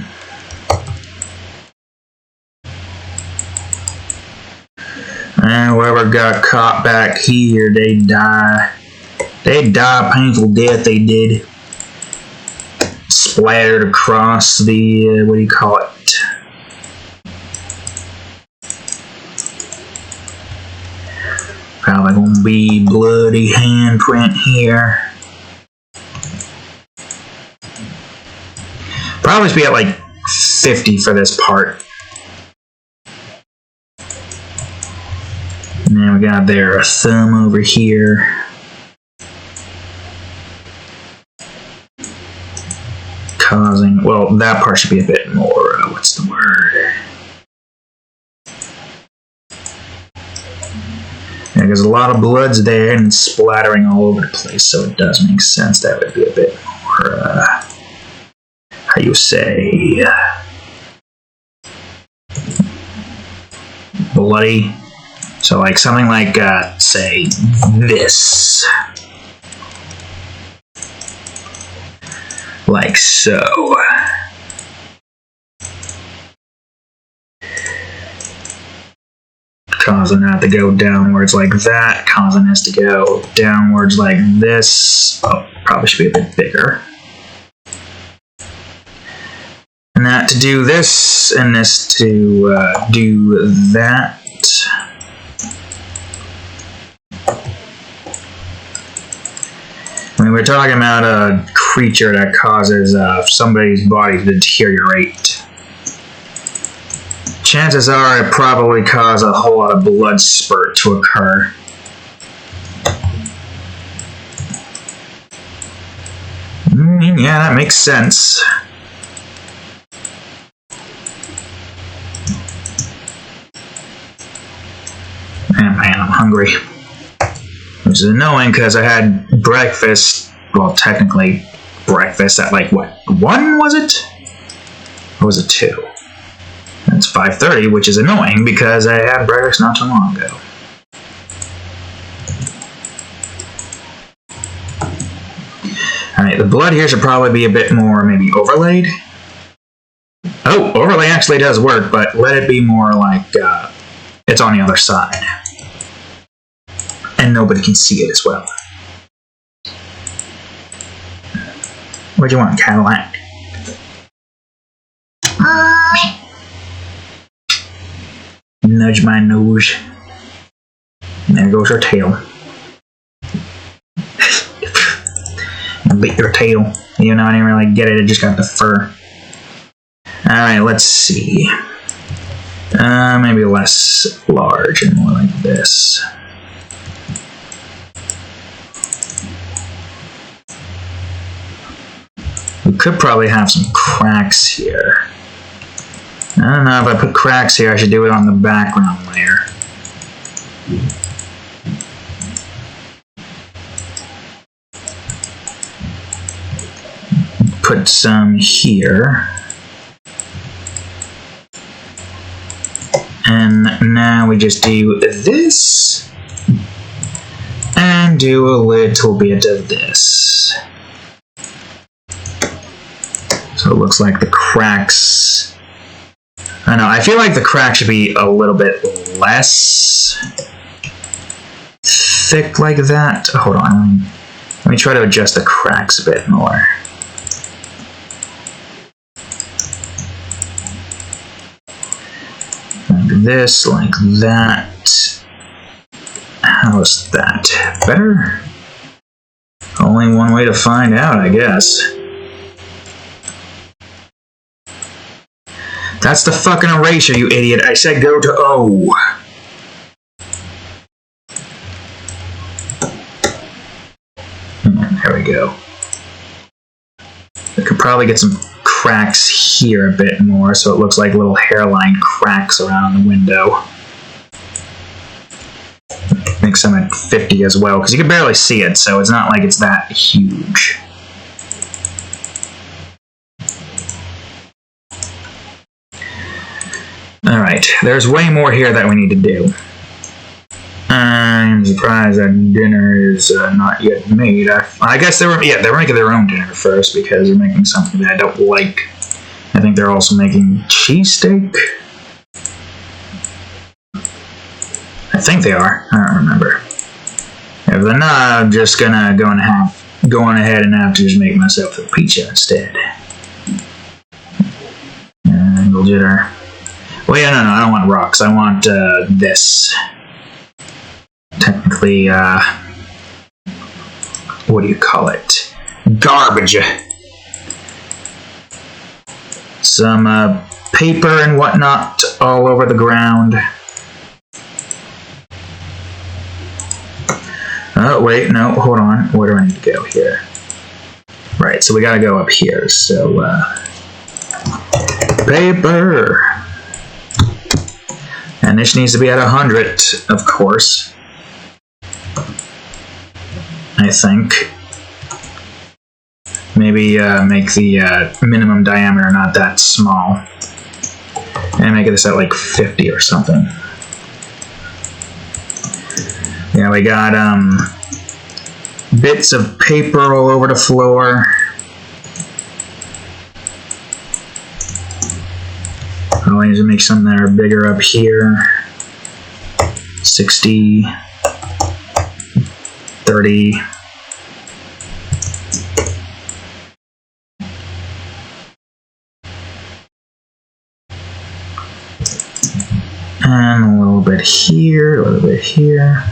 And whoever got caught back here, they die. They die a painful death, they did. Splattered across the, what do you call it? Probably gonna be bloody handprint here. Probably be at like 50 for this part. And then we got their thumb over here. Causing, well, that part should be a bit more, what's the word? Yeah, because a lot of blood's there and splattering all over the place, so it does make sense that would be a bit more, how you say, bloody. So like something like, say, this. Like so. Causing that to go downwards like that, causing this to go downwards like this. Oh, probably should be a bit bigger. And that to do this, and this to do that. I mean, we're talking about a creature that causes somebody's body to deteriorate. Chances are it probably caused a whole lot of blood spurt to occur. Yeah, that makes sense. Man, I'm hungry. Which is annoying because I had breakfast, well, technically breakfast at like, what, 1 was it? Or was it 2? It's 5:30, which is annoying because I had breakfast not too long ago. Alright, the blood here should probably be a bit more maybe overlaid. Oh, overlay actually does work, but let it be more like it's on the other side. And nobody can see it as well. What do you want, Cadillac? Nudge my nose. And there goes her tail. Beat her tail. Even though I didn't really get it, I just got the fur. Alright, let's see. Maybe less large and more like this. We could probably have some cracks here. I don't know if I put cracks here, I should do it on the background layer. Put some here. And now we just do this. And do a little bit of this. So it looks like the cracks. I know, I feel like the crack should be a little bit less thick like that. Hold on. Let me try to adjust the cracks a bit more. Like this, like that. How's that? Better? A Only one way to find out, I guess. That's the fucking erasure, you idiot. I said go to O. There we go. We could probably get some cracks here a bit more so it looks like little hairline cracks around the window. Make some at 50 as well, because you can barely see it, so it's not like it's that huge. Alright, there's way more here that we need to do. I'm surprised that dinner is not yet made. I guess they were making their own dinner first, because they're making something that I don't like. I think they're also making cheesesteak. I think they are. I don't remember. If they're not, I'm just gonna go on ahead and have to just make myself a pizza instead. Angle jitter. Well, yeah, no, I don't want rocks. I want this. Technically, what do you call it? Garbage. Some paper and whatnot all over the ground. Oh, wait, no, hold on. Where do I need to go here? Right, so we gotta go up here. So, paper. And this needs to be at 100, of course. I think. Maybe make the minimum diameter not that small. And make this at like 50 or something. Yeah, we got bits of paper all over the floor. I need to make some that are bigger up here. 60, 30. And a little bit here, a little bit here.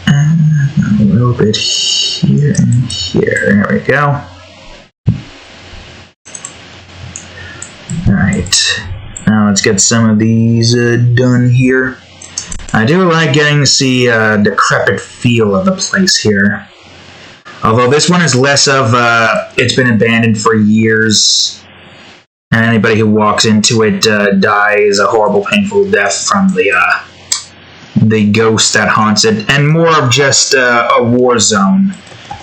And a little bit here and here. There we go. Alright. Now let's get some of these done here. I do like getting to see the decrepit feel of the place here. Although this one is less of, it's been abandoned for years, and anybody who walks into it dies a horrible, painful death from the ghost that haunts it, and more of just a war zone,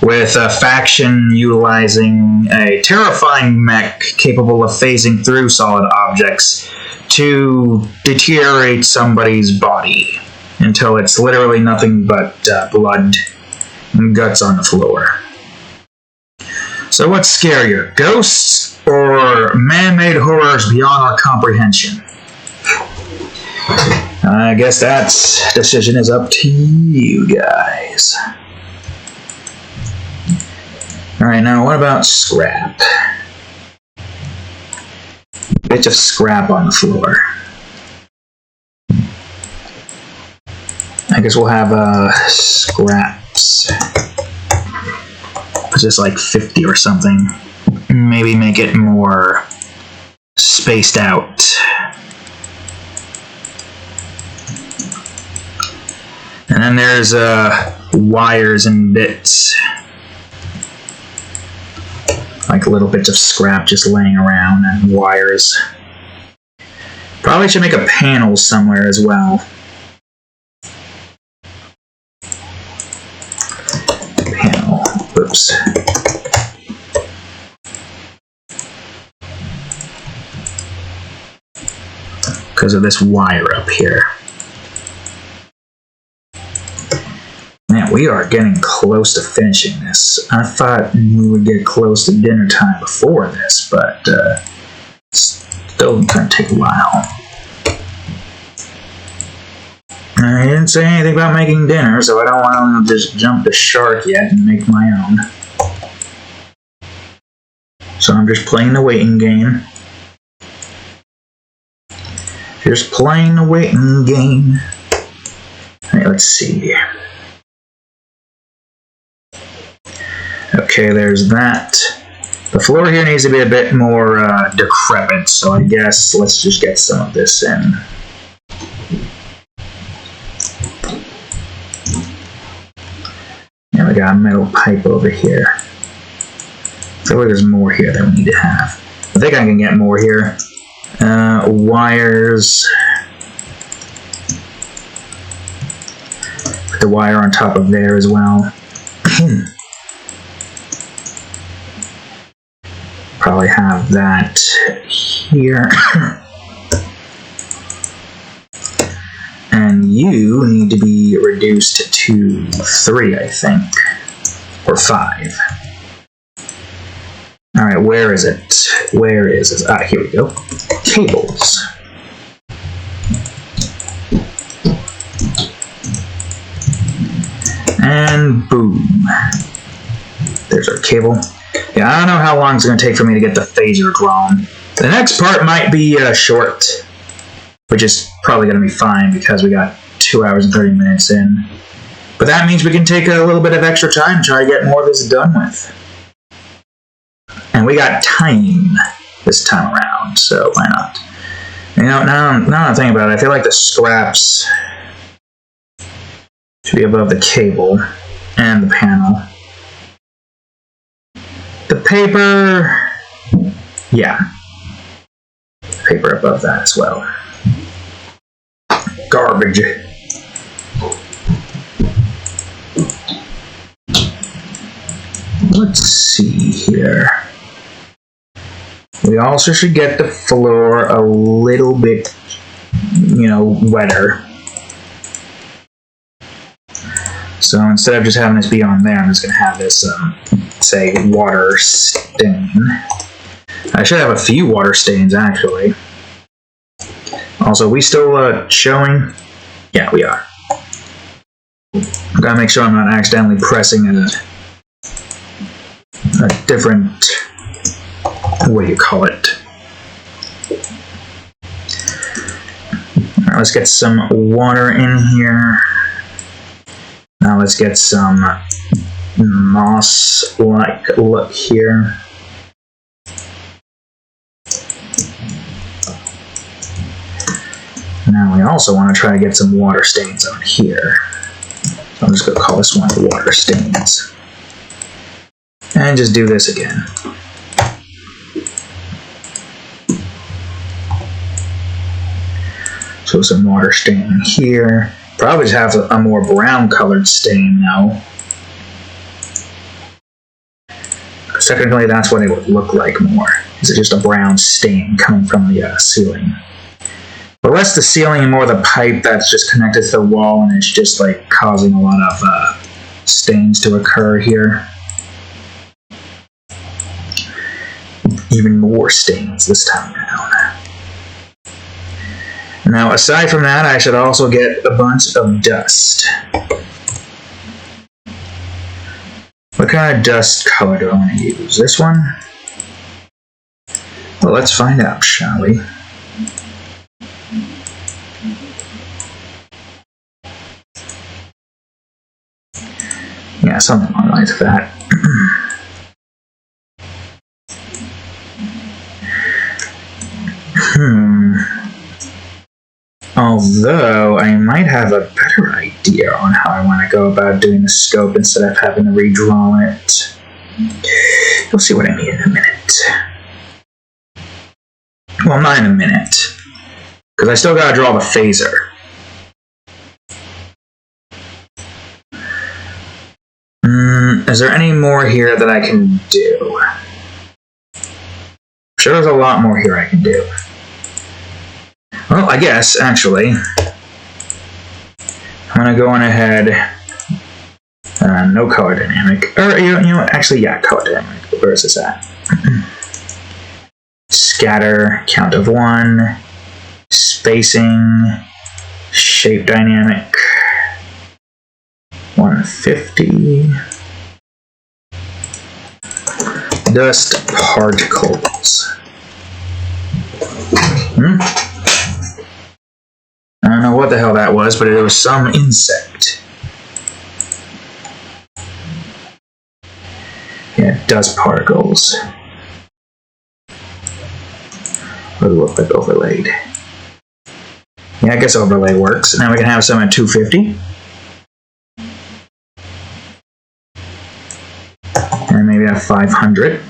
with a faction utilizing a terrifying mech capable of phasing through solid objects to deteriorate somebody's body, until it's literally nothing but blood and guts on the floor. So what's scarier, ghosts or man-made horrors beyond our comprehension? I guess that decision is up to you guys. Alright, now what about scrap? Bit of scrap on the floor. I guess we'll have scraps. Just like 50 or something. Maybe make it more spaced out. And then there's wires and bits. Like little bits of scrap just laying around and wires. Probably should make a panel somewhere as well. Panel. Oops. Because of this wire up here. Man, we are getting close to finishing this. I thought we would get close to dinner time before this, but still going to take a while. I didn't say anything about making dinner, so I don't want to just jump the shark yet and make my own. So I'm just playing the waiting game. Just playing a waiting game. Alright, let's see. Okay, there's that. The floor here needs to be a bit more decrepit, so I guess let's just get some of this in. Yeah, we got a metal pipe over here. I feel like there's more here than we need to have. I think I can get more here. Wires. Put the wire on top of there as well. Probably have that here. And you need to be reduced to 3, I think. Or 5. Alright, where is it? Where is it? Ah, here we go. Cables. And boom. There's our cable. Yeah, I don't know how long it's going to take for me to get the phaser drawn. The next part might be short, which is probably going to be fine because we got 2 hours and 30 minutes in. But that means we can take a little bit of extra time and try to get more of this done with. And we got time this time around, so why not? You know, now I'm thinking about it, I feel like the scraps should be above the cable and the panel. The paper, yeah, paper above that as well. Garbage. Let's see here. We also should get the floor a little bit, you know, wetter. So instead of just having this be on there, I'm just going to have this, say, water stain. I should have a few water stains, actually. Also, we still showing? Yeah, we are. I've got to make sure I'm not accidentally pressing a different, what do you call it? Alright, let's get some water in here. Now let's get some moss-like look here. Now we also want to try to get some water stains on here. So I'm just going to call this one water stains. And just do this again. So some water stain here. Probably just have a more brown colored stain now. Technically that's what it would look like more. Is it just a brown stain coming from the ceiling? But less the ceiling and more the pipe that's just connected to the wall, and it's just like causing a lot of stains to occur here. Even more stains this time around. Now, aside from that, I should also get a bunch of dust. What kind of dust color do I want to use? This one? Well, let's find out, shall we? Yeah, something like that. Although, I might have a better idea on how I want to go about doing the scope instead of having to redraw it. You'll see what I mean in a minute. Well, not in a minute. Because I still gotta draw the phaser. Is there any more here that I can do? I'm sure there's a lot more here I can do. Well, I guess, actually, I'm going to go on ahead, no color dynamic, or, you know what, actually, yeah, color dynamic, where is this at? Scatter, count of 1, spacing, shape dynamic, 150, dust particles. hell that was, but it was some insect. Yeah, dust particles. What do it look like overlaid? Yeah, I guess overlay works. Now we can have some at 250. And maybe at 500.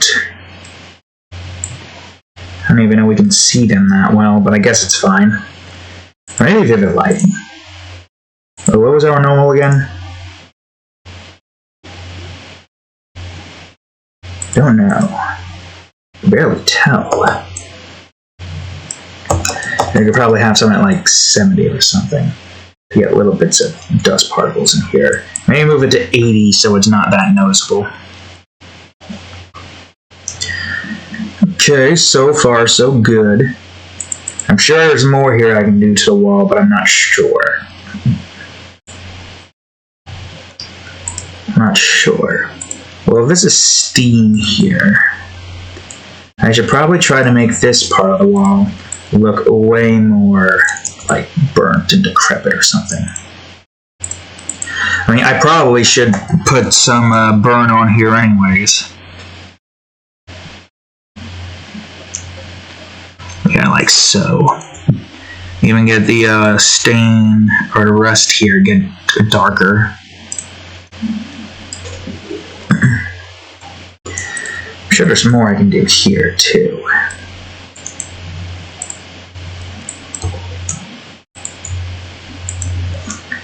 I don't even know we can see them that well, but I guess it's fine. Maybe vivid lighting. Oh, what was our normal again? Don't know. Barely tell. You could probably have some at like 70 or something. To get little bits of dust particles in here. Maybe move it to 80 so it's not that noticeable. Okay, so far so good. I'm sure there's more here I can do to the wall, but I'm not sure. Not sure. Well, this is steam here. I should probably try to make this part of the wall look way more like burnt and decrepit or something. I mean, I probably should put some burn on here anyways. Yeah, like so. Even get the stain or the rust here get darker. I'm sure there's more I can do here too.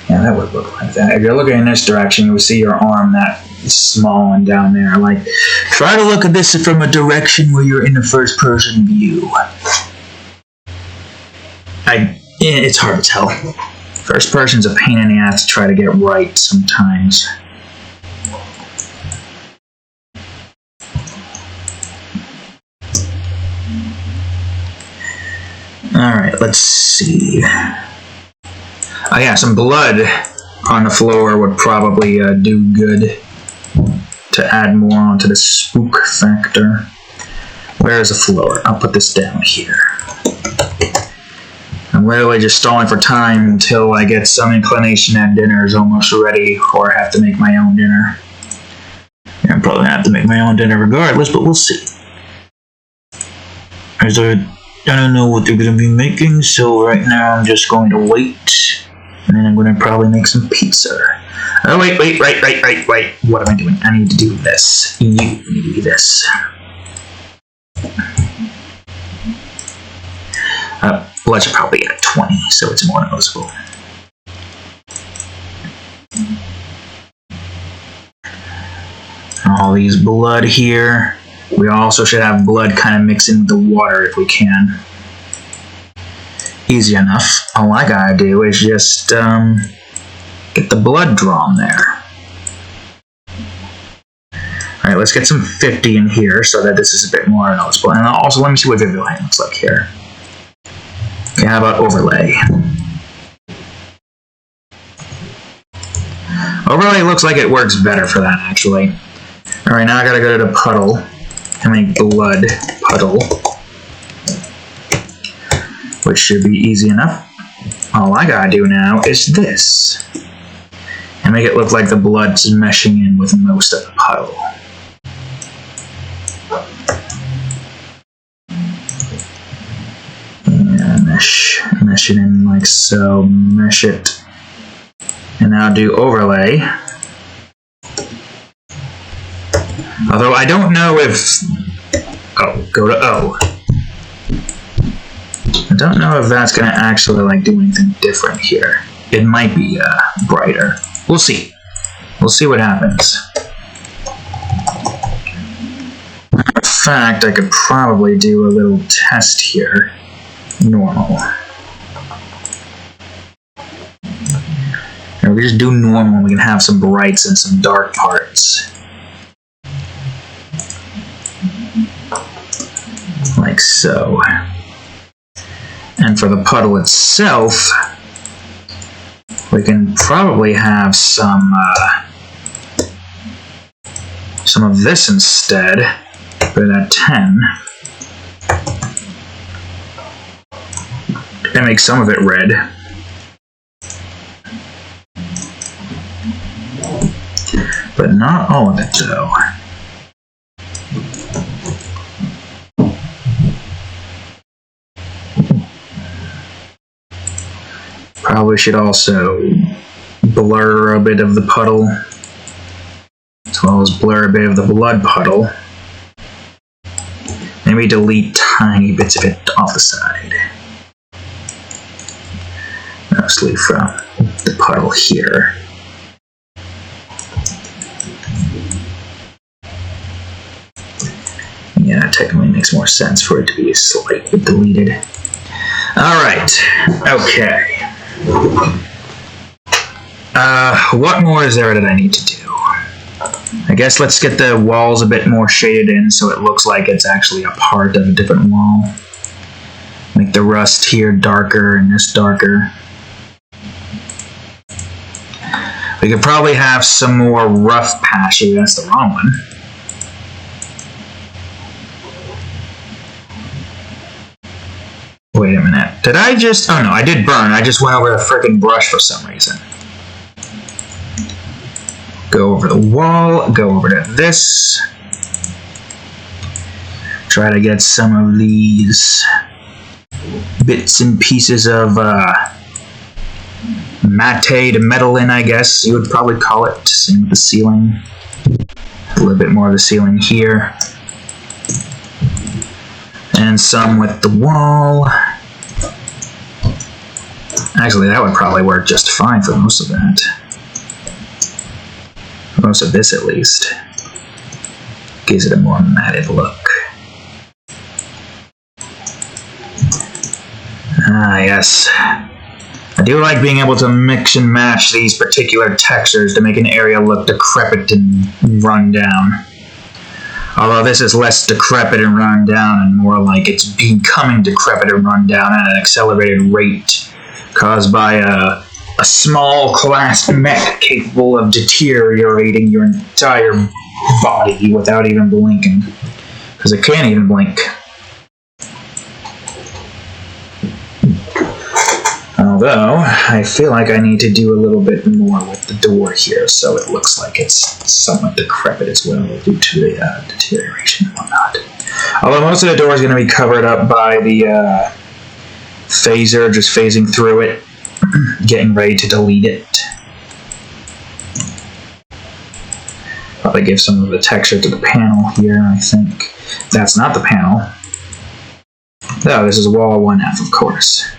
Yeah, that would look like that. If you're looking in this direction, you would see your arm that small one down there. Like, try to look at this from a direction where you're in the first person view. It's hard to tell. First person's a pain in the ass to try to get right sometimes. Alright, let's see. Oh yeah, some blood on the floor would probably do good to add more onto the spook factor. Where is the floor? I'll put this down here. I'm literally just stalling for time until I get some inclination that dinner is almost ready, or I have to make my own dinner. Yeah, I'm probably gonna have to make my own dinner regardless, but we'll see. I don't know what they're gonna be making, so right now I'm just going to wait, and then I'm gonna probably make some pizza. Oh wait, right. What am I doing? I need to do this. You need to do this. Blood should probably at 20, so it's more noticeable. All these blood here. We also should have blood kind of mixed in with the water if we can. Easy enough. All I gotta do is just get the blood drawn there. Alright, let's get some 50 in here so that this is a bit more noticeable. And also, let me see what vivid light looks like here. Okay, how about overlay? Overlay looks like it works better for that, actually. Alright, now I gotta go to the puddle and make blood puddle, which should be easy enough. All I gotta do now is this, and make it look like the blood's meshing in with most of the puddle. Yeah, mesh it in like so, mesh it, and now do overlay. Although I don't know if... Oh, go to O. I don't know if that's going to actually like do anything different here. It might be brighter. We'll see. We'll see what happens. In fact, I could probably do a little test here. Normal. And we just do normal. We can have some brights and some dark parts. Like so. And for the puddle itself, we can probably have some of this instead. Put it at 10. And make some of it red. But not all of it, though. Probably should also blur a bit of the puddle, as well as blur a bit of the blood puddle. Maybe delete tiny bits of it off the side. Mostly from the puddle here. Yeah, it technically makes more sense for it to be slightly deleted. Alright, okay. What more is there that I need to do? I guess let's get the walls a bit more shaded in so it looks like it's actually a part of a different wall. Make the rust here darker and this darker. We could probably have some more rough patchy. That's the wrong one. Wait a minute. Did I just... Oh no, I did burn. I just went over the frickin' brush for some reason. Go over the wall. Go over to this. Try to get some of these bits and pieces of matte metal in, I guess you would probably call it. Same with the ceiling. A little bit more of the ceiling here. And some with the wall. Actually, that would probably work just fine for most of that. Most of this, at least. Gives it a more matted look. Ah, yes. I do like being able to mix and match these particular textures to make an area look decrepit and run down. Although this is less decrepit and run down and more like it's becoming decrepit and run down at an accelerated rate caused by a small class mech capable of deteriorating your entire body without even blinking. Because it can't even blink. Although, I feel like I need to do a little bit more with the door here so it looks like it's somewhat decrepit as well due to the deterioration and whatnot. Although most of the door is going to be covered up by the phaser, just phasing through it, getting ready to delete it. Probably give some of the texture to the panel here, I think. That's not the panel. No, this is wall 1/2, of course.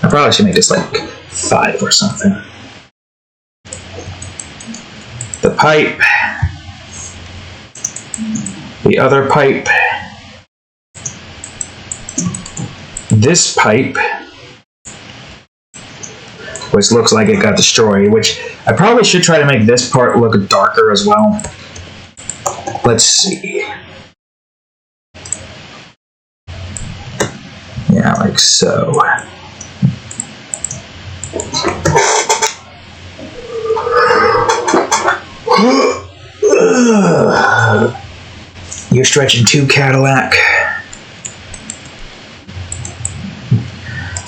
I probably should make this like 5 or something. The pipe. The other pipe. This pipe. Which looks like it got destroyed, which I probably should try to make this part look darker as well. Let's see. Yeah, like so. You're stretching too, Cadillac.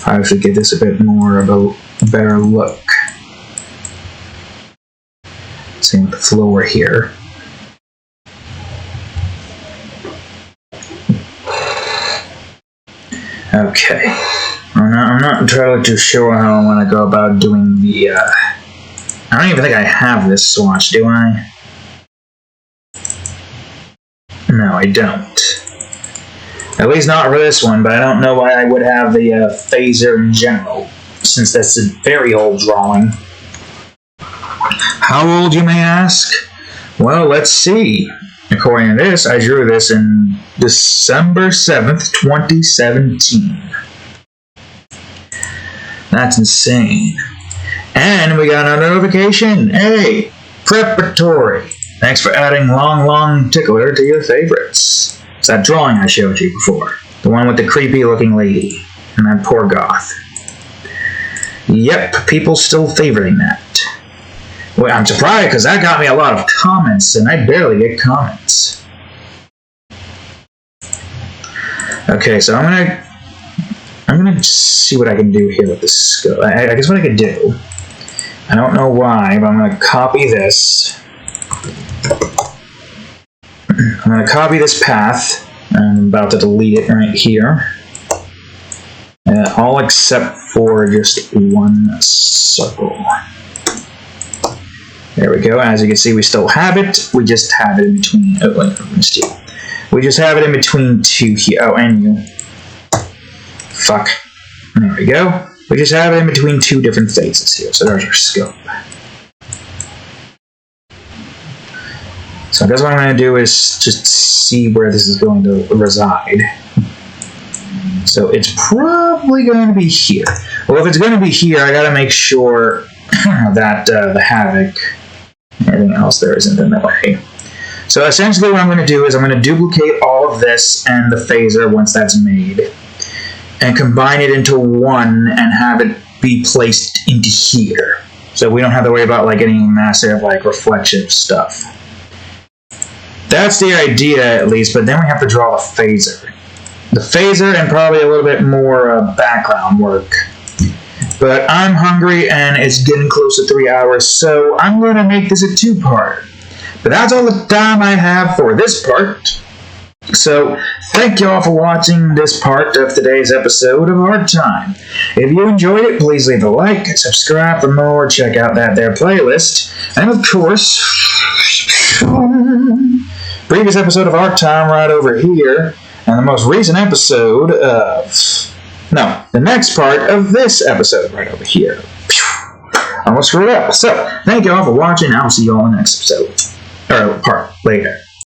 I should give this a bit more of a better look. Same with the floor here. Okay. I'm not entirely too sure how I want to go about doing the, I don't even think I have this swatch, do I? No, I don't. At least not for this one, but I don't know why I would have the phaser in general, since that's a very old drawing. How old, you may ask? Well, let's see. According to this, I drew this in December 7th, 2017. That's insane. And we got a notification. Hey, preparatory. Thanks for adding Long Tickler to your favorites. It's that drawing I showed you before. The one with the creepy looking lady. And that poor goth. Yep, people still favoring that. Well, I'm surprised because that got me a lot of comments, and I barely get comments. Okay, so I'm gonna see what I can do here with this scope. I guess what I could do, I don't know why, but I'm gonna copy this. I'm going to copy this path. I'm about to delete it right here. All except for just one circle. There we go. As you can see, we still have it. We just have it in between. Oh, wait, I missed you. We just have it in between two here. Oh, and you. Fuck. There we go. We just have it in between two different phases here. So there's our scope. So I guess what I'm going to do is just see where this is going to reside. So it's probably going to be here. Well, if it's going to be here, I got to make sure that the Havoc, everything else there isn't in the way. So essentially what I'm going to do is I'm going to duplicate all of this and the phaser once that's made, and combine it into one and have it be placed into here. So we don't have to worry about like any massive like reflection stuff. That's the idea, at least, but then we have to draw a phaser. The phaser and probably a little bit more background work. But I'm hungry and it's getting close to 3 hours, so I'm going to make this a two-part. But that's all the time I have for this part. So, thank you all for watching this part of today's episode of Art Time. If you enjoyed it, please leave a like, subscribe for more, check out that there playlist, and of course, previous episode of Art Time right over here, and the most recent episode of... No, the next part of this episode right over here. Almost screwed up. So, thank you all for watching. I'll see you all in the next episode. Or part later.